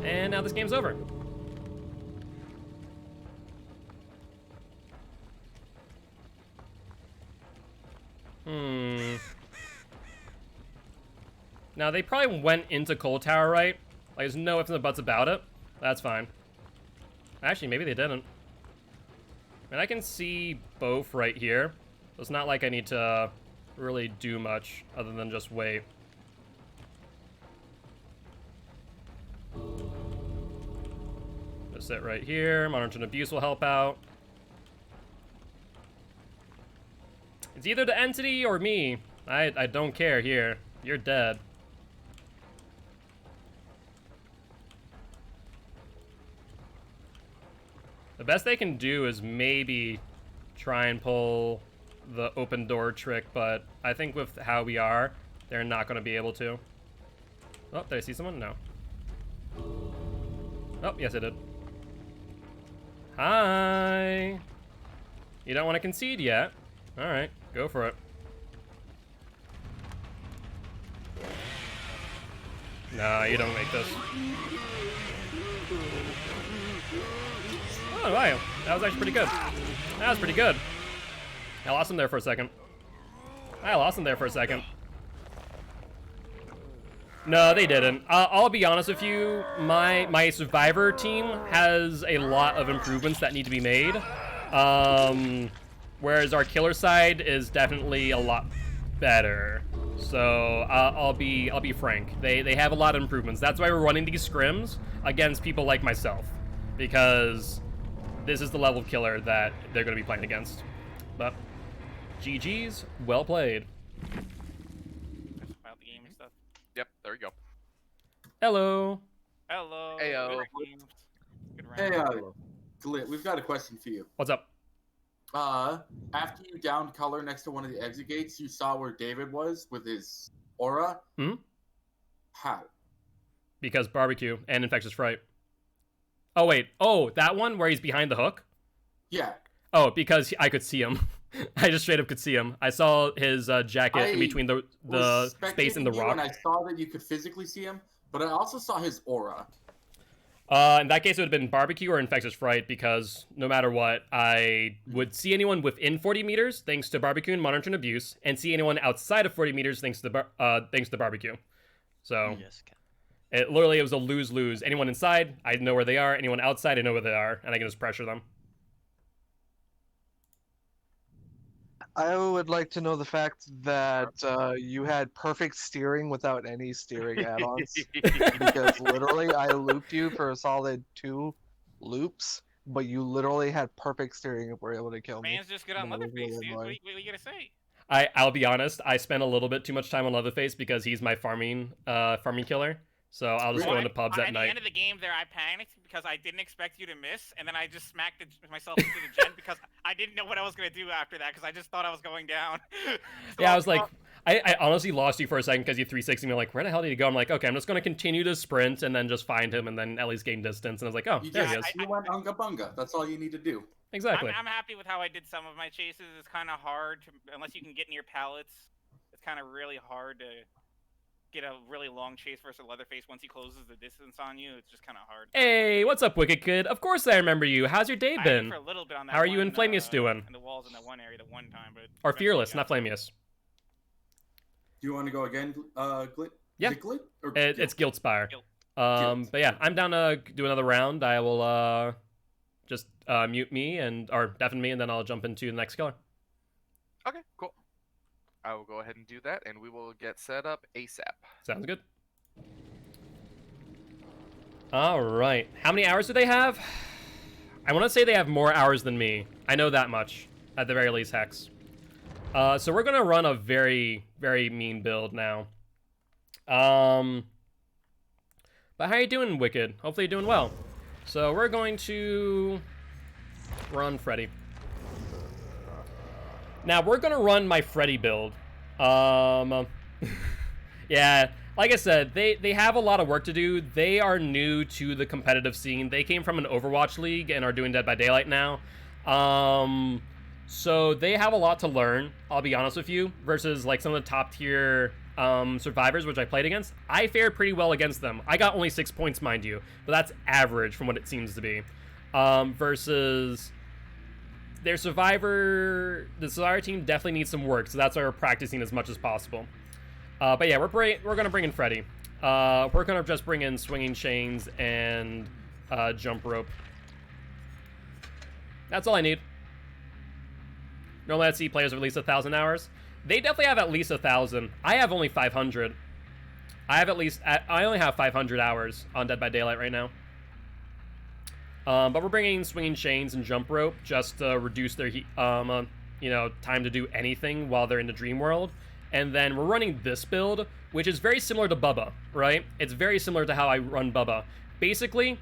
Speaker 1: And now this game's over. Now, they probably went into Cold Tower, right? Like, there's no ifs and buts about it. That's fine. Actually, maybe they didn't. And I can see both right here. So it's not like I need to really do much other than just wait. Just sit right here. Monitoring Abuse will help out. It's either the entity or me. I don't care here. You're dead. The best they can do is maybe try and pull the open door trick, but I think with how we are, they're not going to be able to. Oh, did I see someone? No. Oh, yes I did. Hi! You don't want to concede yet? Alright, go for it. Nah, you don't make this. Oh, wow. That was actually pretty good. That was pretty good. I lost him there for a second. No, they didn't. I'll be honest with you. My survivor team has a lot of improvements that need to be made. Whereas our killer side is definitely a lot better. So I'll be frank. They have a lot of improvements. That's why we're running these scrims against people like myself, because this is the level of killer that they're going to be playing against. But GG's, well played.
Speaker 3: About the game and stuff.
Speaker 4: Yep, there we go.
Speaker 1: Hello.
Speaker 3: Hello.
Speaker 4: Heyo.
Speaker 3: Good round.
Speaker 5: Hey, Glit, we've got a question for you.
Speaker 1: What's up?
Speaker 5: After you downed color next to one of the exit gates, you saw where David was with his aura.
Speaker 1: Hmm?
Speaker 5: How?
Speaker 1: Because barbecue and infectious fright. Oh, wait. Oh, that one where he's behind the hook?
Speaker 5: Yeah.
Speaker 1: Oh, because I could see him. I just straight up could see him. I saw his jacket in between the space and the rock.
Speaker 5: And I saw that you could physically see him, but I also saw his aura.
Speaker 1: In that case, it would have been barbecue or infectious fright, because no matter what, I would see anyone within 40 meters thanks to barbecue and monitor and abuse, and see anyone outside of 40 meters thanks to barbecue. So it was a lose-lose. Anyone inside, I know where they are. Anyone outside, I know where they are, and I can just pressure them.
Speaker 7: I would like to know the fact that you had perfect steering without any steering add-ons. Because literally, I looped you for a solid 2 loops, but you literally had perfect steering and were able to kill me.
Speaker 3: Man's just good on Leatherface, dude. What are you gonna say?
Speaker 1: I'll be honest, I spent a little bit too much time on Leatherface because he's my farming killer. So I'll just go into pubs at night.
Speaker 3: At the end of the game there, I panicked because I didn't expect you to miss, and then I just smacked myself into the gen because I didn't know what I was going to do after that because I just thought I was going down. So
Speaker 1: yeah, I was like, I honestly lost you for a second because you 360 me. Like, where the hell did he go? I'm like, okay, I'm just going to continue to sprint and then just find him and then at least gain distance. And I was like, oh, there he is.
Speaker 5: You went unga bunga. That's all you need to do.
Speaker 1: Exactly.
Speaker 3: I'm happy with how I did some of my chases. It's kind of hard, unless you can get near pallets. It's kind of really hard to get a really long chase versus Leatherface once he closes the distance on you. It's just kind of hard.
Speaker 1: Hey, what's up, Wicked Kid? Of course I remember you. How's your day been?
Speaker 3: For a little bit on that
Speaker 1: How are you and Flamius doing?
Speaker 3: In the walls in that one area, the one time, but
Speaker 1: or Fearless, not Flamius.
Speaker 5: Do you want to go again, Glit?
Speaker 1: Yeah.
Speaker 5: Is it Glit? Or
Speaker 1: it's Guildspire.
Speaker 3: Guilt.
Speaker 1: But yeah, I'm down to do another round. I will just mute me or deafen me, and then I'll jump into the next killer.
Speaker 4: Okay, cool. I will go ahead and do that, and we will get set up ASAP.
Speaker 1: Sounds good. All right. How many hours do they have? I want to say they have more hours than me. I know that much, at the very least, Hex. So we're going to run a very, very mean build now. But how you doing, Wicked? Hopefully you're doing well. So we're going to run Freddy. Now, we're going to run my Freddy build. Yeah, like I said, they have a lot of work to do. They are new to the competitive scene. They came from an Overwatch league and are doing Dead by Daylight now. So they have a lot to learn, I'll be honest with you, versus like some of the top tier survivors, which I played against. I fared pretty well against them. I got only 6 points, mind you, but that's average from what it seems to be. Versus the survivor team definitely needs some work, so that's why we're practicing as much as possible. But yeah, we're gonna bring in Freddy. We're gonna just bring in swinging chains and jump rope. That's all I need. Normally I'd see players with at least 1,000 hours. They definitely have at least 1,000. I have only 500. I only have 500 hours on Dead by Daylight right now. But we're bringing swinging chains and jump rope just to reduce their time to do anything while they're in the dream world. And then we're running this build, which is very similar to Bubba, right? It's very similar to how I run Bubba. Basically,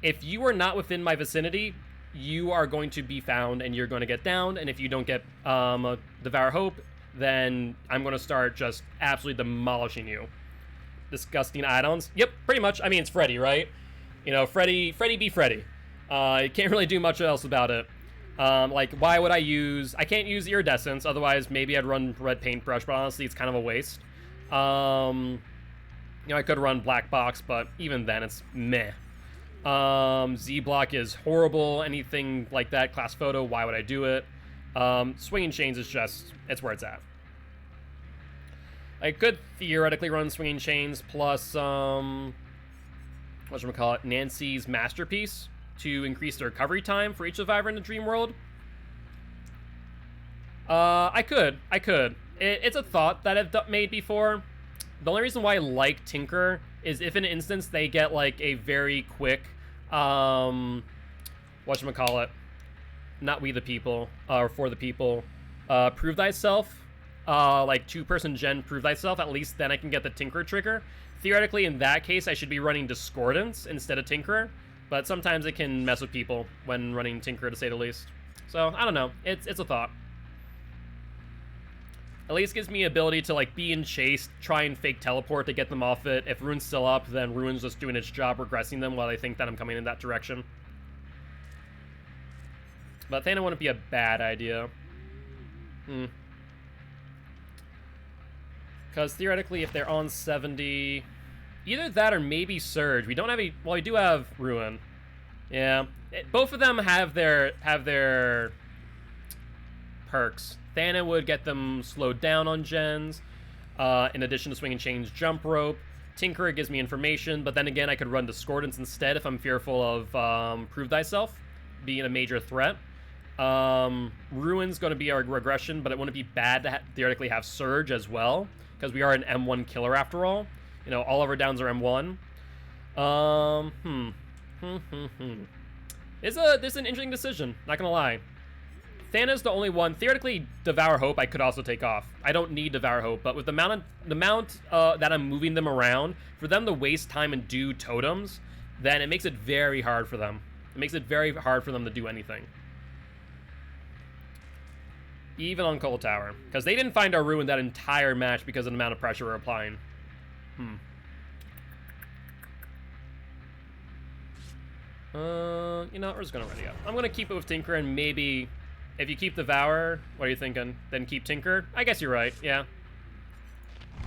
Speaker 1: if you are not within my vicinity, you are going to be found and you're going to get downed. And if you don't get Devour Hope, then I'm going to start just absolutely demolishing you. Disgusting add-ons. Yep, pretty much. I mean, it's Freddy, right? You know, Freddy be Freddy. You can't really do much else about it. Like, why would I can't use iridescence, otherwise maybe I'd run red paintbrush, but honestly it's kind of a waste. I could run black box, but even then it's meh. Z block is horrible. Anything like that, class photo, why would I do it? Swinging chains is just, it's where it's at. I could theoretically run swinging chains plus, whatchamacallit, Nancy's masterpiece to increase the recovery time for each survivor in the dream world. I could. It's a thought that I've made before. The only reason why I like Tinker is if in an instance they get like a very quick, whatchamacallit, not we the people, or for the people, prove thyself, like 2-person gen prove thyself, at least then I can get the Tinker trigger. Theoretically, in that case, I should be running Discordance instead of Tinker, but sometimes it can mess with people when running Tinker, to say the least. So, I don't know. It's a thought. At least gives me ability to, like, be in chase, try and fake teleport to get them off it. If Rune's still up, then Rune's just doing its job, regressing them while they think that I'm coming in that direction. But Thana wouldn't be a bad idea. Because theoretically, if they're on 70... Either that or maybe Surge. We don't have any... Well, we do have Ruin. Yeah. Both of them have their perks. Thana would get them slowed down on gens, in addition to swinging chains, jump rope. Tinker gives me information, but then again, I could run Discordance instead if I'm fearful of Prove Thyself being a major threat. Ruin's going to be our regression, but it wouldn't be bad to theoretically have Surge as well, because we are an M1 killer after all. You know, all of our downs are M1. This is an interesting decision, not gonna lie. Thana's the only one. Theoretically, Devour Hope I could also take off. I don't need Devour Hope, but with the amount that I'm moving them around, for them to waste time and do totems, then it makes it very hard for them. It makes it very hard for them to do anything. Even on Cold Tower. Because they didn't find our Ruin that entire match because of the amount of pressure we're applying. You know, we're just gonna ready up. I'm gonna keep it with Tinker, and maybe if you keep Devour, what are you thinking? Then keep Tinker? I guess you're right, yeah.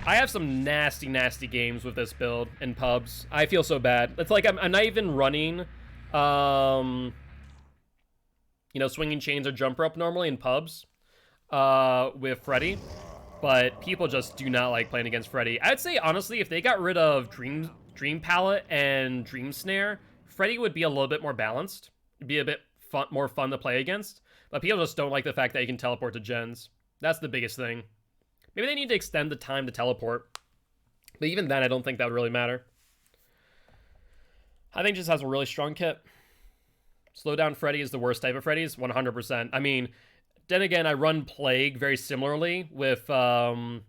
Speaker 1: I have some nasty, nasty games with this build in pubs. I feel so bad. It's like I'm not even running, you know, swinging chains or jump rope normally in pubs with Freddy. But people just do not like playing against Freddy. I'd say, honestly, if they got rid of Dream Palette and Dream Snare, Freddy would be a little bit more balanced. It'd be a bit more fun to play against. But people just don't like the fact that you can teleport to gens. That's the biggest thing. Maybe they need to extend the time to teleport. But even then, I don't think that would really matter. I think it just has a really strong kit. Slow down Freddy is the worst type of Freddy's, 100%. I mean, then again, I run Plague very similarly with Dying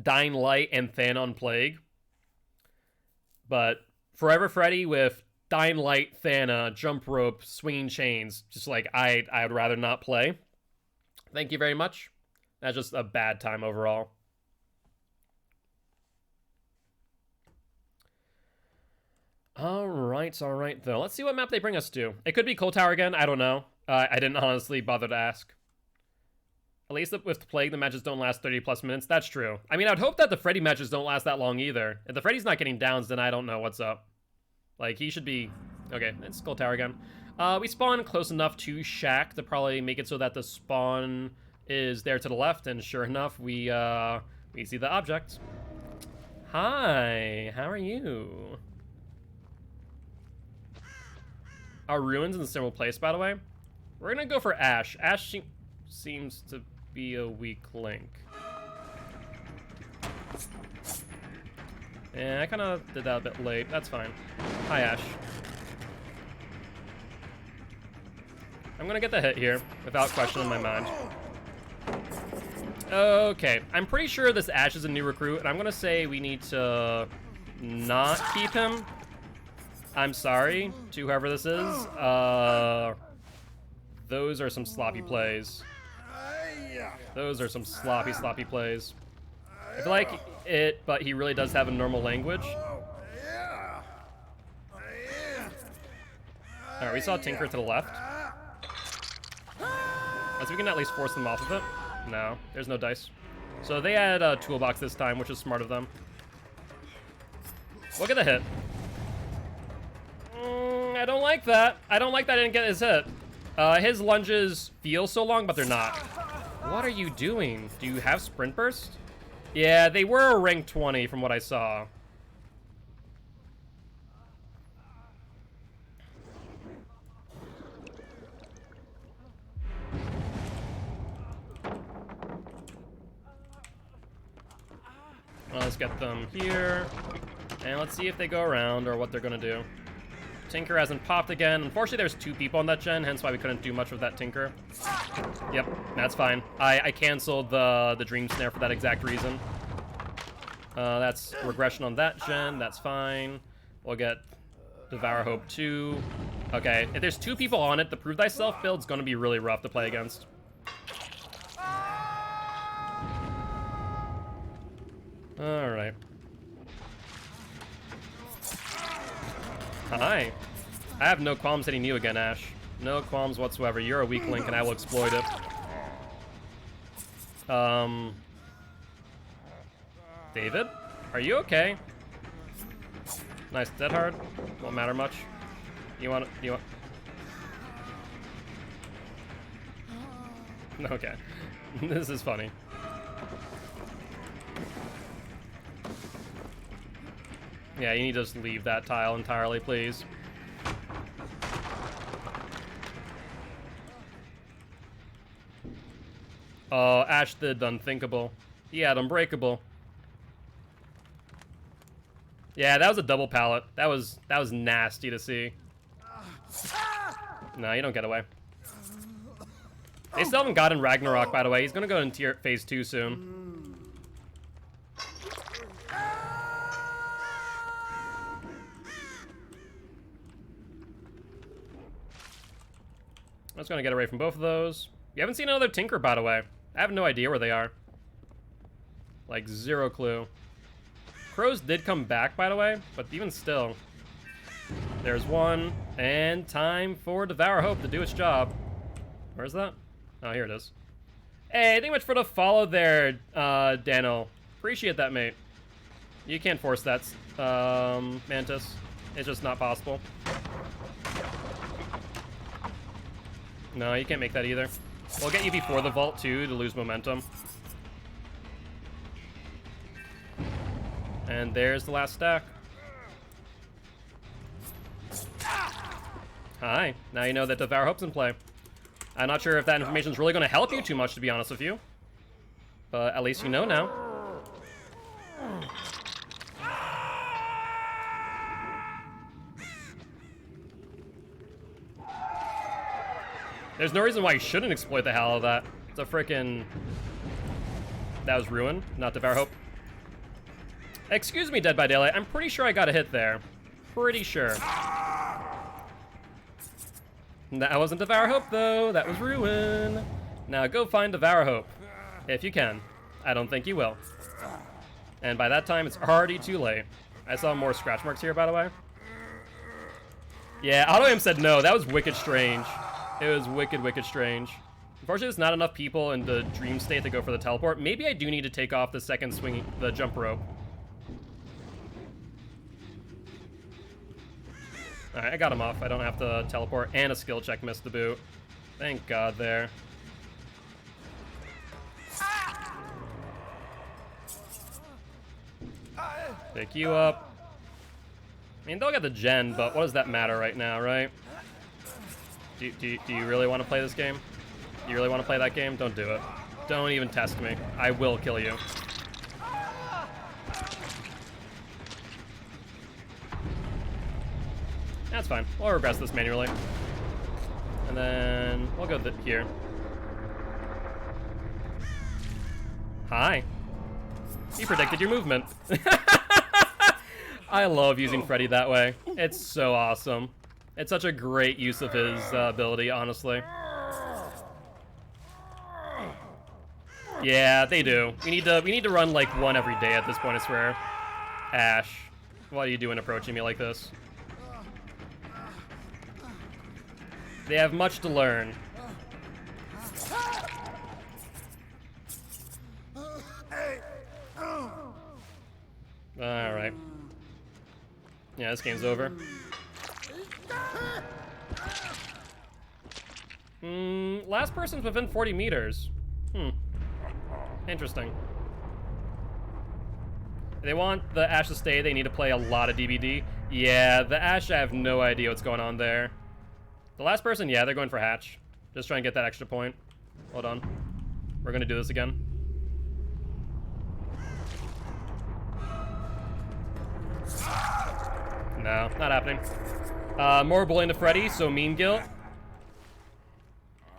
Speaker 1: Light and Thana on Plague. But Forever Freddy with Dying Light, Thana, Jump Rope, Swinging Chains, just like I would rather not play. Thank you very much. That's just a bad time overall. All right, though. Let's see what map they bring us to. It could be Cold Tower again. I don't know. I didn't honestly bother to ask. At least with the Plague, the matches don't last 30+ minutes. That's true. I mean, I'd hope that the Freddy matches don't last that long either. If the Freddy's not getting downs, then I don't know what's up. Like, he should be... Okay, it's Cold Tower again. We spawn close enough to Shack to probably make it so that the spawn is there to the left, and sure enough, we see the object. Hi, how are you? Our Ruin's in a similar place, by the way. We're gonna go for Ash. Ash seems to be a weak link. Yeah, I kind of did that a bit late. That's fine. Hi, Ash. I'm gonna get the hit here without question in my mind. Okay, I'm pretty sure this Ash is a new recruit, and I'm gonna say we need to not keep him. I'm sorry to whoever this is. Those are some sloppy plays. Those are some sloppy, sloppy plays. I feel like it, but he really does have a normal language. Alright, we saw Tinker to the left. So we can at least force them off of it. No, there's no dice. So they had a toolbox this time, which is smart of them. We'll get a hit. I don't like that. I don't like that I didn't get his hit. His lunges feel so long, but they're not. What are you doing? Do you have sprint burst? Yeah, they were a rank 20 from what I saw. Well, let's get them here. And let's see if they go around or what they're gonna do. Tinker hasn't popped again. Unfortunately, there's 2 people on that gen, hence why we couldn't do much with that Tinker. Yep, that's fine. I canceled the Dream Snare for that exact reason. That's regression on that gen, that's fine. We'll get Devour Hope 2. Okay, if there's 2 people on it, the Prove Thyself build's gonna be really rough to play against. Alright. Hi. I have no qualms hitting you again, Ash. No qualms whatsoever. You're a weak link and I will exploit it. David? Are you okay? Nice dead hard. Won't matter much. You want... Okay. This is funny. Yeah, you need to just leave that tile entirely, please. Oh, Ash did unthinkable. He had unbreakable. Yeah, that was a double pallet. That was nasty to see. No, you don't get away. They still haven't gotten Ragnarok, by the way. He's gonna go into phase 2 soon. I'm just gonna get away from both of those. You haven't seen another Tinker, by the way. I have no idea where they are. Like, 0 clue. Crows did come back, by the way, but even still. There's one, and time for Devour Hope to do its job. Where's that? Oh, here it is. Hey, thank you much for the follow there, Dano. Appreciate that, mate. You can't force that, Mantis. It's just not possible. No, you can't make that either. We'll get you before the vault, too, to lose momentum. And there's the last stack. Hi. Now you know that Devour Hope's in play. I'm not sure if that information is really going to help you too much, to be honest with you. But at least you know now. There's no reason why you shouldn't exploit the hell out of that. It's a frickin'... That was Ruin, not Devour Hope. Excuse me, Dead by Daylight. I'm pretty sure I got a hit there. Pretty sure. That wasn't Devour Hope, though. That was Ruin. Now go find Devour Hope. If you can. I don't think you will. And by that time, it's already too late. I saw more scratch marks here, by the way. Yeah, Auto-Aim said no. That was wicked strange. It was wicked, wicked strange. Unfortunately, there's not enough people in the dream state to go for the teleport. Maybe I do need to take off the second swing, the jump rope. Alright, I got him off. I don't have to teleport, and a skill check missed the boot. Thank God there. Pick you up. I mean, they'll get the gen, but what does that matter right now, right? Do you really want to play this game? Do you really want to play that game? Don't do it. Don't even test me. I will kill you. That's fine. We'll regress this manually. And then we'll go here. Hi. He predicted your movement. I love using Freddy that way. It's so awesome. It's such a great use of his ability, honestly. Yeah, they do. We need to run like one every day at this point, I swear. Ash, what are you doing approaching me like this? They have much to learn. Alright. Yeah, this game's over. last person's within 40 meters. Interesting. If they want the Ash to stay, they need to play a lot of DBD. Yeah, the Ash, I have no idea what's going on there. The last person, yeah, they're going for Hatch. Just trying to get that extra point. Hold on. We're gonna do this again. No, not happening. More bullying to Freddy, so mean guilt.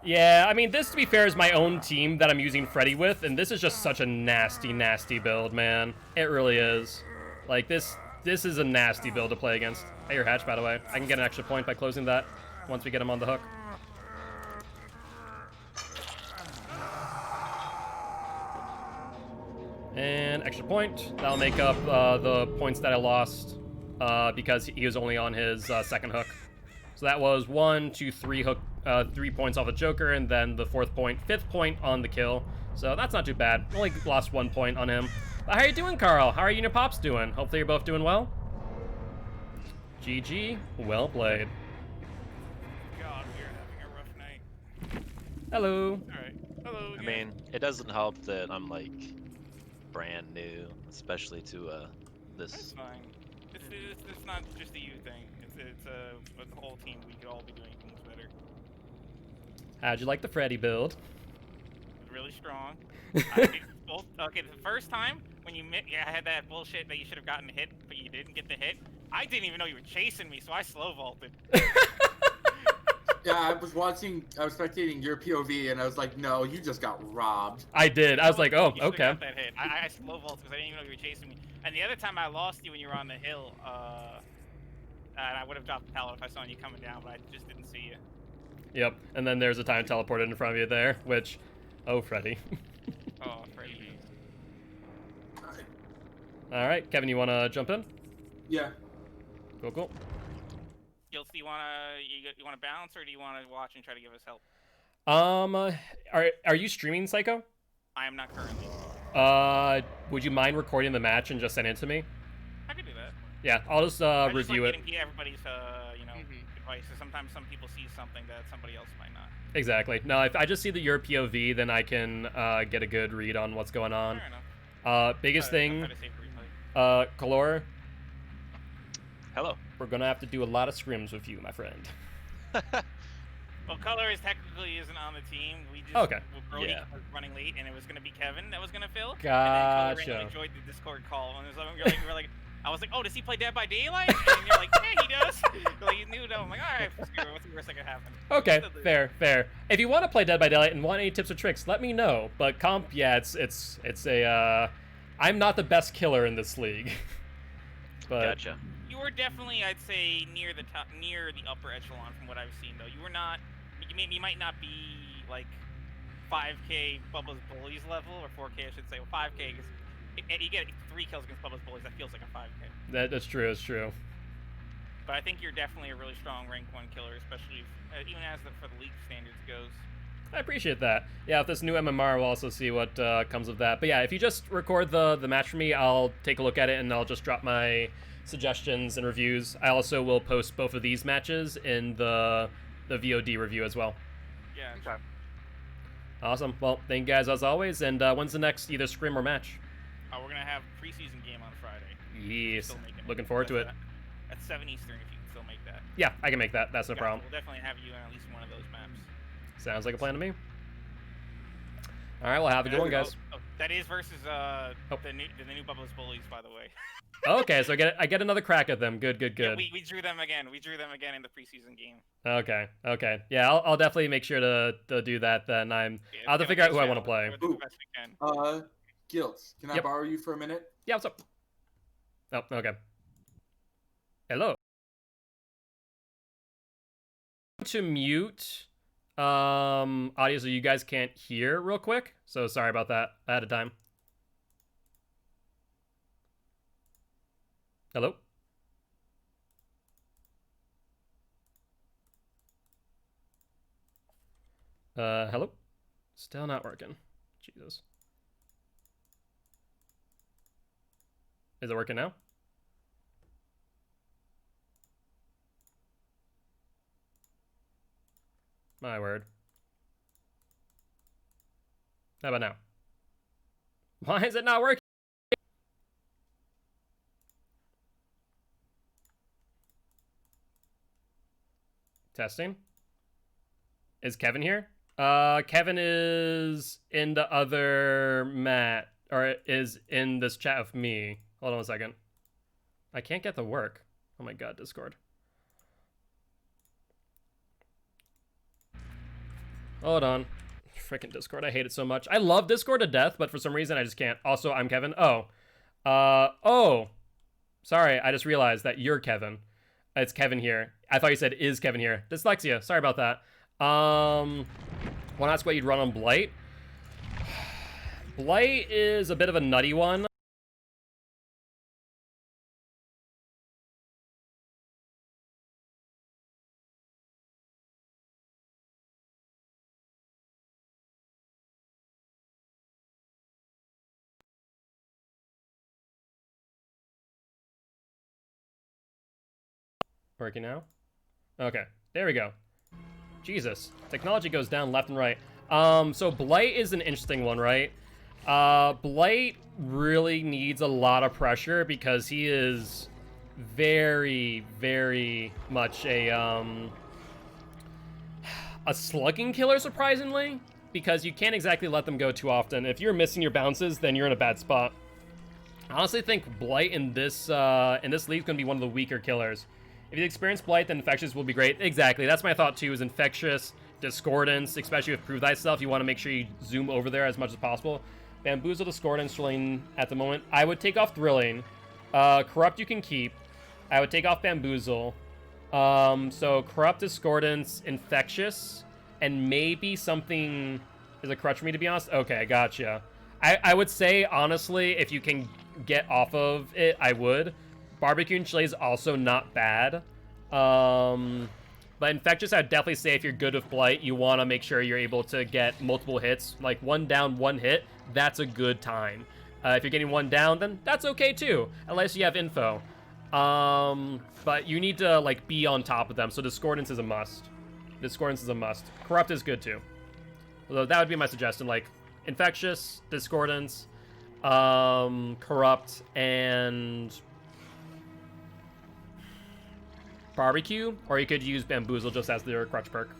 Speaker 1: Yeah, I mean, this, to be fair, is my own team that I'm using Freddy with, and this is just such a nasty, nasty build, man. It really is. Like, this is a nasty build to play against. Hey, your Hatch, by the way. I can get an extra point by closing that once we get him on the hook. And extra point. That'll make up the points that I lost because he was only on his second hook. So that was 1, 2, 3 hook, 3 points off the Joker, and then the fifth point on the kill. So that's not too bad. Only lost 1 point on him. But how are you doing, Carl? How are you and your pops doing? Hopefully you're both doing well. GG. Well played.
Speaker 3: God, we're having a rough night.
Speaker 1: Hello.
Speaker 3: Alright. Hello.
Speaker 6: I
Speaker 3: again.
Speaker 6: mean, it doesn't help that I'm like brand new, especially to
Speaker 3: That's
Speaker 6: this.
Speaker 3: fine. It's not just a you thing. It's a whole team. We could all be doing things better.
Speaker 1: How'd you like the Freddy build?
Speaker 3: Really strong. Okay, the first time when I had that bullshit that you should have gotten hit, but you didn't get the hit. I didn't even know you were chasing me, so I slow vaulted.
Speaker 5: Yeah, I was spectating your POV, and I was like, no, you just got robbed.
Speaker 1: I did. I was like, oh,
Speaker 3: You should've
Speaker 1: okay.
Speaker 3: got that hit. I slow vaulted because I didn't even know you were chasing me. And the other time I lost you when you were on the hill, and I would have dropped the pallet if I saw you coming down, but I just didn't see you.
Speaker 1: Yep. And then there's a time teleported in front of you there, which, oh, Freddy.
Speaker 3: Oh, Freddy.
Speaker 1: All right, Kevin, you want to jump in?
Speaker 5: Yeah.
Speaker 1: Cool, cool.
Speaker 3: Gilty, you wanna bounce, or do you wanna watch and try to give us help?
Speaker 1: Are you streaming, Psycho?
Speaker 3: I am not currently.
Speaker 1: Would you mind recording the match and just send it to me?
Speaker 3: I could do that.
Speaker 1: Yeah, I'll just
Speaker 3: I just
Speaker 1: review
Speaker 3: like
Speaker 1: it.
Speaker 3: getting everybody's advice. So sometimes some people see something that somebody else might not.
Speaker 1: Exactly. No, if I just see the your POV, then I can get a good read on what's going on.
Speaker 3: Fair enough.
Speaker 1: Biggest
Speaker 3: I'll
Speaker 1: thing,
Speaker 3: try to save replay.
Speaker 1: Kalor,
Speaker 6: Hello.
Speaker 1: we're gonna have to do a lot of scrims with you, my friend.
Speaker 3: Well, Color technically isn't on the team. We just
Speaker 1: Okay.
Speaker 3: Brody
Speaker 6: Yeah.
Speaker 3: was running late, and it was gonna be Kevin that was gonna fill.
Speaker 1: Gotcha.
Speaker 3: And then Color enjoyed the Discord call, and it was like, we're like, I was like, oh, does he play Dead by Daylight? And you're like, yeah, he does. Like, you knew that. I'm like, all right, what's the worst that could happen?
Speaker 1: Okay,
Speaker 3: Still do.
Speaker 1: fair. If you want to play Dead by Daylight and want any tips or tricks, let me know. But comp, yeah, it's a I'm not the best killer in this league. But
Speaker 6: Gotcha.
Speaker 3: You were definitely, I'd say, near the top, near the upper echelon from what I've seen, though. You were not. You might not be like 5K Bubba's Bullies level, or 4K, I should say. Well, 5K, because you get 3 kills against Bubba's Bullies. That feels like a 5K.
Speaker 1: that's true. It's true.
Speaker 3: But I think you're definitely a really strong rank 1 killer, especially even as for the league standards goes.
Speaker 1: I appreciate that. Yeah, with this new MMR, we'll also see what comes of that. But yeah, if you just record the match for me, I'll take a look at it and I'll just drop my suggestions and reviews. I also will post both of these matches in the VOD review as well.
Speaker 3: Yeah.
Speaker 4: Okay.
Speaker 1: Awesome. Well, thank you guys as always. And when's the next either scrim or match?
Speaker 3: We're gonna have preseason game on Friday.
Speaker 1: Yes.
Speaker 3: Still making
Speaker 1: Looking forward to it.
Speaker 3: At 7 Eastern, if you can still make that.
Speaker 1: Yeah, I can make that. That's no
Speaker 3: Yeah,
Speaker 1: problem.
Speaker 3: We'll definitely have you in at least one of those maps.
Speaker 1: Sounds like a plan to me. All right, well, have a good one, guys.
Speaker 3: Oh, that is versus the new Bubba's Bullies, by the way.
Speaker 1: Okay, so I get another crack at them. Good.
Speaker 3: Yeah, we drew them again. We drew them again in the preseason game.
Speaker 1: Okay. Yeah, I'll definitely make sure to do that then.
Speaker 3: Yeah,
Speaker 1: I'll have to
Speaker 3: it's
Speaker 1: figure out who I
Speaker 3: gonna
Speaker 1: want
Speaker 3: be
Speaker 1: to play.
Speaker 3: we'll do the best we can.
Speaker 5: Guilt, can I
Speaker 1: Yep.
Speaker 5: borrow you for a minute?
Speaker 1: Yeah, what's up? Oh, okay. Hello. To mute audio so you guys can't hear real quick. So sorry about that ahead of time. Hello? Hello? Still not working. Jesus. Is it working now? My word. How about now? Why is it not working? Testing. Is Kevin here? Kevin is in the other mat, or is in this chat with me. Hold on a second. I can't get the work. Oh my god, Discord. Hold on. Freaking Discord, I hate it so much. I love Discord to death, but for some reason I just can't. Also, I'm Kevin. Oh. Sorry, I just realized that you're Kevin. It's Kevin here. I thought you said is Kevin here. Dyslexia, sorry about that. Want to ask what you'd run on Blight? Blight is a bit of a nutty one. Working now? Okay, there we go. Jesus, technology goes down left and right. So Blight is an interesting one, right? Blight really needs a lot of pressure because he is very, very much a slugging killer, surprisingly, because you can't exactly let them go too often. If you're missing your bounces, then you're in a bad spot. I honestly think Blight in this league is going to be one of the weaker killers. If you experience Blight, then Infectious will be great. Exactly, that's my thought too, is Infectious, Discordance, especially with Prove Thyself. You want to make sure you zoom over there as much as possible. Bamboozle, Discordance, Thrilling at the moment. I would take off Thrilling. Corrupt you can keep. I would take off Bamboozle. So Corrupt, Discordance, Infectious, and maybe something is a crutch for me, to be honest. Okay, gotcha. I would say, honestly, if you can get off of it, I would. Barbecue and Chili is also not bad. But Infectious, I'd definitely say if you're good with Blight, you want to make sure you're able to get multiple hits. Like, one down, one hit, that's a good time. If you're getting one down, then that's okay too, unless you have info. But you need to, like, be on top of them, so Discordance is a must. Discordance is a must. Corrupt is good too. Although that would be my suggestion, like, Infectious, Discordance, Corrupt, and Barbecue, or you could use Bamboozle just as their crutch perk.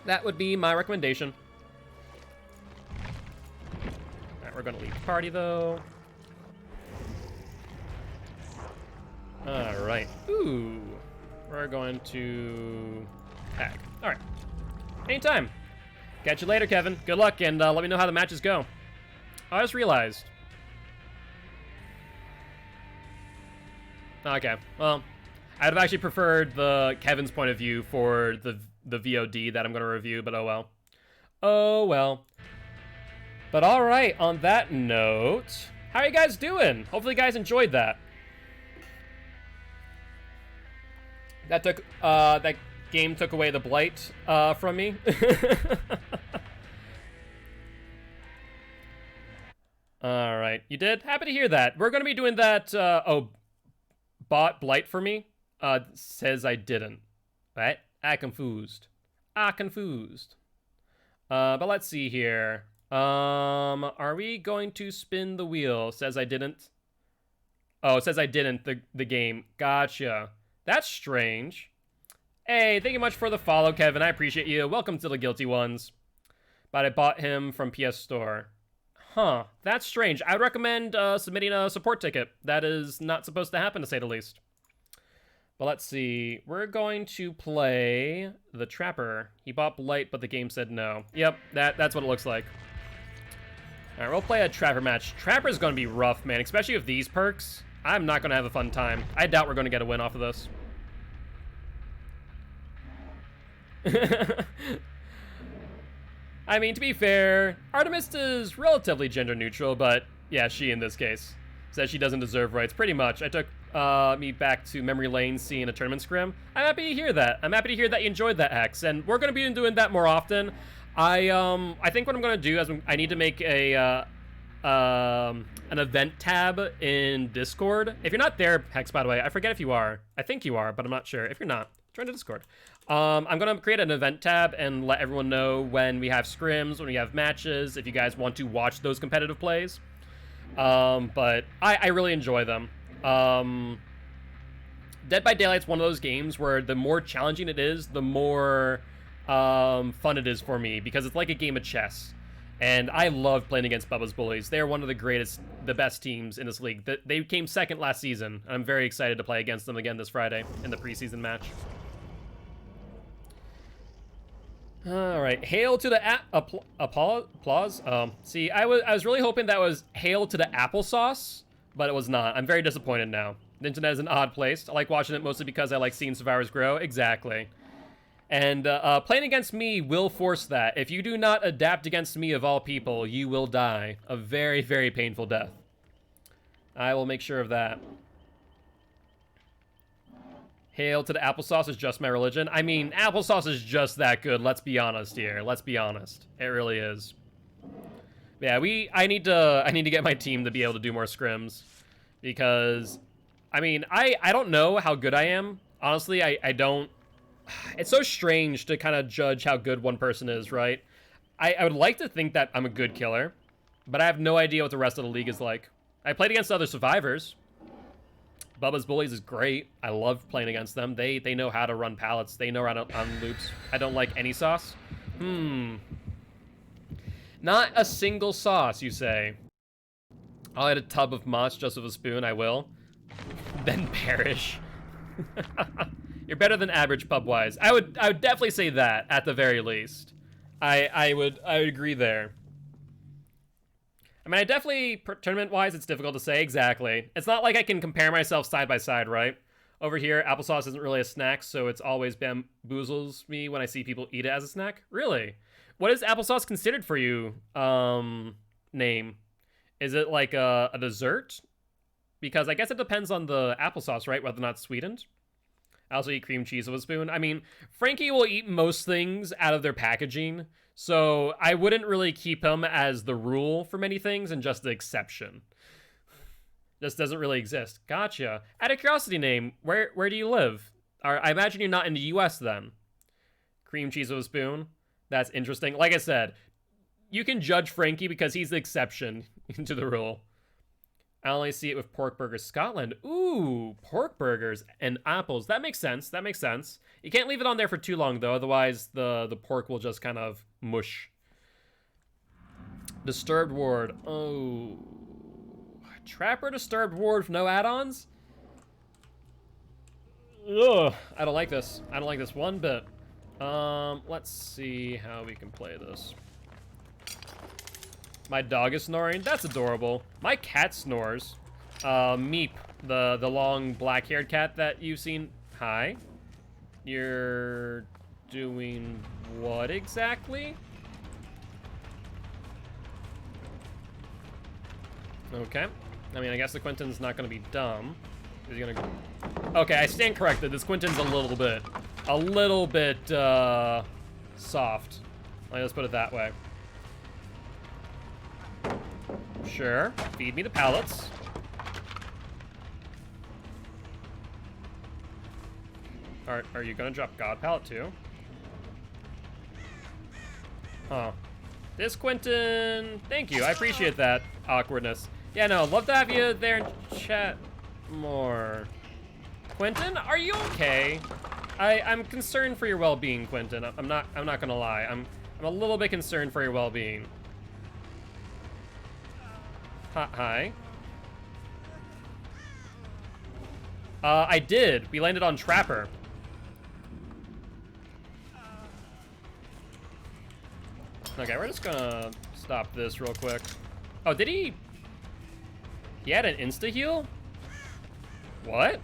Speaker 1: That would be my recommendation. Alright, we're gonna leave the party though. Alright. Ooh. We're going to tag. Alright. Anytime. Catch you later, Kevin. Good luck, and let me know how the matches go. I just realized. Okay, well, I'd have actually preferred the Kevin's point of view for the VOD that I'm going to review, but oh well. Oh well. But alright, on that note, how are you guys doing? Hopefully you guys enjoyed that. That game took away the Blight from me. Alright, you did? Happy to hear that. We're going to be doing that, bought Blight for me. Says I didn't. Right? Confused. Confused. But let's see here. Are we going to spin the wheel? Says I didn't. Oh, it says I didn't, the game. Gotcha. That's strange. Hey, thank you much for the follow, Kevin. I appreciate you. Welcome to the Guilty Ones. But I bought him from PS Store. Huh, that's strange. I would recommend submitting a support ticket. That is not supposed to happen, to say the least. But let's see. We're going to play the Trapper. He bought Blight, but the game said no. Yep, that's what it looks like. Alright, we'll play a Trapper match. Trapper's going to be rough, man, especially with these perks. I'm not going to have a fun time. I doubt we're going to get a win off of this. I mean, to be fair, Artemis is relatively gender neutral, but yeah, she in this case says she doesn't deserve rights. Pretty much. I took me back to memory lane seeing a tournament scrim. I'm happy to hear that. I'm happy to hear that you enjoyed that, Hex, and we're going to be doing that more often. I think what I'm going to do is I need to make a an event tab in Discord. If you're not there, Hex, by the way, I forget if you are. I think you are, but I'm not sure. If you're not, Join the Discord. I'm going to create an event tab and let everyone know when we have scrims, when we have matches, if you guys want to watch those competitive plays. But I really enjoy them. Dead by Daylight's one of those games where the more challenging it is, the more fun it is for me, because it's like a game of chess. And I love playing against Bubba's Bullies. They're one of the best teams in this league. They came second last season. I'm very excited to play against them again this Friday in the preseason match. All right, hail to the applause. See, I was really hoping that was hail to the applesauce, but it was not. I'm very disappointed now. The internet is an odd place. I like watching it mostly because I like seeing survivors grow. Exactly. And playing against me will force that. If you do not adapt against me, of all people, you will die a very, very painful death. I will make sure of that. Hail to the applesauce is just my religion. I mean, applesauce is just that good. Let's be honest here. Let's be honest. It really is. Yeah, I need to get my team to be able to do more scrims, because, I mean, I don't know how good I am. Honestly, I don't. It's so strange to kind of judge how good one person is, right? I would like to think that I'm a good killer, but I have no idea what the rest of the league is like. I played against other survivors. Bubba's Bullies is great. I love playing against them. They know how to run pallets. They know how to run loops. I don't like any sauce. Not a single sauce, you say? I'll add a tub of moss just with a spoon. I will. Then perish. You're better than average pub-wise. I would definitely say that, at the very least. I would agree there. I mean, I definitely, tournament-wise, it's difficult to say exactly. It's not like I can compare myself side by side, right? Over here, applesauce isn't really a snack, so it's always bamboozles me when I see people eat it as a snack. Really? What is applesauce considered for you, name? Is it like a dessert? Because I guess it depends on the applesauce, right? Whether or not it's sweetened. I also eat cream cheese with a spoon. I mean, Frankie will eat most things out of their packaging, so I wouldn't really keep him as the rule for many things and just the exception. This doesn't really exist. Gotcha. Out of curiosity, name, where do you live? I imagine you're not in the US then. Cream cheese with a spoon? That's interesting. Like I said, you can judge Frankie because he's the exception to the rule. I only see it with pork burgers. Scotland. Ooh, pork burgers and apples. That makes sense. That makes sense. You can't leave it on there for too long, though. Otherwise, the pork will just kind of mush. Disturbed ward. Oh. Trapper disturbed ward with no add-ons? Ugh. I don't like this. I don't like this one bit. Let's see how we can play this. My dog is snoring. That's adorable. My cat snores. Meep, the long black-haired cat that you've seen. Hi. You're doing what exactly? Okay. I mean, I guess the Quentin's not gonna be dumb. He's gonna. Okay, I stand corrected. This Quentin's a little bit soft. Let's put it that way. Sure. Feed me the pallets. Are you gonna drop God pallet too? Huh. This Quentin... Thank you. I appreciate that awkwardness. Yeah, no, love to have you there in chat more. Quentin, are you okay? I'm concerned for your well-being, Quentin. I'm not gonna lie. I'm a little bit concerned for your well-being. Hi. I did. We landed on Trapper. Okay, we're just gonna stop this real quick. Oh, did he? He had an insta-heal? What?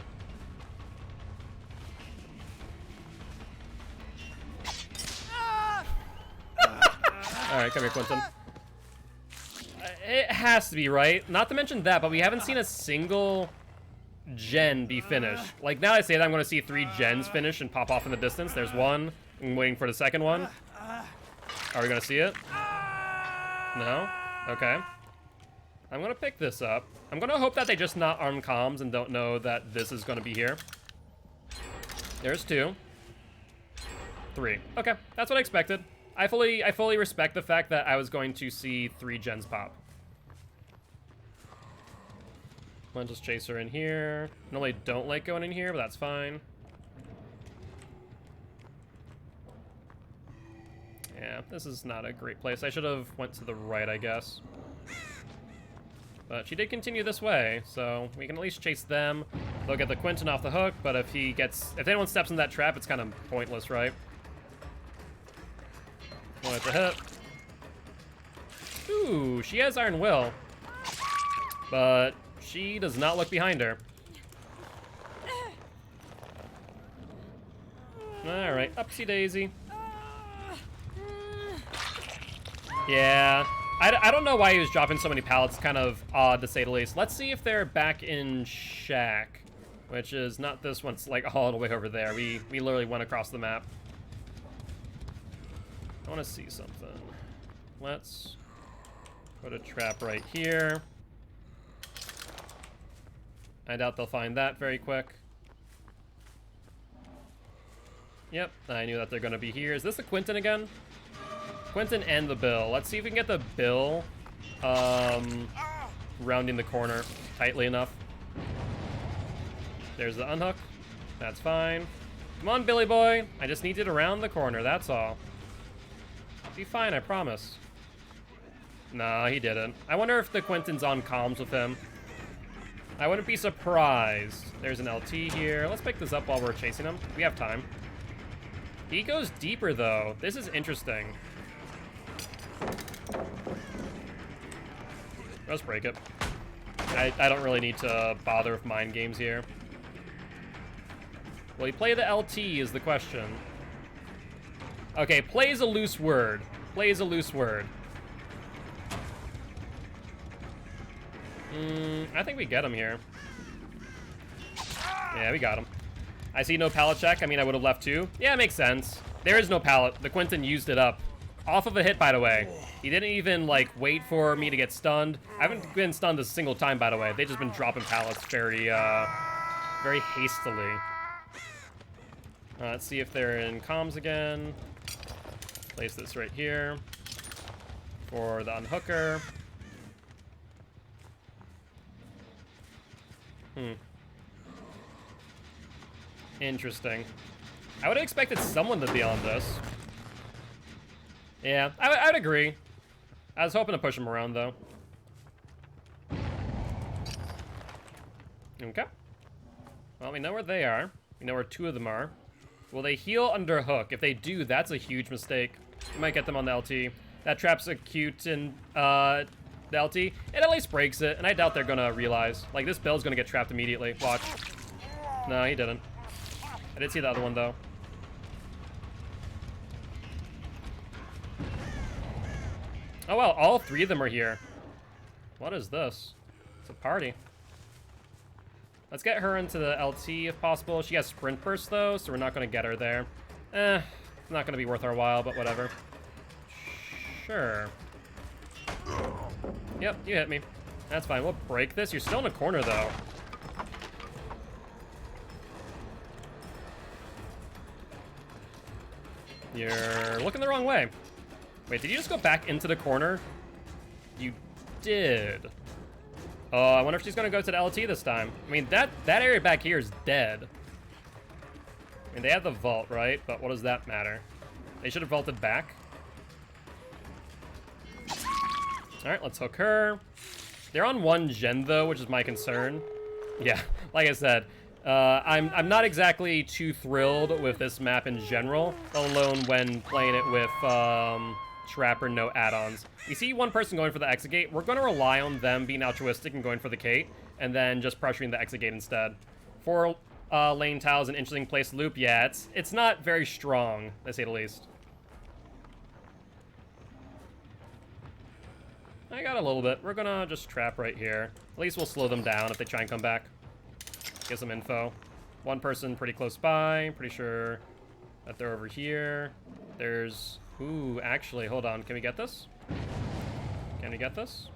Speaker 1: Alright, come here, Quentin. It has to be, right? Not to mention that, but we haven't seen a single gen be finished. Like, now I say that, I'm going to see 3 gens finish and pop off in the distance. There's one. I'm waiting for the second one. Are we going to see it? No? Okay. I'm going to pick this up. I'm going to hope that they just not arm comms and don't know that this is going to be here. There's 2. 3. Okay, that's what I expected. I fully respect the fact that I was going to see 3 gens pop. I'll just chase her in here. Normally don't like going in here, but that's fine. Yeah, this is not a great place. I should have went to the right, I guess. But she did continue this way, so we can at least chase them. They'll get the Quentin off the hook, but if anyone steps in that trap, it's kind of pointless, right? One at the hit. Ooh, she has Iron Will. But she does not look behind her. Alright, upsy daisy. Yeah, I don't know why he was dropping so many pallets. Kind of odd, to say the least. Let's see if they're back in Shack, which is not this one. It's like all the way over there. We literally went across the map. I want to see something. Let's put a trap right here. I doubt they'll find that very quick. Yep, I knew that they're going to be here. Is this the Quentin again? Quentin and the Bill. Let's see if we can get the Bill rounding the corner tightly enough. There's the unhook. That's fine. Come on, Billy boy. I just need you to round the corner, that's all. Be fine, I promise. Nah, he didn't. I wonder if the Quentin's on comms with him. I wouldn't be surprised. There's an LT here. Let's pick this up while we're chasing him. We have time. He goes deeper, though. This is interesting. Let's break it. I don't really need to bother with mind games here. Will he play the LT is the question. Okay, play is a loose word. Play is a loose word. I think we get him here. Yeah, we got him. I see no pallet check. I mean, I would have left too. Yeah, it makes sense. There is no pallet. The Quentin used it up. Off of a hit, by the way. He didn't even, like, wait for me to get stunned. I haven't been stunned a single time, by the way. They've just been dropping pallets very, very hastily. Let's see if they're in comms again. Place this right here for the unhooker. Interesting. I would have expected someone to be on this. Yeah, I would agree. I was hoping to push him around, though. Okay. Well, we know where they are. We know where 2 of them are. Will they heal under hook? If they do, that's a huge mistake. We might get them on the LT. That trap's acute in the LT. It at least breaks it, and I doubt they're gonna realize. Like, this Bill's gonna get trapped immediately. Watch. No, he didn't. I did see the other one, though. Oh, well, all 3 of them are here. What is this? It's a party. Let's get her into the LT if possible. She has sprint burst, though, so we're not going to get her there. It's not going to be worth our while, but whatever. Sure. Yep, you hit me. That's fine. We'll break this. You're still in a corner, though. You're looking the wrong way. Wait, did you just go back into the corner? You did. Oh, I wonder if she's gonna go to the LT this time. I mean, that area back here is dead. I mean, they have the vault, right? But what does that matter? They should have vaulted back. All right, let's hook her. They're on 1 gen, though, which is my concern. Yeah, like I said, I'm not exactly too thrilled with this map in general, let alone when playing it with Trapper no add-ons. We see 1 person going for the exit gate. We're going to rely on them being altruistic and going for the Kate, and then just pressuring the exit gate instead. 4 lane tile is an interesting place to loop. Yeah, it's not very strong, to say the least. I got a little bit. We're gonna just trap right here. At least we'll slow them down if they try and come back. Get some info. 1 person pretty close by. Pretty sure that they're over here. There's... Ooh, actually, hold on. Can we get this? Can we get this?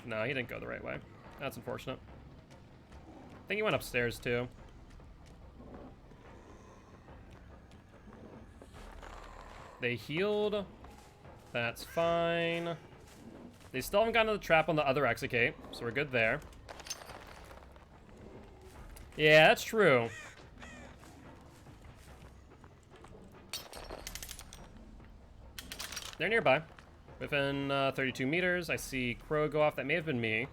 Speaker 1: No, he didn't go the right way. That's unfortunate. I think he went upstairs, too. They healed. That's fine. They still haven't gotten to the trap on the other Execate, so we're good there. Yeah, that's true. They're nearby. Within 32 meters, I see Crow go off. That may have been me.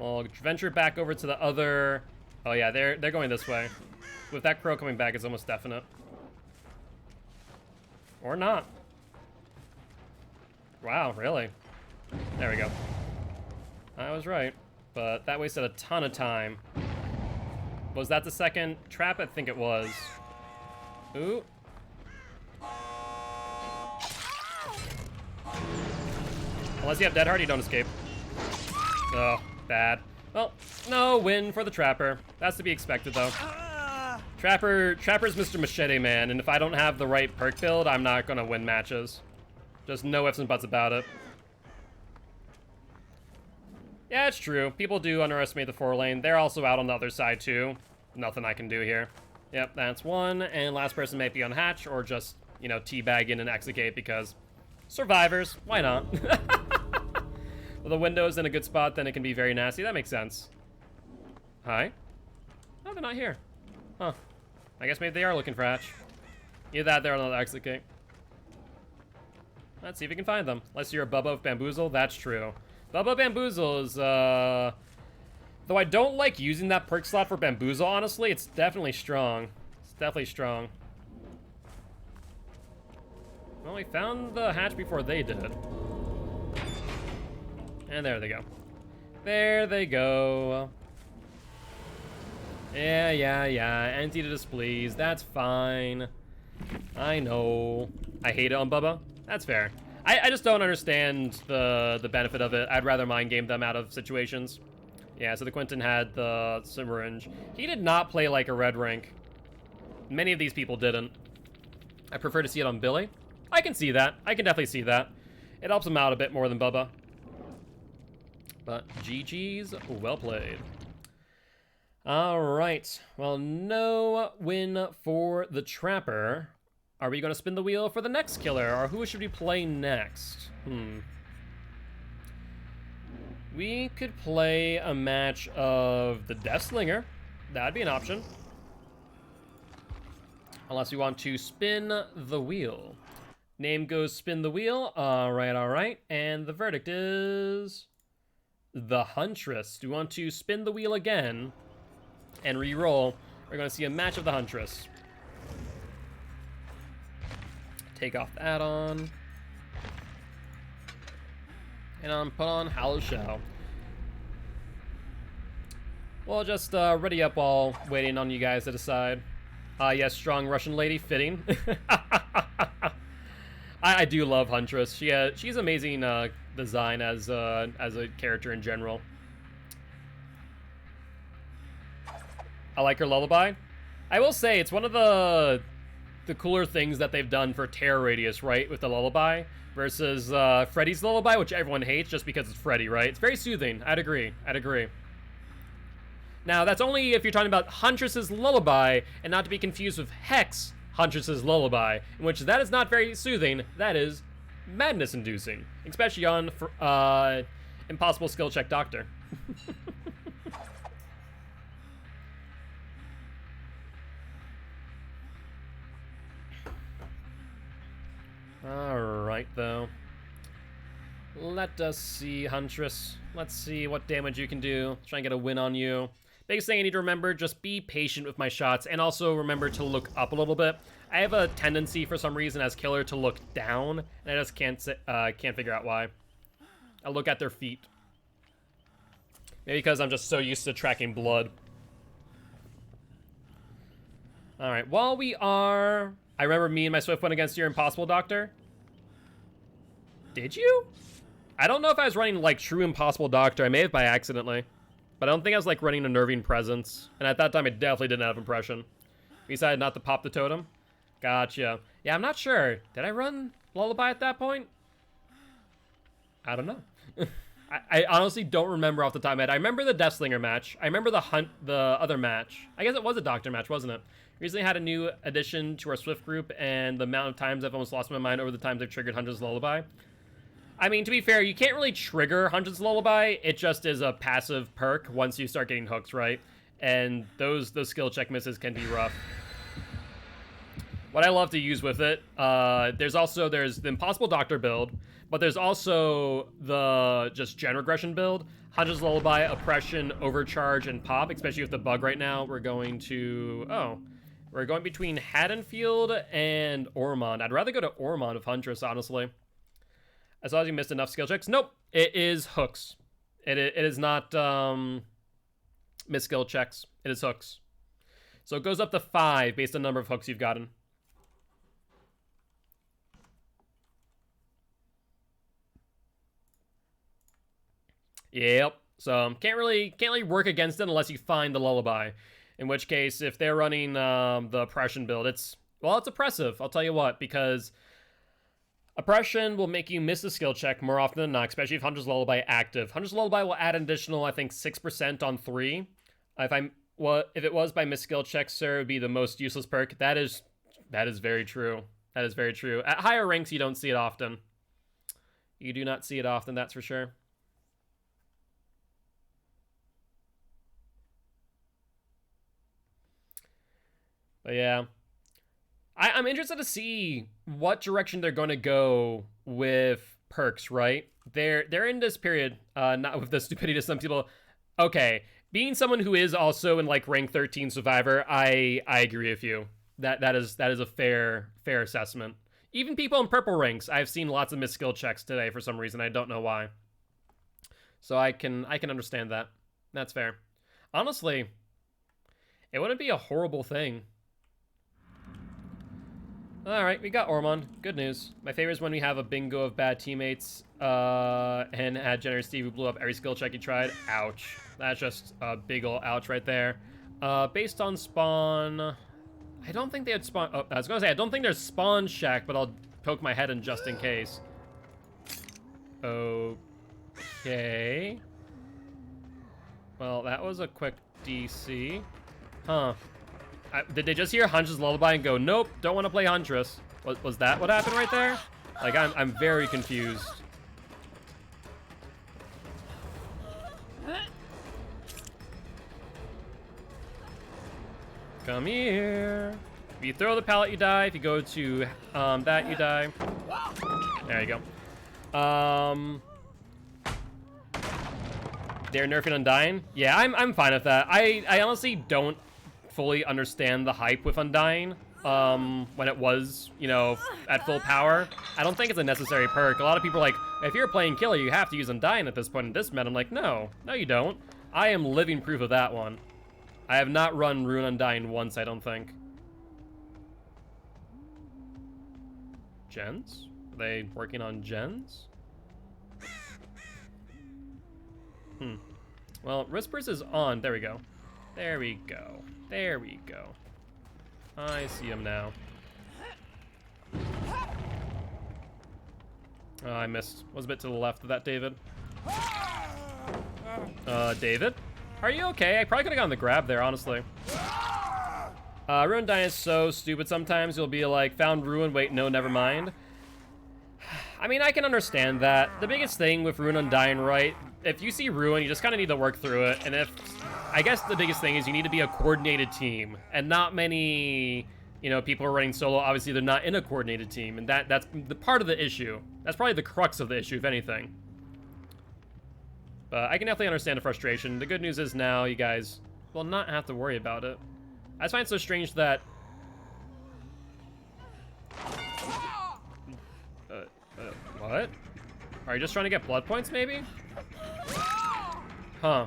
Speaker 1: I'll venture back over to the other... Oh yeah, they're going this way. With that Crow coming back, it's almost definite. Or not. Wow, really? There we go. I was right, but that wasted a ton of time. Was that the second trap? I think it was. Ooh. Unless you have Dead Hard, you don't escape. Oh, bad. Well, no win for the Trapper. That's to be expected, though. Trapper's Mr. Machete Man, and if I don't have the right perk build, I'm not gonna win matches. Just no ifs and buts about it. Yeah, it's true. People do underestimate the 4-lane. They're also out on the other side, too. Nothing I can do here. Yep, that's one. And last person might be on hatch, or just, you know, teabag in an Execate because survivors. Why not? Well, the window's in a good spot, then it can be very nasty. That makes sense. Hi? Oh, they're not here. Huh. I guess maybe they are looking for hatch. Either that, they're on another Execate. Let's see if we can find them. Unless you're a Bubba of Bamboozle, that's true. Bubba Bamboozle is, though I don't like using that perk slot for Bamboozle, honestly, it's definitely strong. It's definitely strong. Well, we found the hatch before they did. And there they go. There they go. Yeah. Empty to displease. That's fine. I know. I hate it on Bubba. That's fair. I just don't understand the benefit of it. I'd rather mind game them out of situations. Yeah, so the Quentin had the Syringe. He did not play like a red rank. Many of these people didn't. I prefer to see it on Billy. I can see that. I can definitely see that. It helps him out a bit more than Bubba. But GG's, well played. All right. Well, no win for the Trapper. Are we going to spin the wheel for the next killer, or who should we play next? We could play a match of the Deathslinger. That'd be an option. Unless we want to spin the wheel. Name goes spin the wheel. All right. And the verdict is the Huntress. Do we want to spin the wheel again and re-roll? We're going to see a match of the Huntress. Take off the add-on. And put on Hollow Shell. We'll just ready up while waiting on you guys to decide. Yes, strong Russian lady, fitting. I do love Huntress. She's amazing design as a character in general. I like her lullaby. I will say it's one of the cooler things that they've done for Terror Radius, right? With the lullaby versus Freddy's lullaby, which everyone hates just because it's Freddy, right? It's very soothing. I'd agree. Now, that's only if you're talking about Huntress's lullaby, and not to be confused with Hex Huntress's lullaby, in which that is not very soothing. That is madness-inducing, especially on Impossible Skill Check Doctor. Alright, though. Let us see, Huntress. Let's see what damage you can do. Try and get a win on you. Biggest thing I need to remember, just be patient with my shots, and also remember to look up a little bit. I have a tendency, for some reason, as killer, to look down, and I just can't figure out why. I look at their feet. Maybe because I'm just so used to tracking blood. Alright, while we are... I remember me and my Swift went against your Impossible Doctor. Did you? I don't know if I was running, like, true Impossible Doctor. I may have by accidentally. But I don't think I was, like, running Unnerving Presence. And at that time, I definitely didn't have Impression. We decided not to pop the totem. Gotcha. Yeah, I'm not sure. Did I run Lullaby at that point? I don't know. I honestly don't remember off the top of my head. I remember the Deathslinger match. I remember the other match. I guess it was a Doctor match, wasn't it? Recently had a new addition to our Swift group, and the amount of times I've almost lost my mind over the times I've triggered Hunter's Lullaby. I mean, to be fair, you can't really trigger Hunter's Lullaby. It just is a passive perk once you start getting hooks, right? And those skill check misses can be rough. What I love to use with it, there's the Impossible Doctor build, but there's also the just Gen Regression build. Hunter's Lullaby, Oppression, Overcharge, and Pop, especially with the bug right now. We're going between Haddonfield and Ormond. I'd rather go to Ormond with Huntress, honestly. As long as you missed enough skill checks. Nope, it is hooks. It is not missed skill checks. It is hooks. So it goes up to 5 based on the number of hooks you've gotten. Yep. So can't really work against it unless you find the lullaby. In which case, if they're running the oppression build, it's oppressive. I'll tell you what, because oppression will make you miss a skill check more often than not, especially if Hunter's Lullaby active. Hunter's Lullaby will add an additional, I think, 6% on 3. If it was by missed skill checks, sir, it would be the most useless perk. That is very true. That is very true. At higher ranks, you don't see it often. You do not see it often, that's for sure. But yeah, I'm interested to see what direction they're going to go with perks, right? They're in this period, not with the stupidity to some people. Okay, being someone who is also in like rank 13 survivor, I agree with you. That is a fair assessment. Even people in purple ranks, I've seen lots of missed skill checks today for some reason. I don't know why. So I can understand that. That's fair. Honestly, it wouldn't be a horrible thing. Alright, we got Ormond. Good news. My favorite is when we have a bingo of bad teammates and had Generous Steve who blew up every skill check he tried. Ouch. That's just a big ol' ouch right there. Based on spawn, I don't think they had spawn. Oh, I was gonna say, I don't think there's spawn shack, but I'll poke my head in just in case. Okay. Well, that was a quick DC. Huh. Did they just hear Huntress Lullaby and go, nope, don't want to play Huntress? Was that what happened right there? Like, I'm very confused. Come here. If you throw the pallet, you die. If you go to that, you die. There you go. They're nerfing Undying? Yeah, I'm fine with that. I honestly don't fully understand the hype with Undying when it was, you know, at full power. I don't think it's a necessary perk. A lot of people are like, if you're playing Killer, you have to use Undying at this point in this meta. I'm like, no, you don't. I am living proof of that one. I have not run Rune Undying once, I don't think. Gens? Are they working on gens? Well, Whispers is on. There we go. There we go. There we go. I see him now. Oh, I missed. Was a bit to the left of that, David. David? Are you okay? I probably could have gotten the grab there, honestly. Ruin Dying is so stupid sometimes. You'll be like, found Ruin, wait, no, never mind. I mean, I can understand that. The biggest thing with Ruin Undying, right? If you see Ruin, you just kind of need to work through it. And I guess the biggest thing is you need to be a coordinated team. And not many, you know, people are running solo. Obviously, they're not in a coordinated team. And that's the part of the issue. That's probably the crux of the issue, if anything. But I can definitely understand the frustration. The good news is now you guys will not have to worry about it. I just find it so strange that... what? Are you just trying to get blood points, maybe? Huh.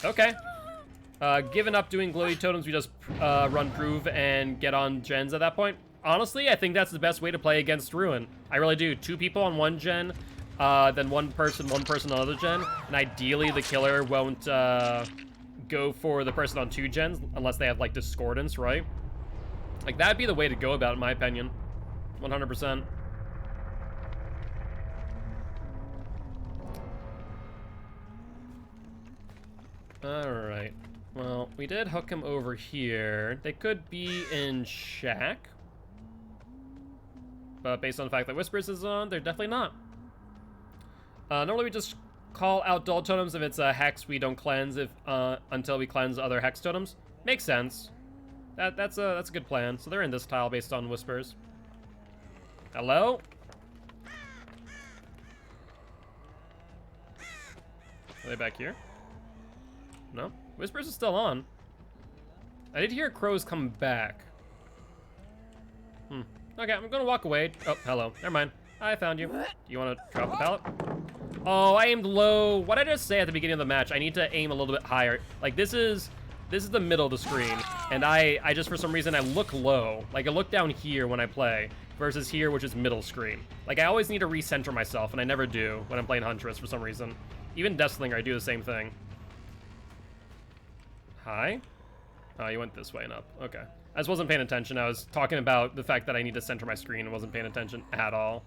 Speaker 1: Okay. Giving up doing glowy totems, we just run prove and get on gens at that point. Honestly, I think that's the best way to play against Ruin. I really do. 2 people on one gen, then one person on another gen. And ideally, the killer won't go for the person on 2 gens unless they have, like, discordance, right? Like, that'd be the way to go about it, in my opinion. 100%. Alright. Well, we did hook him over here. They could be in Shack. But based on the fact that Whispers is on, they're definitely not. Normally we just call out dual totems if it's a hex we don't cleanse until we cleanse other hex totems. Makes sense. That's a good plan. So they're in this tile based on Whispers. Hello? Are they back here? No? Whispers is still on. I did hear crows come back. Okay, I'm gonna walk away. Oh, hello. Never mind. I found you. Do you want to drop the pallet? Oh, I aimed low. What did I just say at the beginning of the match? I need to aim a little bit higher. Like, this is the middle of the screen. And I just, for some reason, I look low. Like, I look down here when I play versus here, which is middle screen. Like, I always need to recenter myself, and I never do when I'm playing Huntress for some reason. Even Deathslinger, I do the same thing. Hi? Oh, you went this way and up. Okay. I just wasn't paying attention. I was talking about the fact that I need to center my screen and wasn't paying attention at all.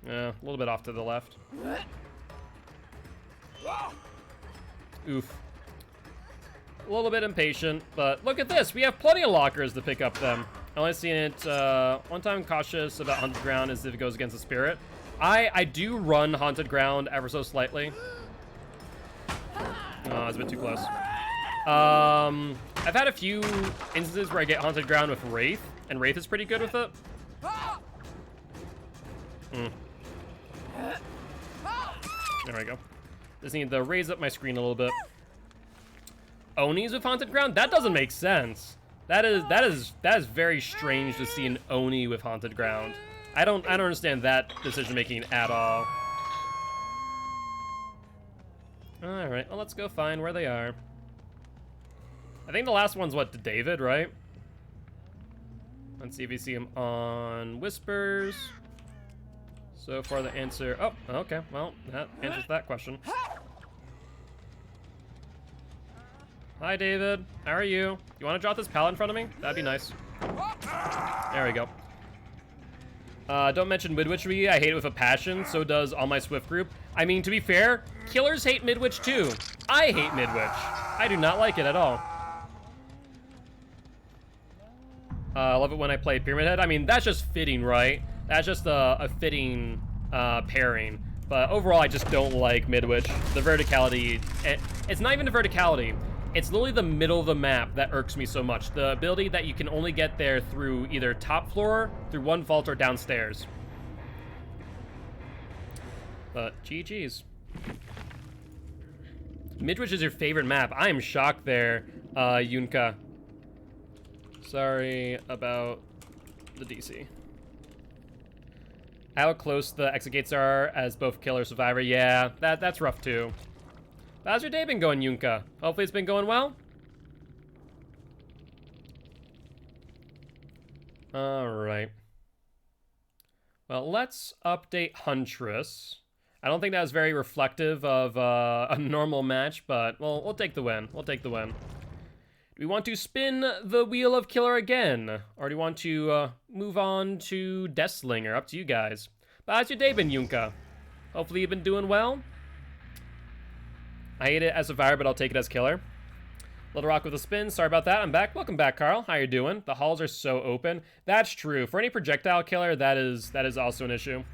Speaker 1: Yeah, a little bit off to the left. Oof. A little bit impatient, but look at this. We have plenty of lockers to pick up them. I only seen it one time. Cautious about Haunted Ground is if it goes against the Spirit. I do run Haunted Ground ever so slightly. Oh, that's a bit too close. I've had a few instances where I get Haunted Ground with Wraith, and Wraith is pretty good with it. There we go. Just need to raise up my screen a little bit. Onis with Haunted Ground? That doesn't make sense. That is very strange to see an Oni with Haunted Ground. I don't understand that decision making at all. Alright, well, let's go find where they are. I think the last one's what, David, right? Let's see if we see him on Whispers. So far the answer, oh, okay, well, that answers that question. Hi, David, how are you? You want to drop this pallet in front of me? That'd be nice. There we go. Don't mention Midwitchery. I hate it with a passion. So does all my Swift group. I mean, to be fair, killers hate Midwitch too. I hate Midwitch. I do not like it at all. I love it when I play Pyramid Head. I mean, that's just fitting, right? That's just a fitting pairing. But overall, I just don't like Midwitch. The verticality, it's not even the verticality. It's literally the middle of the map that irks me so much. The ability that you can only get there through either top floor, through one vault, or downstairs. But GG's. Midwich is your favorite map. I am shocked there, Yunka. Sorry about the DC. How close the exit gates are as both killer survivor. Yeah, that's rough too. How's your day been going, Yunka? Hopefully it's been going well. Alright. Well, let's update Huntress. I don't think that was very reflective of a normal match, but we'll take the win. We'll take the win. Do we want to spin the wheel of killer again? Or do we want to move on to Deathslinger? Up to you guys. But how's your day been, Yunka? Hopefully you've been doing well. I hate it as survivor, but I'll take it as killer. Little Rock with a spin. Sorry about that. I'm back. Welcome back, Carl. How you doing? The halls are so open. That's true. For any projectile killer, that is also an issue.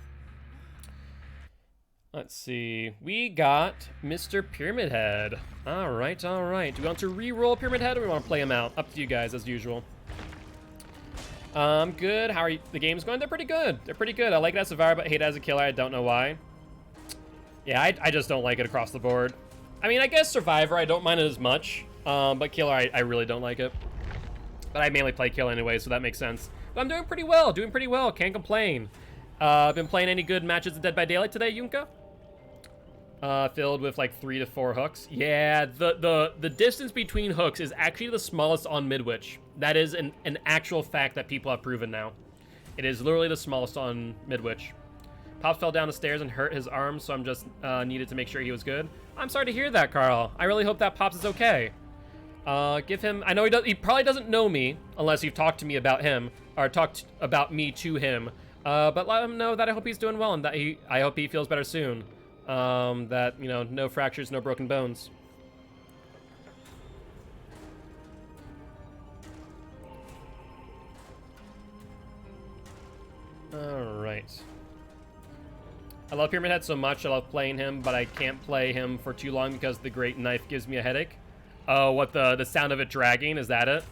Speaker 1: Let's see. We got Mr. Pyramid Head. All right, all right. Do we want to re-roll Pyramid Head, or do we want to play him out? Up to you guys, as usual. Good. How are you? The game's going? They're pretty good. They're pretty good. I like it as survivor, but hate it as a killer. I don't know why. Yeah, I just don't like it across the board. I mean, I guess Survivor, I don't mind it as much, but Killer, I really don't like it. But I mainly play Killer anyway, so that makes sense. But I'm doing pretty well, can't complain. Been playing any good matches of Dead by Daylight today, Yunka? Filled with like 3 to 4 hooks. Yeah, the distance between hooks is actually the smallest on Midwich. That is an actual fact that people have proven now. It is literally the smallest on Midwich. Pops fell down the stairs and hurt his arm, so I'm just needed to make sure he was good. I'm sorry to hear that, Carl. I really hope that Pops is okay. Give him... I know he probably doesn't know me, unless you've talked to me about him, or talked about me to him. But let him know that I hope he's doing well, and that I hope he feels better soon. that, you know, no fractures, no broken bones. Alright. I love Pyramid Head so much, I love playing him, but I can't play him for too long because the Great Knife gives me a headache. Oh, what, the sound of it dragging, is that it?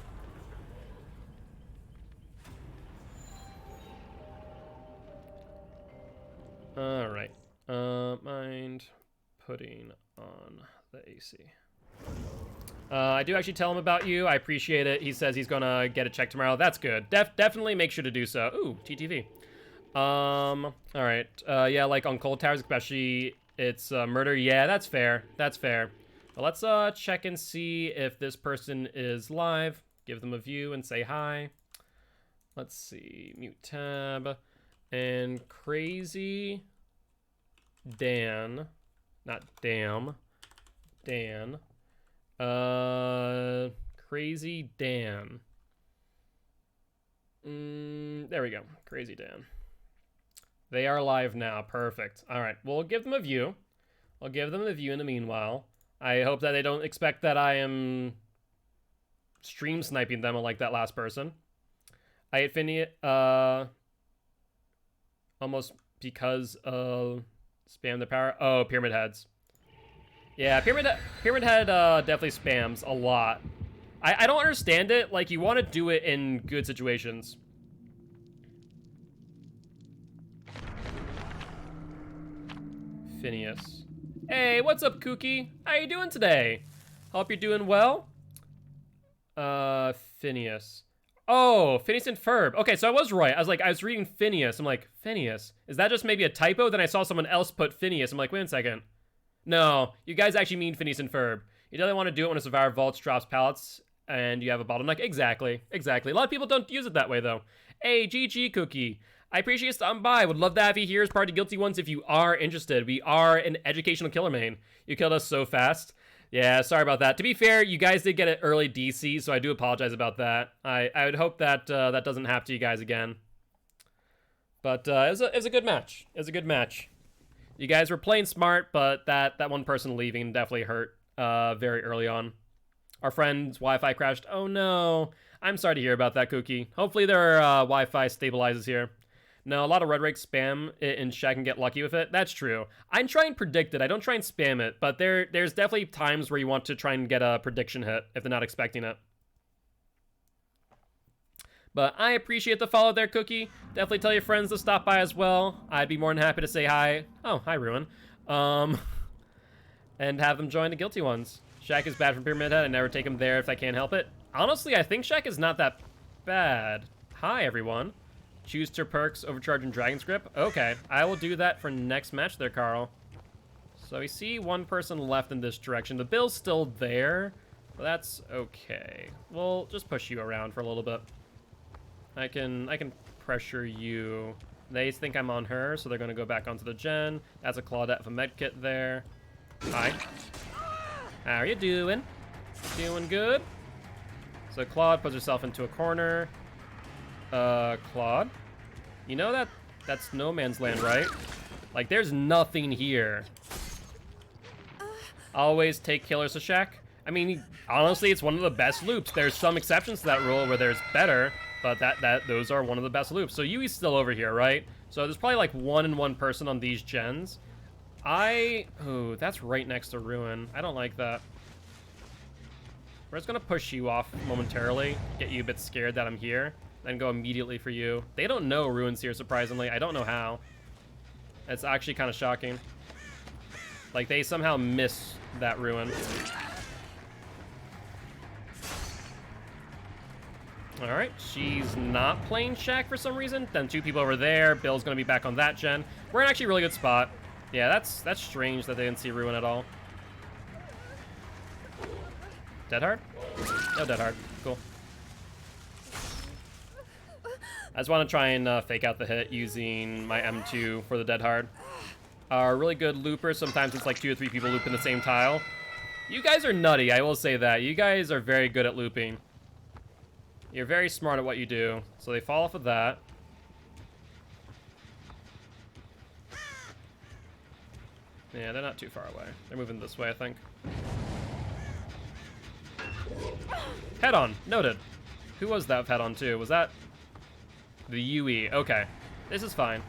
Speaker 1: Alright. Mind putting on the AC. I do actually tell him about you. I appreciate it. He says he's gonna get it checked tomorrow. That's good. Definitely make sure to do so. Ooh, TTV. Alright. Yeah, like on Cold Towers especially, it's murder. Yeah, that's fair. That's fair. But let's check and see if this person is live. Give them a view and say hi. Let's see. Mute tab. And Crazy Dan. Not Damn. Dan. Crazy Dan. There we go. Crazy Dan. They are live now. Perfect. All right. We'll give them a view. I'll give them a view in the meanwhile. I hope that they don't expect that I am stream sniping them like that last person. I hit Finny, almost because of spam the power. Oh, Pyramid Heads. Yeah, Pyramid Head definitely spams a lot. I don't understand it. Like, you want to do it in good situations. Phineas. Hey, what's up, Kooky? How you doing today? Hope you're doing well. Phineas. Oh, Phineas and Ferb. Okay, so I was right. I was reading Phineas. I'm like, Phineas? Is that just maybe a typo? Then I saw someone else put Phineas. I'm like, wait a second. No, you guys actually mean Phineas and Ferb. You definitely want to do it when a Survivor Vaults drops pallets and you have a bottleneck. Exactly. A lot of people don't use it that way, though. Hey, GG Cookie. I appreciate you stopping by. Would love to have you here as part of Guilty Ones if you are interested. We are an educational killer main. You killed us so fast. Yeah, sorry about that. To be fair, you guys did get an early DC, so I do apologize about that. I would hope that that doesn't happen to you guys again. But it was a good match. It was a good match. You guys were playing smart, but that one person leaving definitely hurt very early on. Our friend's Wi-Fi crashed. Oh no. I'm sorry to hear about that, Cookie. Hopefully their Wi-Fi stabilizes here. No, a lot of red rake spam it and Shaq can get lucky with it. That's true. I try and predict it. I don't try and spam it, but there's definitely times where you want to try and get a prediction hit if they're not expecting it. But I appreciate the follow there, Cookie. Definitely tell your friends to stop by as well. I'd be more than happy to say hi. Oh, hi, Ruin. And have them join the Guilty Ones. Shaq is bad from Pyramid Head. I never take him there if I can't help it. Honestly, I think Shaq is not that bad. Hi, everyone. Choose to perks, overcharge, and Dragon's Grip. Okay, I will do that for next match there, Carl. So we see one person left in this direction. The Bill's still there, but that's okay. We'll just push you around for a little bit. I can pressure you. They think I'm on her, so they're going to go back onto the gen. That's a Claudette with a medkit there. Hi. How are you doing? Doing good? So Claude puts herself into a corner. Claude? You know that's no man's land, right? Like, there's nothing here. Always take killers to Shaq. I mean, honestly, it's one of the best loops. There's some exceptions to that rule where there's better, but those are one of the best loops. So Yui's still over here, right? So there's probably like 1 person on these gens. Oh, that's right next to Ruin. I don't like that. We're just gonna push you off momentarily, get you a bit scared that I'm here, then go immediately for you. They don't know Ruin's here, surprisingly. I don't know how. It's actually kind of shocking. Like, they somehow miss that Ruin. Alright, she's not playing Shaq for some reason. Then 2 people over there. Bill's gonna be back on that gen. We're in actually a really good spot. Yeah, that's strange that they didn't see Ruin at all. Dead hard? No dead hard. Cool. I just want to try and fake out the hit using my M2 for the dead hard. Really good loopers. Sometimes it's like 2 or 3 people loop in the same tile. You guys are nutty, I will say that. You guys are very good at looping. You're very smart at what you do. So they fall off of that. Yeah, they're not too far away. They're moving this way, I think. Head on. Noted. Who was that with head on too? Was that the UE? Okay. This is fine.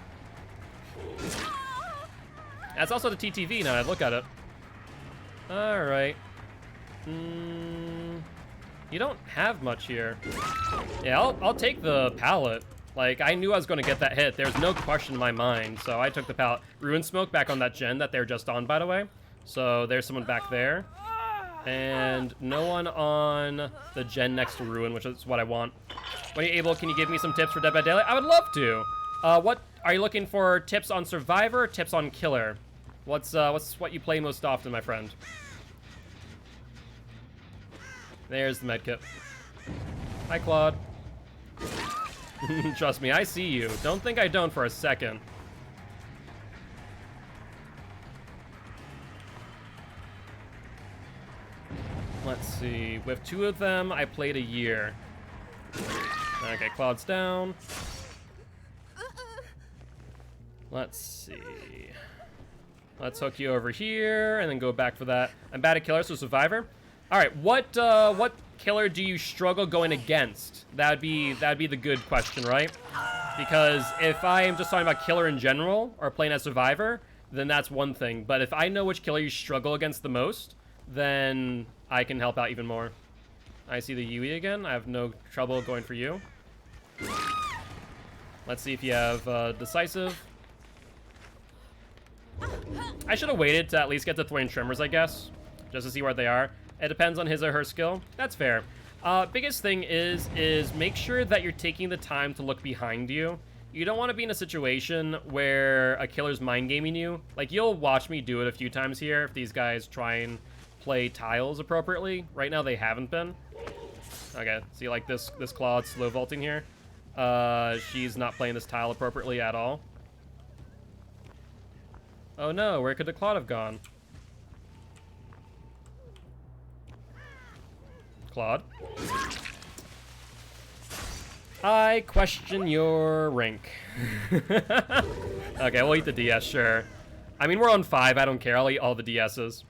Speaker 1: That's also the TTV now I look at it. Alright. You don't have much here. Yeah, I'll take the pallet. Like, I knew I was going to get that hit. There's no question in my mind, so I took the pallet. Ruin Smoke back on that gen that they're just on, by the way. So there's someone back there. And no one on the gen next to Ruin, which is what I want. When you're able, can you give me some tips for Dead by Daylight? I would love to. What are you looking for? Tips on Survivor, tips on Killer? What's what you play most often, my friend? There's the medkit. Hi, Claude. Trust me, I see you. Don't think I don't for a second. Let's see. With 2 of them, I played a year. Okay, Claude's down. Let's see. Let's hook you over here and then go back for that. I'm bad at Killer, so Survivor. All right, what killer do you struggle going against? That'd be the good question, right? Because if I am just talking about Killer in general or playing as Survivor, then that's one thing. But if I know which killer you struggle against the most, then I can help out even more. I see the Yui again. I have no trouble going for you. Let's see if you have Decisive. I should have waited to at least get to Thwain Tremors, I guess, just to see where they are. It depends on his or her skill. That's fair. Biggest thing is make sure that you're taking the time to look behind you. You don't want to be in a situation where a killer's mind gaming you. Like, you'll watch me do it a few times here if these guys try and play tiles appropriately. Right now they haven't been. Okay, see, like this Claude slow vaulting here. She's not playing this tile appropriately at all. Oh no, where could the Claude have gone? Claude? I question your rank. Okay, we'll eat the DS, sure. I mean, we're on 5, I don't care, I'll eat all the DS's.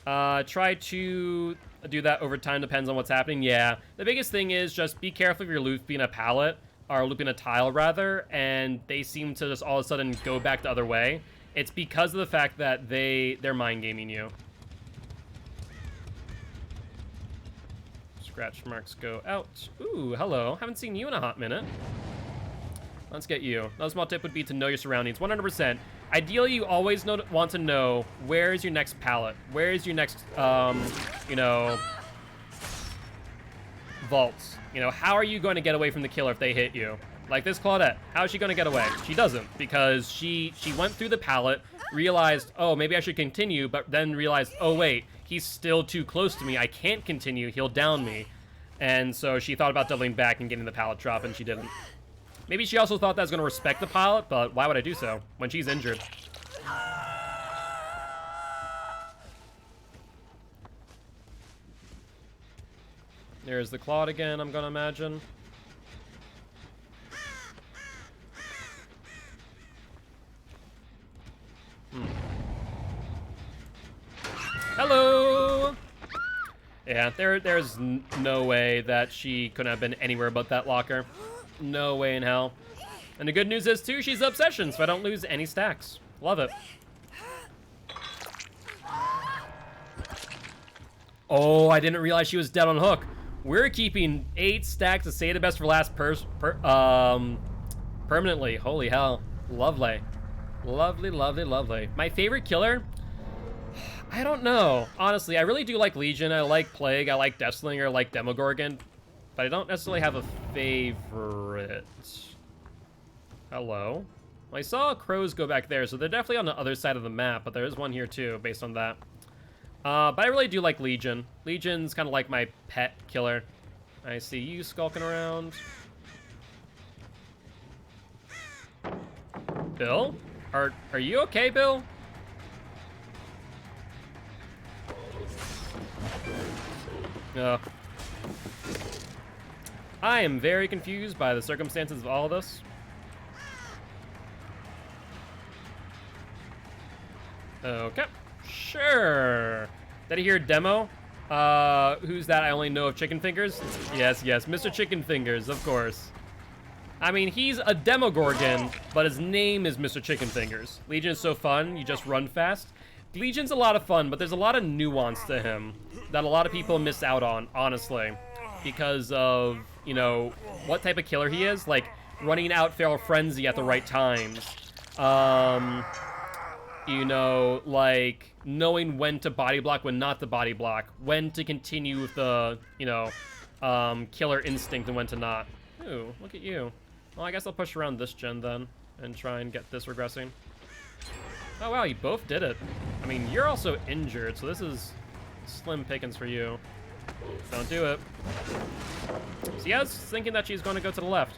Speaker 1: Try to do that over time, depends on what's happening, yeah. The biggest thing is just be careful if you're looping a pallet, or looping a tile rather, and they seem to just all of a sudden go back the other way. It's because of the fact that they're mind gaming you. Scratch marks go out. Ooh, hello. Haven't seen you in a hot minute. Let's get you. Another small tip would be to know your surroundings. 100%. Ideally, you always want to know where is your next pallet. Where is your next, you know, vaults. You know, how are you going to get away from the killer if they hit you? Like this Claudette, how is she going to get away? She doesn't, because she went through the pallet, realized, oh, maybe I should continue, but then realized, oh, wait, he's still too close to me. I can't continue. He'll down me. And so she thought about doubling back and getting the pallet drop, and she didn't. Maybe she also thought that I was going to respect the pallet, but why would I do so when she's injured? There's the Claude again, I'm going to imagine. Hello! Yeah, there's no way that she couldn't have been anywhere but that locker. No way in hell. And the good news is, too, she's Obsession, so I don't lose any stacks. Love it. Oh, I didn't realize she was dead on hook. We're keeping 8 stacks to save the best for last permanently. Holy hell. Lovely. Lovely, lovely, lovely. My favorite killer? I don't know. Honestly, I really do like Legion. I like Plague. I like Deathslinger. I like Demogorgon. But I don't necessarily have a favorite. Hello? Well, I saw crows go back there, so they're definitely on the other side of the map, but there is one here too, based on that. But I really do like Legion. Legion's kind of like my pet killer. I see you skulking around. Bill? Are you okay, Bill? I am very confused by the circumstances of all of this. Okay. Sure. Did I hear demo? Who's that? I only know of Chicken Fingers. Yes, yes, Mr. Chicken Fingers, of course. I mean, he's a Demogorgon, but his name is Mr. Chicken Fingers. Legion is so fun, you just run fast. Legion's a lot of fun, but there's a lot of nuance to him that a lot of people miss out on, honestly. Because of, you know, what type of killer he is. Like, running out Feral Frenzy at the right times. You know, like, knowing when to body block, when not to body block. When to continue with the, you know, killer instinct and when to not. Ooh, look at you. Well, I guess I'll push around this gen then and try and get this regressing. Oh, wow, you both did it. I mean, you're also injured, so this is slim pickings for you. Don't do it. So yeah, I was thinking that she's going to go to the left.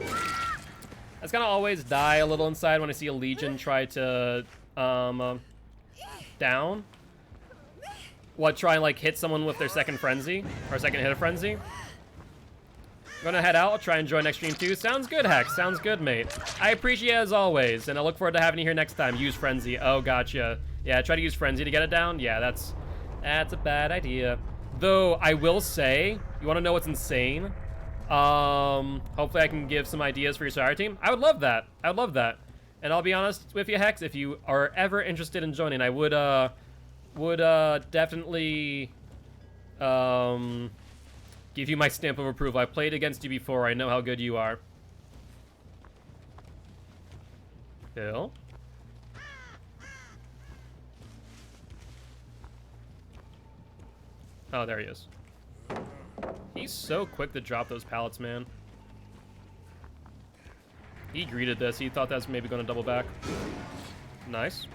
Speaker 1: I just kind of always die a little inside when I see a Legion try to, down. What, try and, like, hit someone with their second frenzy? Or second hit of frenzy? Gonna head out. I'll try and join next stream too. Sounds good, Hex. Sounds good, mate. I appreciate it as always, and I look forward to having you here next time. Use Frenzy. Oh, gotcha. Yeah, try to use Frenzy to get it down. Yeah, that's a bad idea. Though, I will say, you want to know what's insane? Hopefully I can give some ideas for your Sire team. I would love that. I would love that. And I'll be honest with you, Hex, if you are ever interested in joining, I would definitely, give you my stamp of approval. I played against you before. I know how good you are. Bill? Oh, there he is. He's so quick to drop those pallets, man. He greeted this. He thought that was maybe going to double back. Nice.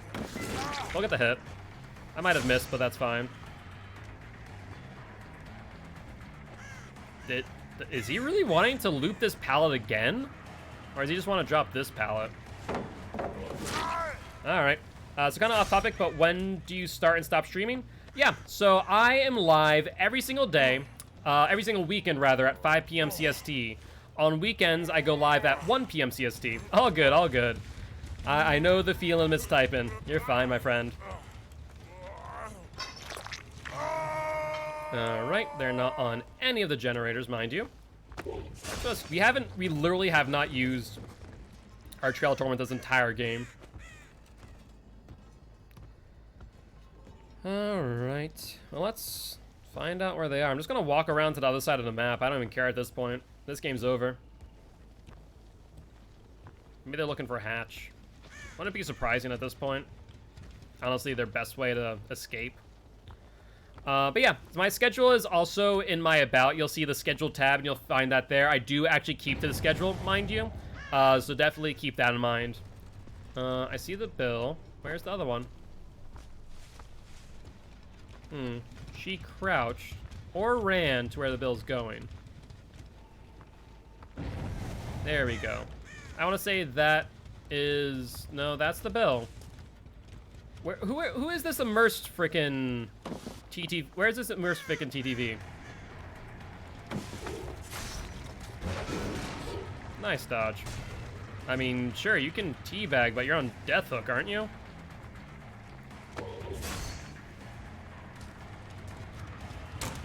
Speaker 1: We'll get the hit. I might have missed, but that's fine. Is he really wanting to loop this pallet again? Or does he just want to drop this pallet? Alright. So kind of off topic, but when do you start and stop streaming? Yeah, so I am live every single day, every single weekend rather, at 5 p.m. CST. On weekends, I go live at 1 p.m. CST. All good, all good. I know the feeling mistyping. You're fine, my friend. Alright, they're not on any of the generators, mind you. We literally have not used our Trail Torment this entire game. Alright, well, let's find out where they are. I'm just gonna walk around to the other side of the map. I don't even care at this point. This game's over. Maybe they're looking for a hatch. Wouldn't it be surprising at this point? Honestly, their best way to escape. But yeah, my schedule is also in my About. You'll see the schedule tab, and you'll find that there. I do actually keep to the schedule, mind you. So definitely keep that in mind. I see the bill. Where's the other one? She crouched or ran to where the bill's going. There we go. I want to say that is... No, that's the bill. Who is this immersed frickin' TT? Where is this immersed frickin' TTV? Nice dodge. I mean, sure, you can teabag, but you're on death hook, aren't you?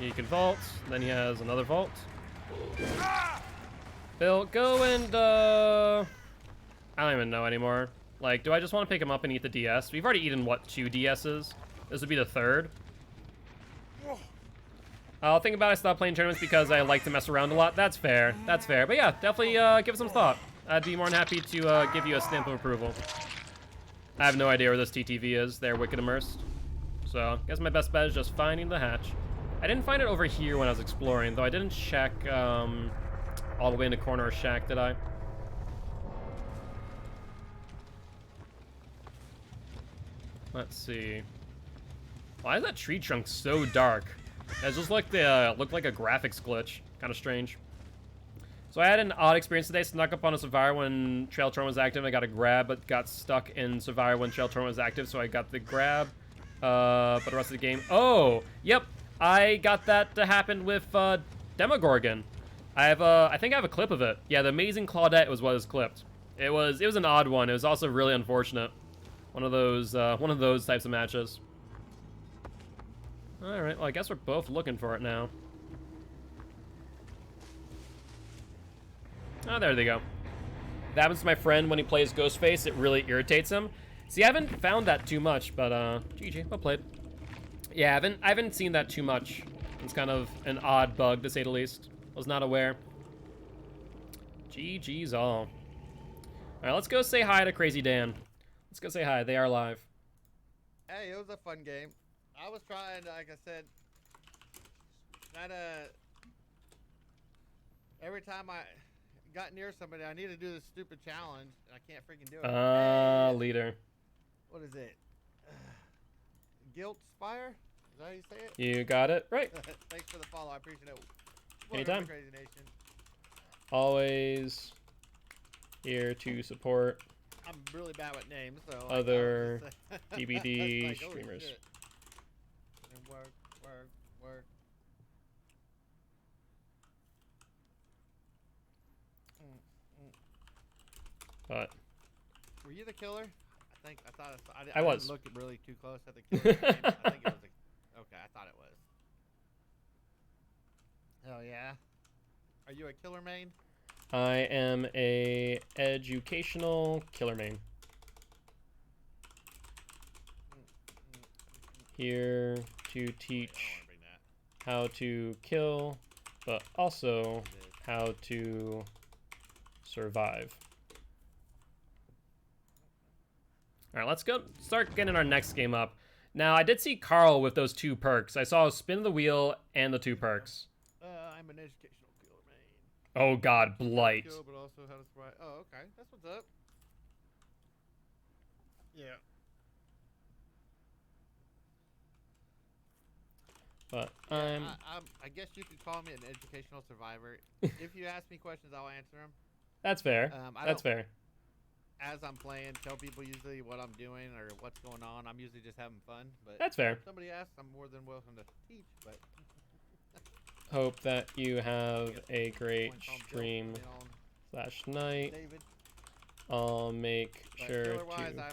Speaker 1: He can vault, then he has another vault. Bill, go and, I don't even know anymore. Like, do I just want to pick him up and eat the DS? We've already eaten, what, 2 DSs? This would be the 3rd. I'll think about it. I stopped playing tournaments because I like to mess around a lot. That's fair. That's fair. But yeah, definitely give it some thought. I'd be more than happy to give you a stamp of approval. I have no idea where this TTV is. They're wicked immersed. So, I guess my best bet is just finding the hatch. I didn't find it over here when I was exploring, though I didn't check all the way in the corner of Shack, did I? Let's see. Why is that tree trunk so dark? It just looked like a graphics glitch. Kind of strange. So I had an odd experience today. Snuck up on a Survivor when Trail Torment was active. I got a grab, but got stuck in Survivor when Trail Torment was active. So I got the grab, but the rest of the game. Oh, yep. I got that to happen with Demogorgon. I think I have a clip of it. Yeah, the Amazing Claudette was what was clipped. It was an odd one. It was also really unfortunate. One of those types of matches. All right. Well, I guess we're both looking for it now. Oh, there they go. That happens to my friend when he plays Ghostface. It really irritates him. See, I haven't found that too much, but GG, well played. Yeah, I haven't seen that too much. It's kind of an odd bug, to say the least. Was not aware. GG's all. All right, let's go say hi to Crazy Dan. Let's go say hi. They are live.
Speaker 8: Hey, it was a fun game. I was trying, like I said, every time I got near somebody, I need to do this stupid challenge, and I can't freaking do it. Hey,
Speaker 1: Leader.
Speaker 8: what is it? Guilt Spire? Is that how you say it?
Speaker 1: You got it right.
Speaker 8: Thanks for the follow. I appreciate it.
Speaker 1: Anytime.
Speaker 8: Crazy Nation.
Speaker 1: Always here to support
Speaker 8: I'm really bad with names, so
Speaker 1: other
Speaker 8: like,
Speaker 1: DVD
Speaker 8: like, holy
Speaker 1: streamers.
Speaker 8: shit. And work.
Speaker 1: But
Speaker 8: Were you the killer? I thought
Speaker 1: I was.
Speaker 8: didn't look really too close at the killer's name. I think it was okay, I thought it was. Hell yeah. Are you a killer main?
Speaker 1: I am a educational killer main. Here to teach how to kill, but also how to survive. All right, let's go start getting our next game up. Now, I did see Carl with those 2 perks. I saw spin the wheel and the 2 perks.
Speaker 8: I'm an educational killer main.
Speaker 1: Oh God, Blight.
Speaker 8: Kill, but also how to survive. Oh, okay. That's what's up. Yeah.
Speaker 1: But
Speaker 8: I guess you could call me an educational survivor. If you ask me questions, I'll answer them.
Speaker 1: that's fair. That's fair.
Speaker 8: As I'm playing, tell people usually what I'm doing or what's going on. I'm usually just having fun. But
Speaker 1: That's fair.
Speaker 8: if somebody asks, I'm more than welcome to teach. But
Speaker 1: Hope that you have a great stream / night.
Speaker 8: David.
Speaker 1: I'll make
Speaker 8: But
Speaker 1: sure to
Speaker 8: killer-wise, I'm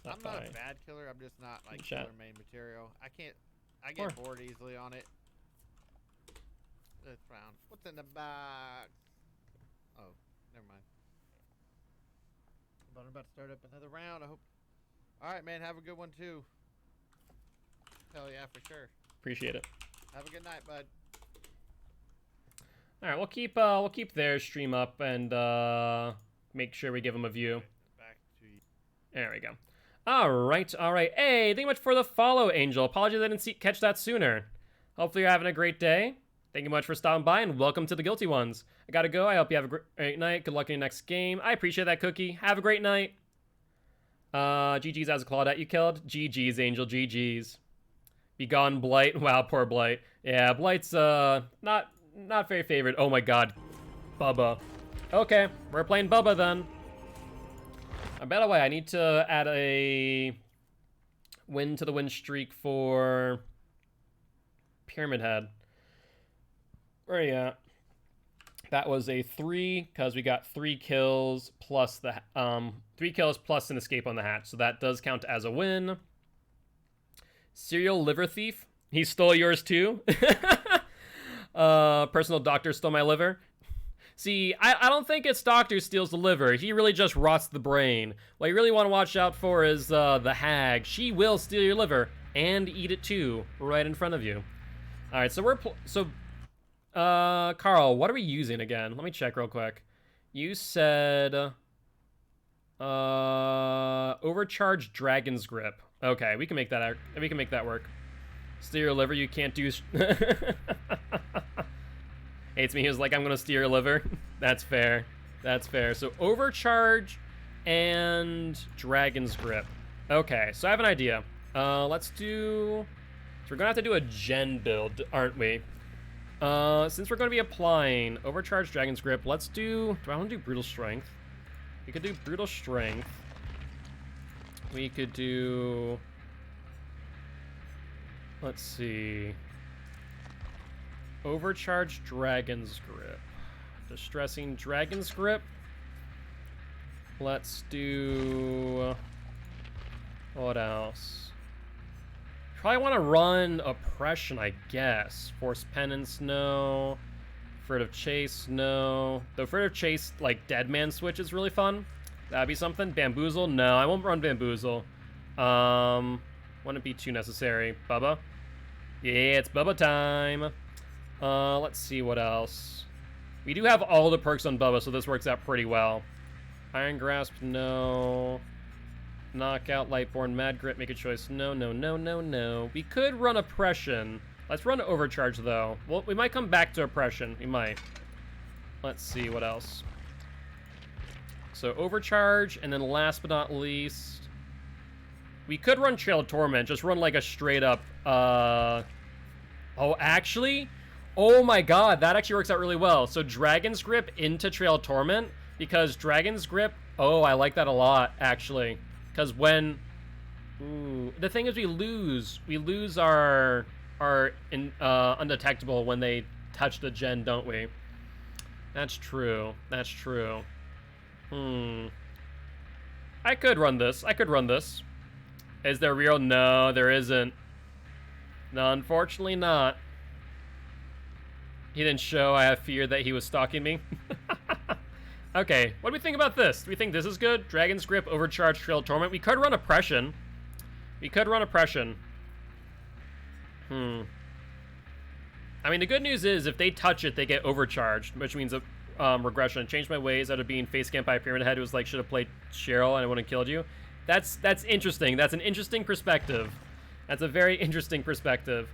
Speaker 1: stop
Speaker 8: not
Speaker 1: by.
Speaker 8: a bad killer. I'm just not like
Speaker 1: Chat.
Speaker 8: killer main material. I get bored easily on it. Let's round. What's in the box? Oh, never mind. But I'm about to start up another round. I hope. All right, man. Have a good one too. Hell yeah, for sure.
Speaker 1: Appreciate it.
Speaker 8: Have a good night, bud.
Speaker 1: All right, we'll keep their stream up and make sure we give them a view.
Speaker 8: Back to you.
Speaker 1: There we go. All right. Hey, thank you much for the follow, Angel. Apologies I didn't catch that sooner. Hopefully you're having a great day. Thank you much for stopping by, and welcome to the Guilty Ones. I gotta go. I hope you have a great night. Good luck in your next game. I appreciate that, Cookie. Have a great night. GG's as a Claudette you killed. GG's, Angel. GG's. Be gone, Blight. Wow, poor Blight. Yeah, Blight's not very favored. Oh my God, Bubba. Okay, we're playing Bubba then. By the way, I need to add a win to the win streak for Pyramid Head. Where are you at? That was a 3 because we got 3 kills plus the 3 kills plus an escape on the hatch, so that does count as a win. Serial liver thief. He stole yours too. Personal doctor stole my liver. See, I don't think it's doctor steals the liver. He really just rots the brain. What you really want to watch out for is the hag. She will steal your liver and eat it too, right in front of you. All right, so Carl, what are we using again? Let me check real quick. You said overcharged dragon's grip. Okay, we can make that work. Steal your liver, you can't do. Hates me. He was like, I'm gonna steal your liver. That's fair. That's fair. So overcharge and dragon's grip. Okay, so I have an idea. Let's do. So we're gonna have to do a gen build, aren't we? Since we're gonna be applying overcharged dragon's grip, let's do. Do I want to do brutal strength? We could do brutal strength. We could do. Let's see. Overcharged dragon's grip. Distressing dragon's grip. Let's do What else? Probably want to run Oppression, I guess. Force Penance, no. Furtive Chase, no. Though Furtive Chase, like, Dead Man Switch is really fun. That'd be something. Bamboozle, no. I won't run Bamboozle. Wouldn't be too necessary. Bubba? Yeah, it's Bubba time. Let's see what else. We do have all the perks on Bubba, so this works out pretty well. Iron Grasp, no. Knockout, Lightborn, Mad Grip, make a choice. No, no, no, no, no. We could run Oppression. Let's run Overcharge, though. Well, we might come back to Oppression. We might. Let's see what else. So Overcharge, and then last but not least, we could run Trail of Torment. Just run like a straight up, oh, actually? Oh my god, that actually works out really well. So Dragon's Grip into Trail of Torment, because Dragon's Grip, oh, I like that a lot, actually. Because when, ooh, the thing is we lose our undetectable when they touch the gen, don't we? That's true, that's true. I could run this, Is there real? No, there isn't. No, unfortunately not. He didn't show. I have fear that he was stalking me. Okay, what do we think about this? Do we think this is good? Dragon's Grip, Overcharge, Trail of Torment. We could run Oppression. I mean, the good news is if they touch it, they get overcharged, which means regression. I changed my ways out of being face camped by a Pyramid Head who was like, should have played Cheryl and I wouldn't have killed you. That's interesting. That's an interesting perspective. That's a very interesting perspective.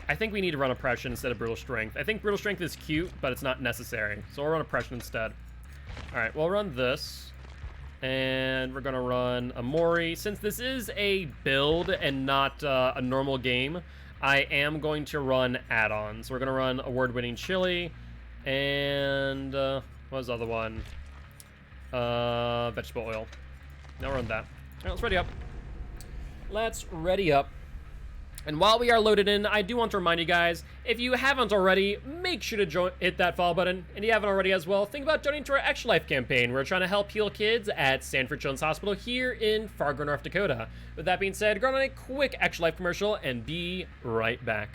Speaker 1: I think we need to run Oppression instead of Brutal Strength. I think Brutal Strength is cute, but it's not necessary. So we'll run Oppression instead. Alright, we'll run this. And we're going to run Amori. Since this is a build and not a normal game, I am going to run add-ons. We're going to run Award-Winning Chili. And what was the other one? Vegetable oil. Now we'll run that. Alright, let's ready up. Let's ready up. And while we are loaded in, I do want to remind you guys, if you haven't already, make sure to hit that follow button. And if you haven't already as well, think about donating to our Extra Life campaign. We're trying to help heal kids at Sanford Children's Hospital here in Fargo, North Dakota. With that being said, go on a quick Extra Life commercial and be right back.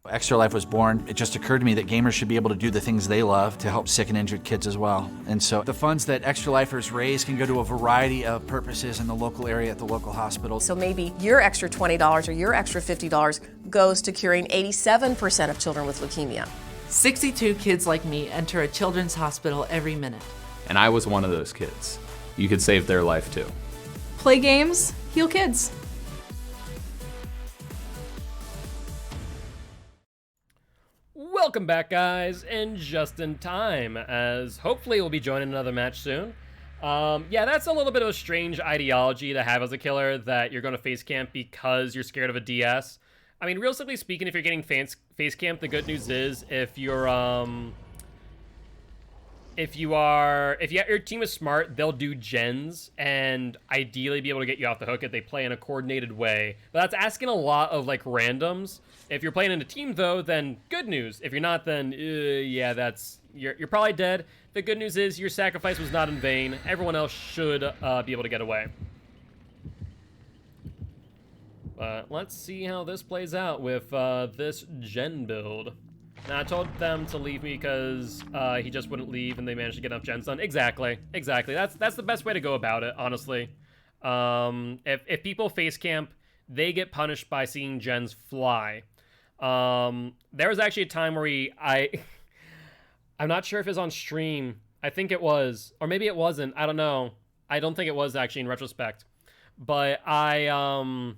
Speaker 9: Extra Life was born. It just occurred to me that gamers should be able to do the things they love to help sick and injured kids as well. And so the funds that Extra Lifers raise can go to a variety of purposes in the local area at the local hospital.
Speaker 10: So maybe your extra $20 or your extra $50 goes to curing 87% of children with leukemia.
Speaker 11: 62 kids like me enter a children's hospital every minute.
Speaker 12: And I was one of those kids. You could save their life too.
Speaker 13: Play games, heal kids.
Speaker 1: Welcome back, guys, and just in time, as hopefully we'll be joining another match soon. Yeah, that's a little bit of a strange ideology to have as a killer, that you're going to face camp because you're scared of a DS. I mean, realistically speaking, if you're getting face camp, the good news is if your team is smart, they'll do gens and ideally be able to get you off the hook if they play in a coordinated way. But that's asking a lot of like randoms. If you're playing in a team though, then good news. If you're not, then yeah, you're probably dead. The good news is your sacrifice was not in vain. Everyone else should be able to get away. But let's see how this plays out with this gen build. Now, I told them to leave me because he just wouldn't leave and they managed to get enough gens done. Exactly. That's the best way to go about it, honestly. If people face camp, they get punished by seeing gens fly. There was actually a time where I'm not sure if it was on stream. I think it was, or maybe it wasn't. I don't know. I don't think it was actually in retrospect. But I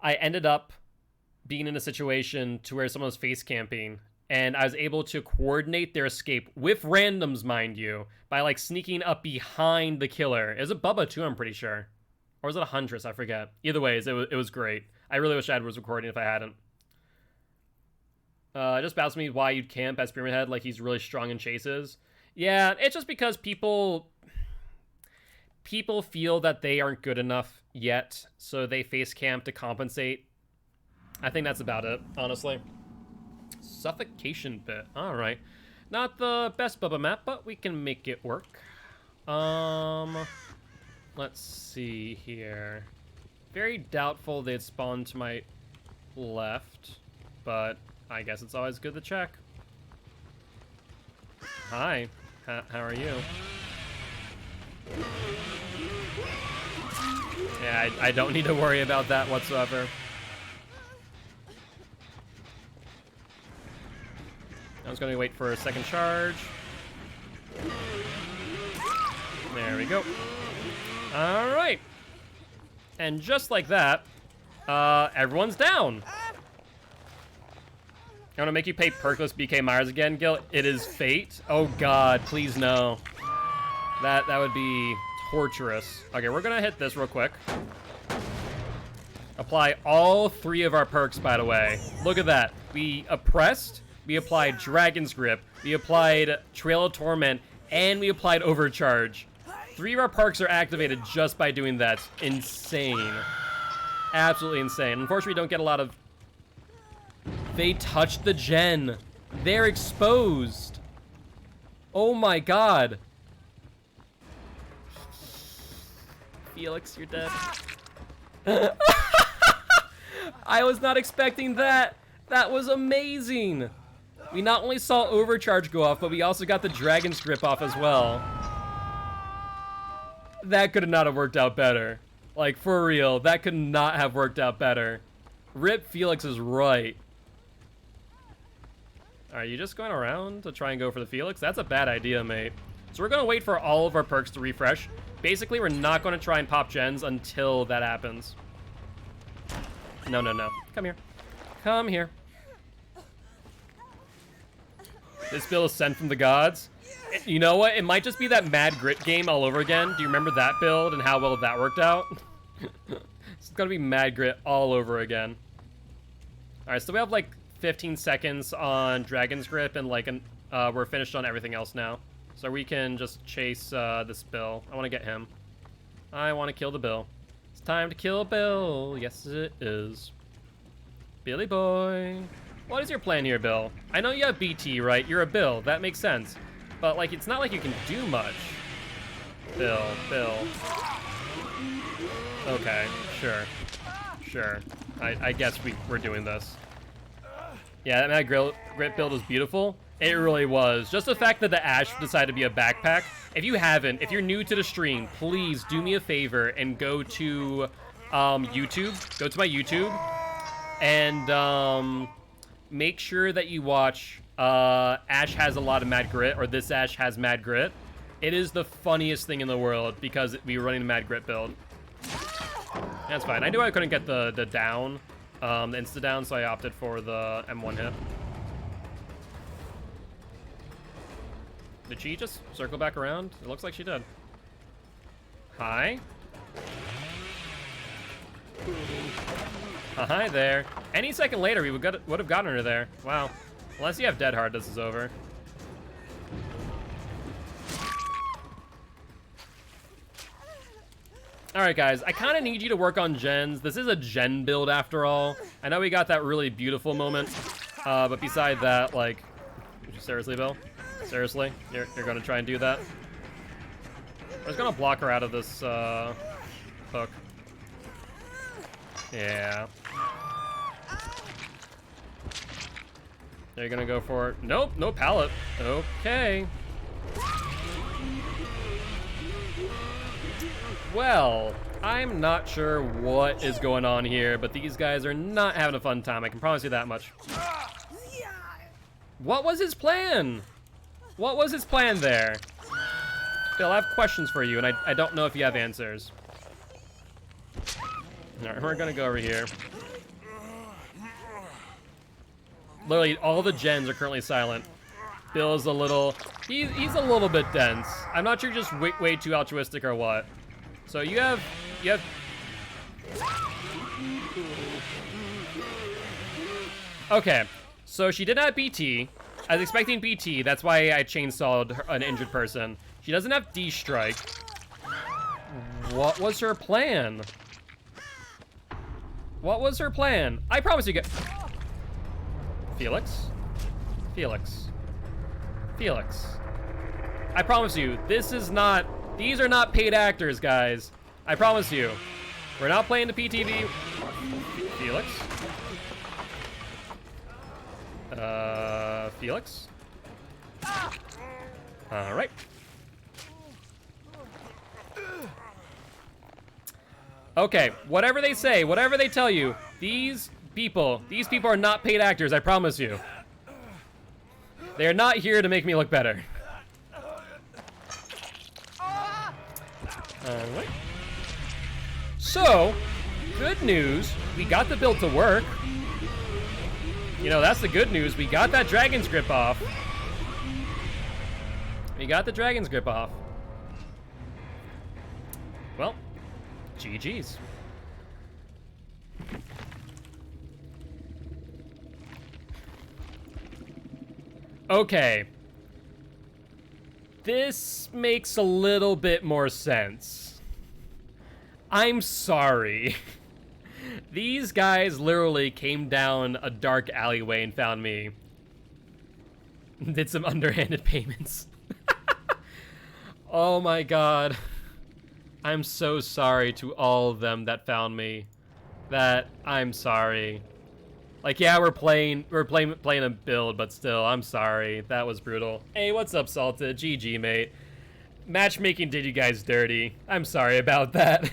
Speaker 1: ended up being in a situation to where someone was face camping and I was able to coordinate their escape with randoms, mind you, by like sneaking up behind the killer. It was a Bubba too, I'm pretty sure. Or was it a Huntress? I forget. Either way, it was great. I really wish I was recording if I hadn't. It just baffles me why you'd camp as Pyramid Head like he's really strong in chases. Yeah, it's just because people feel that they aren't good enough yet, so they face camp to compensate. I think that's about it, honestly. Suffocation Pit. Alright. Not the best Bubba map, but we can make it work. Let's Let's see here. Very doubtful they'd spawn to my left, but I guess it's always good to check. Hi, how are you? Yeah, I don't need to worry about that whatsoever. I was going to wait for a second charge. There we go. All right. And just like that, everyone's down. I want to make you pay perkless BK Myers again, Gil. It is fate. Oh God, please no. That would be torturous. Okay, we're gonna hit this real quick. Apply all 3 of our perks, by the way. Look at that. We oppressed, we applied Dragon's Grip, we applied Trail of Torment, and we applied Overcharge. 3 of our perks are activated just by doing that. Insane. Absolutely insane. Unfortunately, we don't get a lot of... They touched the gen. They're exposed. Oh my God. Felix, you're dead. I was not expecting that. That was amazing. We not only saw Overcharge go off, but we also got the Dragon's Grip off as well. That could not have worked out better. Like, for real, that could not have worked out better. Rip Felix is right. Are you just going around to try and go for the Felix? That's a bad idea, mate. So we're going to wait for all of our perks to refresh. Basically, we're not going to try and pop gens until that happens. No, no, no. Come here. Come here. This build is sent from the gods. You know what? It might just be that Mad Grit game all over again. Do you remember that build and how well that worked out? It's going to be Mad Grit all over again. All right, so we have like 15 seconds on Dragon's Grip, and like we're finished on everything else now. So we can just chase this Bill. I want to get him. I want to kill the Bill. It's time to kill Bill. Yes, it is. Billy boy. What is your plan here, Bill? I know you have BT, right? You're a Bill. That makes sense. But like, it's not like you can do much. Bill. Okay, sure. Sure. I guess we're doing this. Yeah, that Mad Grit build was beautiful. It really was. Just the fact that the Ash decided to be a backpack. If you're new to the stream, please do me a favor and go to YouTube. Go to my YouTube and make sure that you watch Ash Has a Lot of Mad Grit, or This Ash Has Mad Grit. It is the funniest thing in the world because we were running a Mad Grit build. That's fine. I knew I couldn't get the down, the insta down, so I opted for the M1 hit. Did she just circle back around? It looks like she did. Hi. Hi there. Any second later, we would have gotten her there. Wow. Unless you have Dead Hard, this is over. Alright, guys. I kind of need you to work on gens. This is a gen build, after all. I know we got that really beautiful moment. But beside that, like... Seriously, Bill? Seriously? You're going to try and do that? I'm just going to block her out of this hook. Yeah. Are you going to go for it? Nope, no pallet. Okay. Well, I'm not sure what is going on here, but these guys are not having a fun time. I can promise you that much. What was his plan? What was his plan there? Bill, I have questions for you, and I don't know if you have answers. Alright, we're gonna go over here. Literally, all the gens are currently silent. Bill's a little... He's a little bit dense. I'm not sure just way too altruistic or what. So you have... Okay, so she did have BT. I was expecting BT, that's why I chainsawed an injured person. She doesn't have D-Strike. What was her plan? What was her plan? I promise you guys... Felix? Felix. Felix. I promise you, this is not... These are not paid actors, guys. I promise you. We're not playing the PTV. Felix. Felix. All right. Okay, whatever they say, whatever they tell you, these people are not paid actors, I promise you. They are not here to make me look better. Alright. So, good news, we got the build to work. You know, that's the good news. We got that dragon's grip off. We got the dragon's grip off. Well, GG's. Okay. This makes a little bit more sense. I'm sorry. These guys literally came down a dark alleyway and found me. Did some underhanded payments. Oh my god. I'm so sorry to all of them that found me. I'm sorry. Like, yeah, we're playing a build, but still, I'm sorry. That was brutal. Hey, what's up, Salted? GG, mate. Matchmaking did you guys dirty. I'm sorry about that.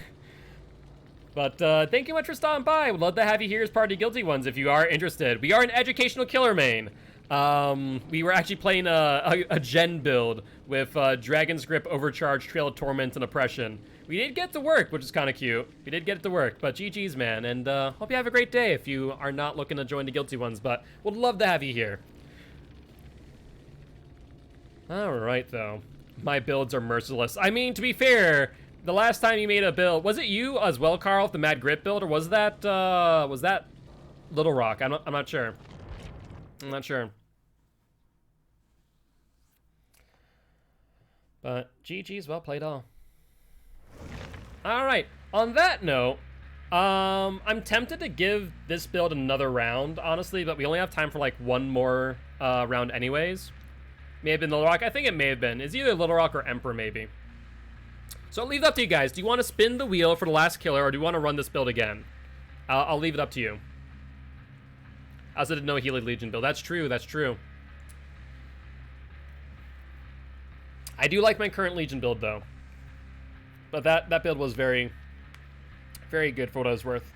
Speaker 1: But thank you much for stopping by. Would love to have you here as part of the Guilty Ones if you are interested. We are an educational killer main. We were actually playing a gen build with Dragon's Grip, Overcharge, Trail of Torment, and Oppression. We did get to work, which is kind of cute. We did get it to work, but GG's, man. And hope you have a great day if you are not looking to join the Guilty Ones, but would love to have you here. All right, though. My builds are merciless. I mean, to be fair, the last time you made a build, was it you as well, Carl, with the Mad Grip build, or was that Little Rock? I'm not sure. I'm not sure. But GG's, well played all. All right, on that note, I'm tempted to give this build another round, honestly, but we only have time for like one more round anyways. May have been Little Rock. I think it may have been. It's either Little Rock or Emperor, maybe. So I'll leave it up to you guys. Do you want to spin the wheel for the last killer, or do you want to run this build again? I'll leave it up to you. I also didn't know Healing Legion build. That's true, that's true. I do like my current Legion build, though. But that build was very, very good for what it was worth.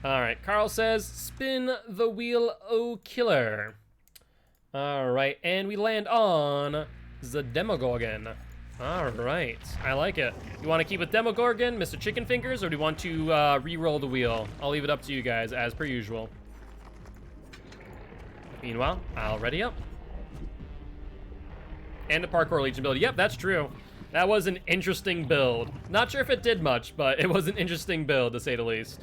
Speaker 1: All right, Carl says, spin the wheel, oh killer. All right, and we land on the Demogorgon. All right, I like it. You want to keep with Demogorgon, Mr. Chicken Fingers, or do you want to re-roll the wheel? I'll leave it up to you guys, as per usual. Meanwhile, I'll ready up. And a Parkour Legion build. Yep, that's true. That was an interesting build. Not sure if it did much, but it was an interesting build, to say the least.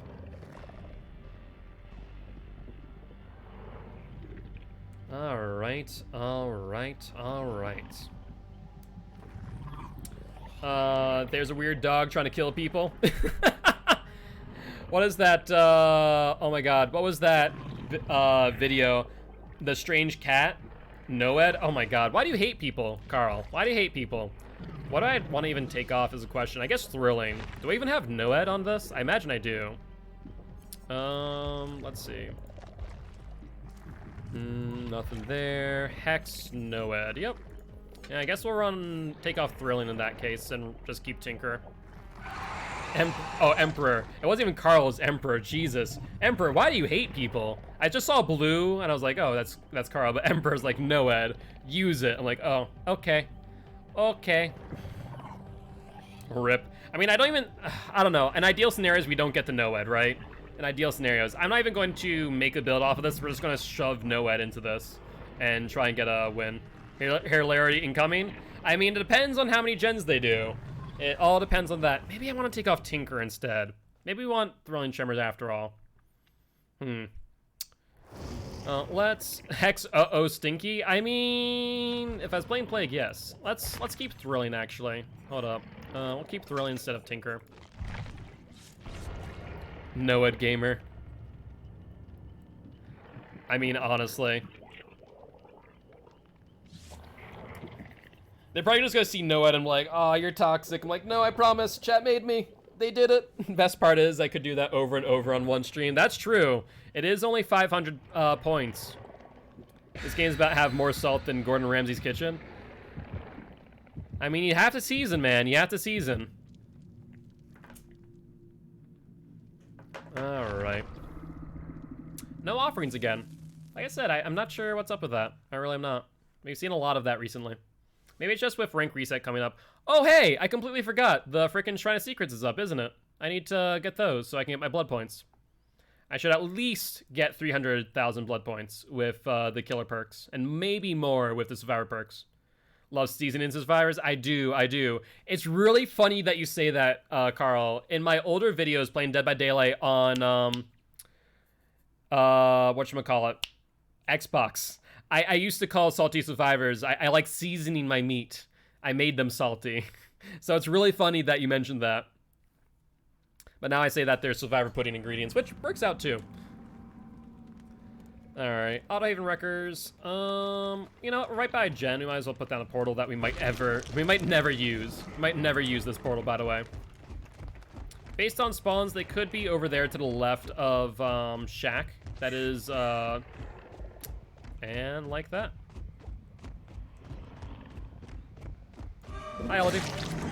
Speaker 1: All right, all right, all right. There's a weird dog trying to kill people. What is that? Oh my god, what was that video? The strange cat? Noed? Oh my god, why do you hate people, Carl? Why do you hate people? What do I want to even take off is a question. I guess thrilling. Do I even have Noed on this? I imagine I do. Let's see. Nothing there. Hex, Noed. Yep. Yeah, I guess we'll take off thrilling in that case and just keep Tinker. Oh, Emperor. It wasn't even Carl, it was Emperor. Jesus. Emperor, why do you hate people? I just saw blue and I was like, oh, that's Carl. But Emperor's like, no, Ed. Use it. I'm like, oh, okay. Okay. Rip. I mean, I don't know. In ideal scenarios, we don't get to Noed, right? In ideal scenarios. I'm not even going to make a build off of this. We're just going to shove Noed into this and try and get a win. Hilarity incoming. I mean, it depends on how many gens they do. It all depends on that. Maybe I want to take off Tinker instead. Maybe we want Thrilling Tremors after all. Let's Hex Stinky. I mean, if I was playing Plague, yes. Let's keep Thrilling actually. Hold up. We'll keep Thrilling instead of Tinker. Noed Gamer. I mean, honestly. They're probably just gonna see Noah and I'm like, oh, you're toxic. I'm like, no, I promise. Chat made me. They did it. Best part is I could do that over and over on one stream. That's true. It is only 500 points. This game's about to have more salt than Gordon Ramsay's kitchen. I mean, you have to season, man. You have to season. Alright. No offerings again. Like I said, I'm not sure what's up with that. I really am not. We've seen a lot of that recently. Maybe it's just with rank reset coming up. Oh, hey! I completely forgot. The frickin' Shrine of Secrets is up, isn't it? I need to get those so I can get my blood points. I should at least get 300,000 blood points with the killer perks. And maybe more with the survivor perks. Love seasoning survivors? I do. It's really funny that you say that, Carl. In my older videos playing Dead by Daylight on, whatchamacallit, Xbox, I used to call salty survivors. I like seasoning my meat. I made them salty. So it's really funny that you mentioned that. But now I say that they're survivor pudding ingredients, which works out too. Alright, Auto-Haven Wreckers. You know, right by Jen, we might as well put down a portal that we might never use. We might never use this portal, by the way. Based on spawns, they could be over there to the left of, Shack. That is, and like that. Hi, Elodie.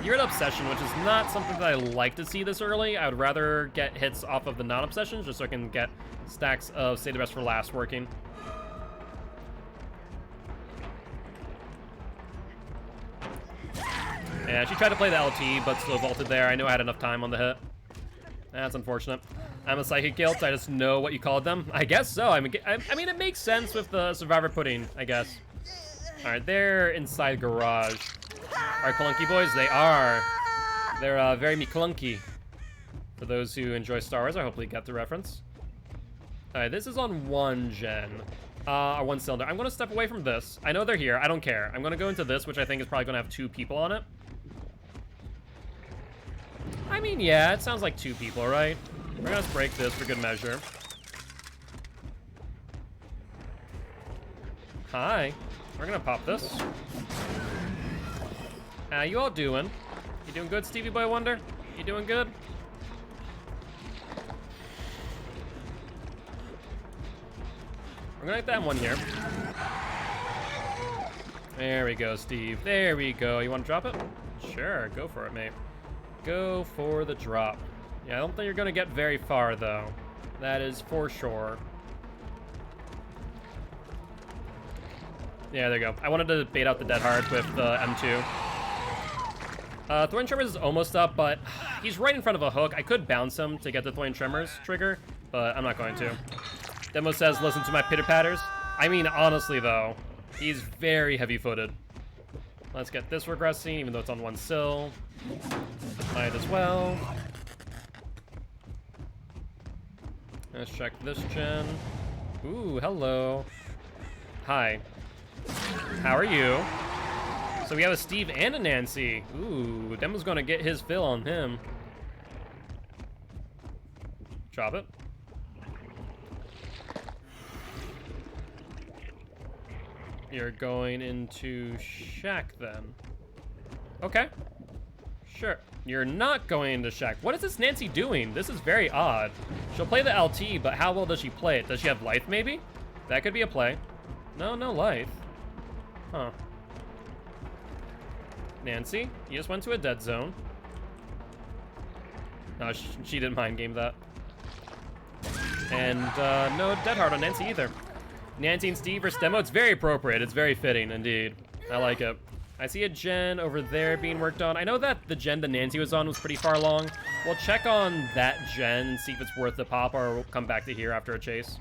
Speaker 1: You're an Obsession, which is not something that I like to see this early. I would rather get hits off of the non-Obsessions, just so I can get stacks of Save the Best for Last working. Yeah, she tried to play the LT, but still vaulted there. I knew I had enough time on the hit. That's unfortunate. I'm a Psychic Guilt. I just know what you called them. I guess so. I mean, it makes sense with the Survivor Pudding, I guess. All right, they're inside garage. Are clunky boys? They are. They're very clunky. For those who enjoy Star Wars, I hopefully got the reference. All right, this is on 1 gen. Or 1 cylinder. I'm going to step away from this. I know they're here. I don't care. I'm going to go into this, which I think is probably going to have 2 people on it. I mean, yeah, it sounds like 2 people, right? We're going to break this for good measure. Hi. We're going to pop this. How you all doing? You doing good, Stevie Boy Wonder? You doing good? We're gonna get that one here. There we go, Steve. There we go. You want to drop it? Sure, go for it, mate. Go for the drop. Yeah, I don't think you're gonna get very far, though. That is for sure. Yeah, there you go. I wanted to bait out the Dead Hard with the M2. Thorn Tremors is almost up, but he's right in front of a hook. I could bounce him to get the Thorn Tremors trigger, but I'm not going to. Demo says, listen to my pitter-patters. I mean, honestly, though, he's very heavy-footed. Let's get this regressing, even though it's on 1 sill. Might as well. Let's check this gen. Ooh, hello. Hi. How are you? So we have a Steve and a Nancy. Ooh, Demo's gonna get his fill on him. Drop it. You're going into Shack then. Okay. Sure. You're not going into Shack. What is this Nancy doing? This is very odd. She'll play the LT, but how well does she play it? Does she have Life, maybe? That could be a play. No, no Life. Huh. Nancy, you just went to a dead zone. No, she didn't mind game that. And no Dead Hard on Nancy either. Nancy and Steve versus Demo, it's very appropriate. It's very fitting, indeed. I like it. I see a gen over there being worked on. I know that the gen that Nancy was on was pretty far along. We'll check on that gen and see if it's worth the pop, or we'll come back to here after a chase.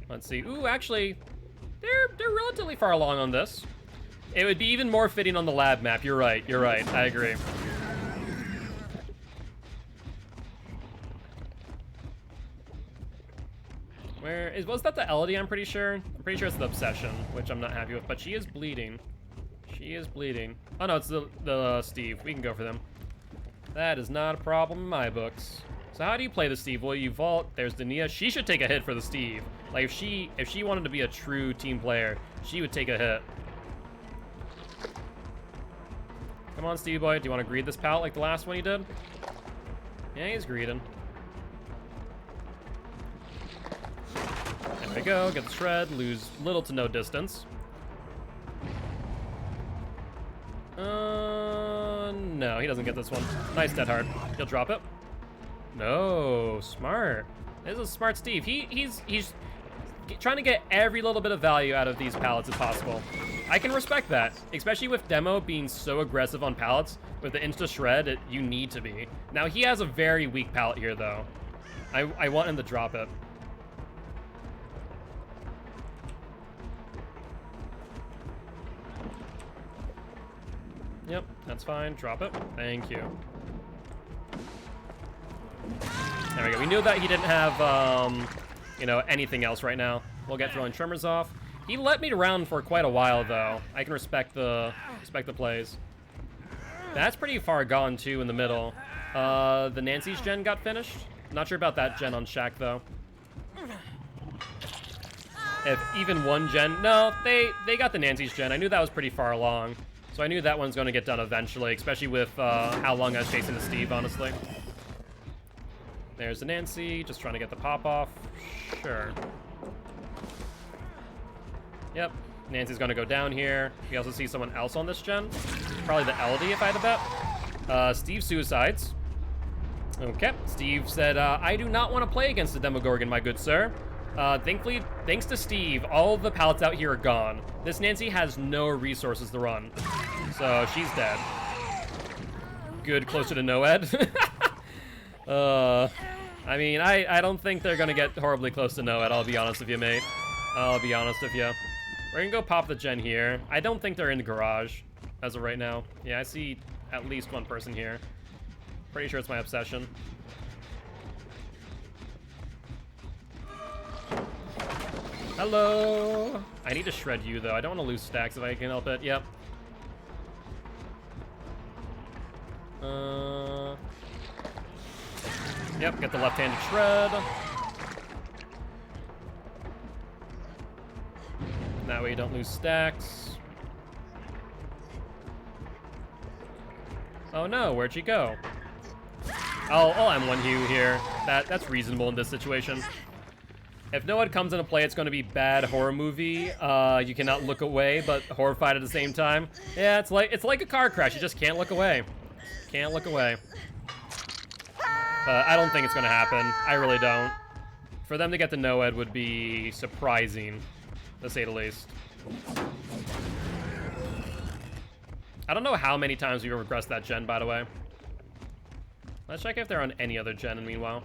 Speaker 1: Let's see. Ooh, actually, they're relatively far along on this. It would be even more fitting on the lab map. You're right. You're right. I agree. Was that the Elodie, I'm pretty sure? I'm pretty sure it's the Obsession, which I'm not happy with, but she is bleeding. She is bleeding. Oh no, it's the Steve. We can go for them. That is not a problem in my books. So how do you play the Steve? Well, you vault. There's Dania. She should take a hit for the Steve. Like, if she wanted to be a true team player, she would take a hit. Come on, Stevie boy. Do you want to greed this pallet like the last one he did? Yeah, he's greeding. There we go. Get the shred. Lose little to no distance. No, he doesn't get this one. Nice dead hard. He'll drop it. No, smart. This is smart Steve. He's trying to get every little bit of value out of these pallets if possible. I can respect that, especially with Demo being so aggressive on pallets. With the insta shred, you need to be. Now he has a very weak pallet here, though. I want him to drop it. Yep, that's fine. Drop it. Thank you. There we go. We knew that he didn't have, you know, anything else right now. We'll get throwing tremors off. He let me around for quite a while, though. I can respect the plays. That's pretty far gone, too, in the middle. The Nancy's gen got finished. Not sure about that gen on Shaq, though. If even one gen... No, they got the Nancy's gen. I knew that was pretty far along. So I knew that one's going to get done eventually, especially with how long I was chasing the Steve, honestly. There's the Nancy, just trying to get the pop off. Sure. Yep, Nancy's going to go down here. We also see someone else on this gen. Probably the LD, if I had to bet. Steve suicides. Okay, Steve said, I do not want to play against the Demogorgon, my good sir. Thankfully, thanks to Steve, all the pallets out here are gone. This Nancy has no resources to run. So, she's dead. Good, closer to Noed. I mean, I don't think they're gonna get horribly close to Noed, I'll be honest with you, mate. I'll be honest with you. We're gonna go pop the gen here. I don't think they're in the garage, as of right now. Yeah, I see at least one person here. Pretty sure it's my obsession. Hello! I need to shred you, though. I don't want to lose stacks if I can help it. Yep. Yep, get the left-handed shred. That way you don't lose stacks. Oh no, where'd she go? I'll M1 Hugh here. That's reasonable in this situation. If no one comes into play, it's going to be bad horror movie. You cannot look away, but horrified at the same time. Yeah, it's like a car crash. You just can't look away. Can't look away. I don't think it's going to happen. I really don't. For them to get to Noed would be surprising, to say the least. I don't know how many times we've regressed that gen, by the way. Let's check if they're on any other gen, meanwhile.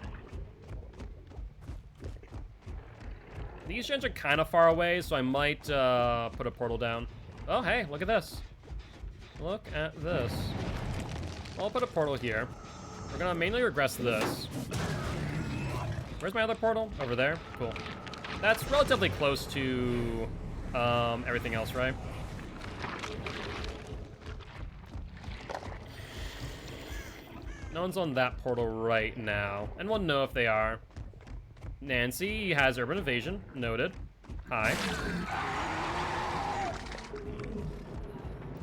Speaker 1: These gens are kind of far away, so I might put a portal down. Oh, hey, look at this. Look at this. I'll put a portal here. We're going to mainly regress this. Where's my other portal? Over there? Cool. That's relatively close to everything else, right? No one's on that portal right now. And we'll know if they are. Nancy has urban evasion. Noted. Hi.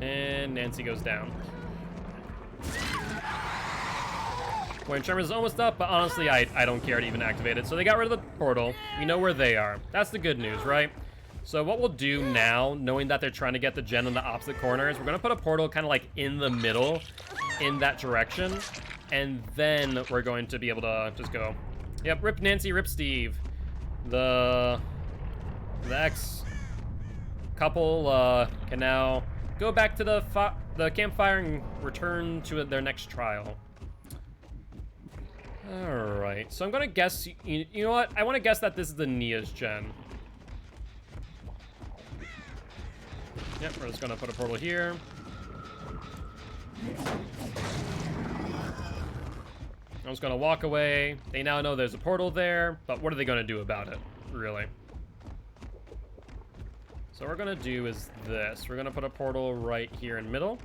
Speaker 1: And Nancy goes down. Point Tremor is almost up, but honestly, I don't care to even activate it. So they got rid of the portal. We know where they are. That's the good news, right? So what we'll do now, knowing that they're trying to get the gen in the opposite corner, is we're going to put a portal kind of like in the middle, in that direction. And then we're going to be able to just go. Yep, rip Nancy, rip Steve. The ex-couple can now go back to the campfire and return to their next trial. Alright, so I'm gonna guess, you know what? I want to guess that this is the Nia's gen. Yep, we're just gonna put a portal here. I'm just gonna walk away. They now know there's a portal there, but what are they gonna do about it, really? So what we're gonna do is this. We're gonna put a portal right here in middle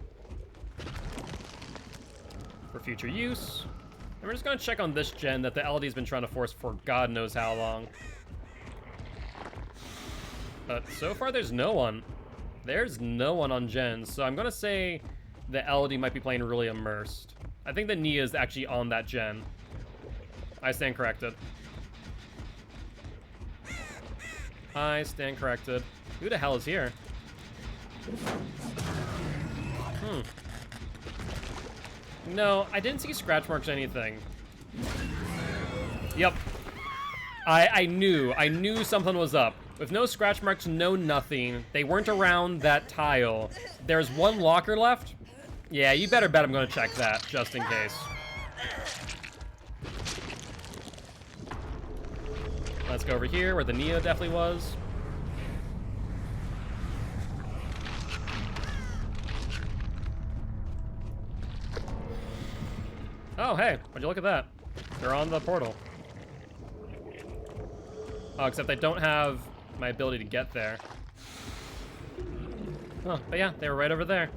Speaker 1: for future use. And we're just gonna check on this gen that the LD's been trying to force for God knows how long. But so far there's no one. There's no one on gens, so I'm gonna say the LD might be playing really immersed. I think the Nia is actually on that gen. I stand corrected. I stand corrected. Who the hell is here? No, I didn't see scratch marks or anything. Yep. I knew something was up. With no scratch marks, no nothing. They weren't around that tile. There's one locker left. Yeah, you better bet I'm gonna check that, just in case. Let's go over here, where the Neo definitely was. Oh, hey, would you look at that? They're on the portal. Oh, except I don't have my ability to get there. Oh, but yeah, they were right over there.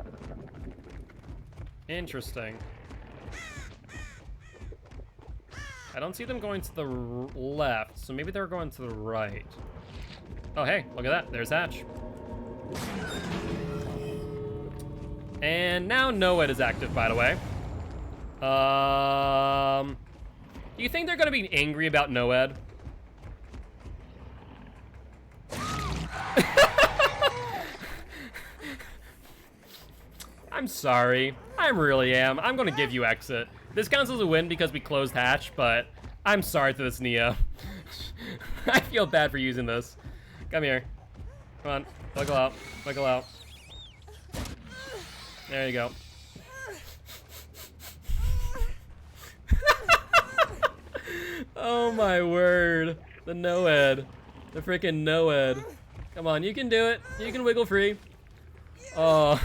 Speaker 1: Interesting. I don't see them going to the left, so maybe they're going to the right. Oh, hey, look at that. There's Hatch. And now Noed is active, by the way. Do you think they're going to be angry about Noed? I'm sorry. I really am. I'm going to give you exit. This counts as a win because we closed Hatch, but I'm sorry to this Neo. I feel bad for using this. Come here. Come on. Wiggle out. Wiggle out. There you go. Oh my word. The Noed. The freaking Noed. Come on, you can do it. You can wiggle free. Oh.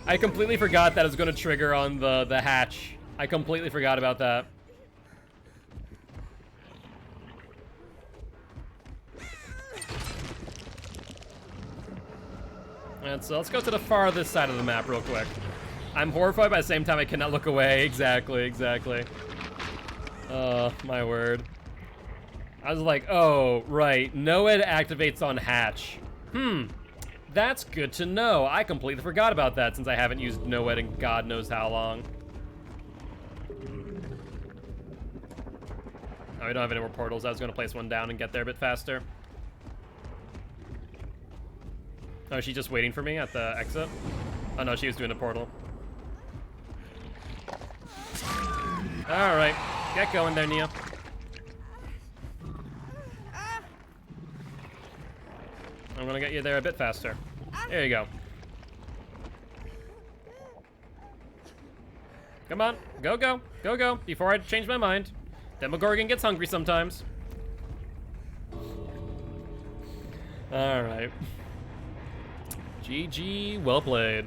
Speaker 1: I completely forgot that it was going to trigger on the hatch. I completely forgot about that. And so let's go to the farthest side of the map real quick. I'm horrified, but at the same time I cannot look away. Exactly, exactly. Oh, my word. I was like, oh, right. Noed activates on hatch. That's good to know. I completely forgot about that since I haven't used Noed in God knows how long. Oh, we don't have any more portals. I was going to place one down and get there a bit faster. Oh, is she just waiting for me at the exit? Oh, no, she was doing a portal. All right. Get going there, Neo. I'm gonna get you there a bit faster. There you go. Come on. Go, go. Go, go. Before I change my mind. Demogorgon gets hungry sometimes. Alright. GG. Well played.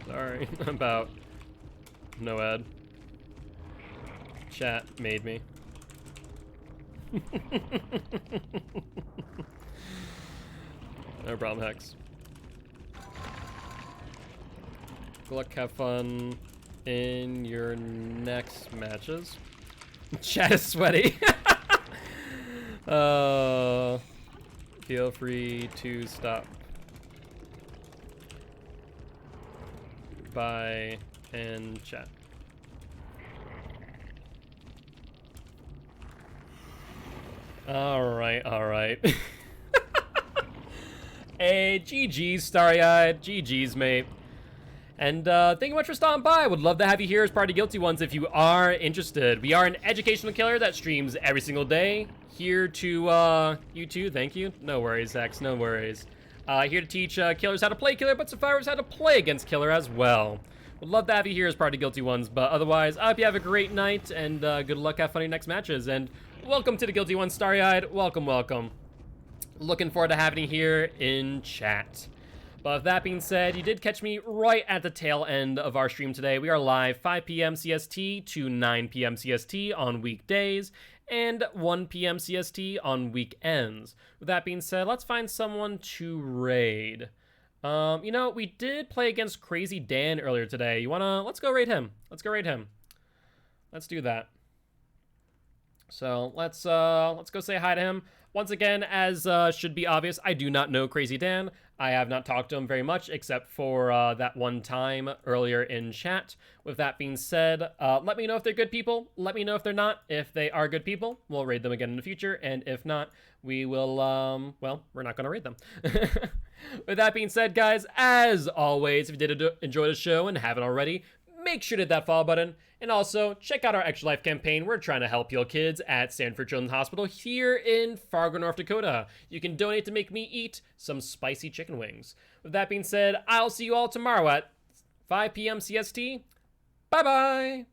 Speaker 1: Sorry about Noed. Chat made me. No problem, Hex. Good luck, have fun in your next matches. Chat is sweaty. Feel free to stop by and chat. All right. Hey, GG's, Starry-Eyed. GG's, mate. And thank you much for stopping by. Would love to have you here as part of Guilty Ones if you are interested. We are an educational killer that streams every single day. Here to, you too, thank you. No worries, Hex, no worries. Here to teach killers how to play killer, but survivors how to play against killer as well. Would love to have you here as part of Guilty Ones, but otherwise, I hope you have a great night, and good luck, have fun in your next matches, and welcome to the Guilty Ones, Starry-Eyed. Welcome, welcome. Looking forward to having you here in chat. But with that being said, you did catch me right at the tail end of our stream today. We are live 5 p.m. CST to 9 p.m. CST on weekdays, and 1 p.m. CST on weekends. With that being said, let's find someone to raid. You know, we did play against Crazy Dan earlier today. Let's go raid him. Let's go raid him. Let's do that. So let's go say hi to him. Once again, as should be obvious, I do not know Crazy Dan. I have not talked to him very much, except for that one time earlier in chat. With that being said, let me know if they're good people. Let me know if they're not. If they are good people, we'll raid them again in the future. And if not, we will, well, we're not going to raid them. With that being said, guys, as always, if you did enjoy the show and haven't already, make sure to hit that follow button. And also, check out our Extra Life campaign. We're trying to help heal kids at Sanford Children's Hospital here in Fargo, North Dakota. You can donate to make me eat some spicy chicken wings. With that being said, I'll see you all tomorrow at 5 p.m. CST. Bye-bye!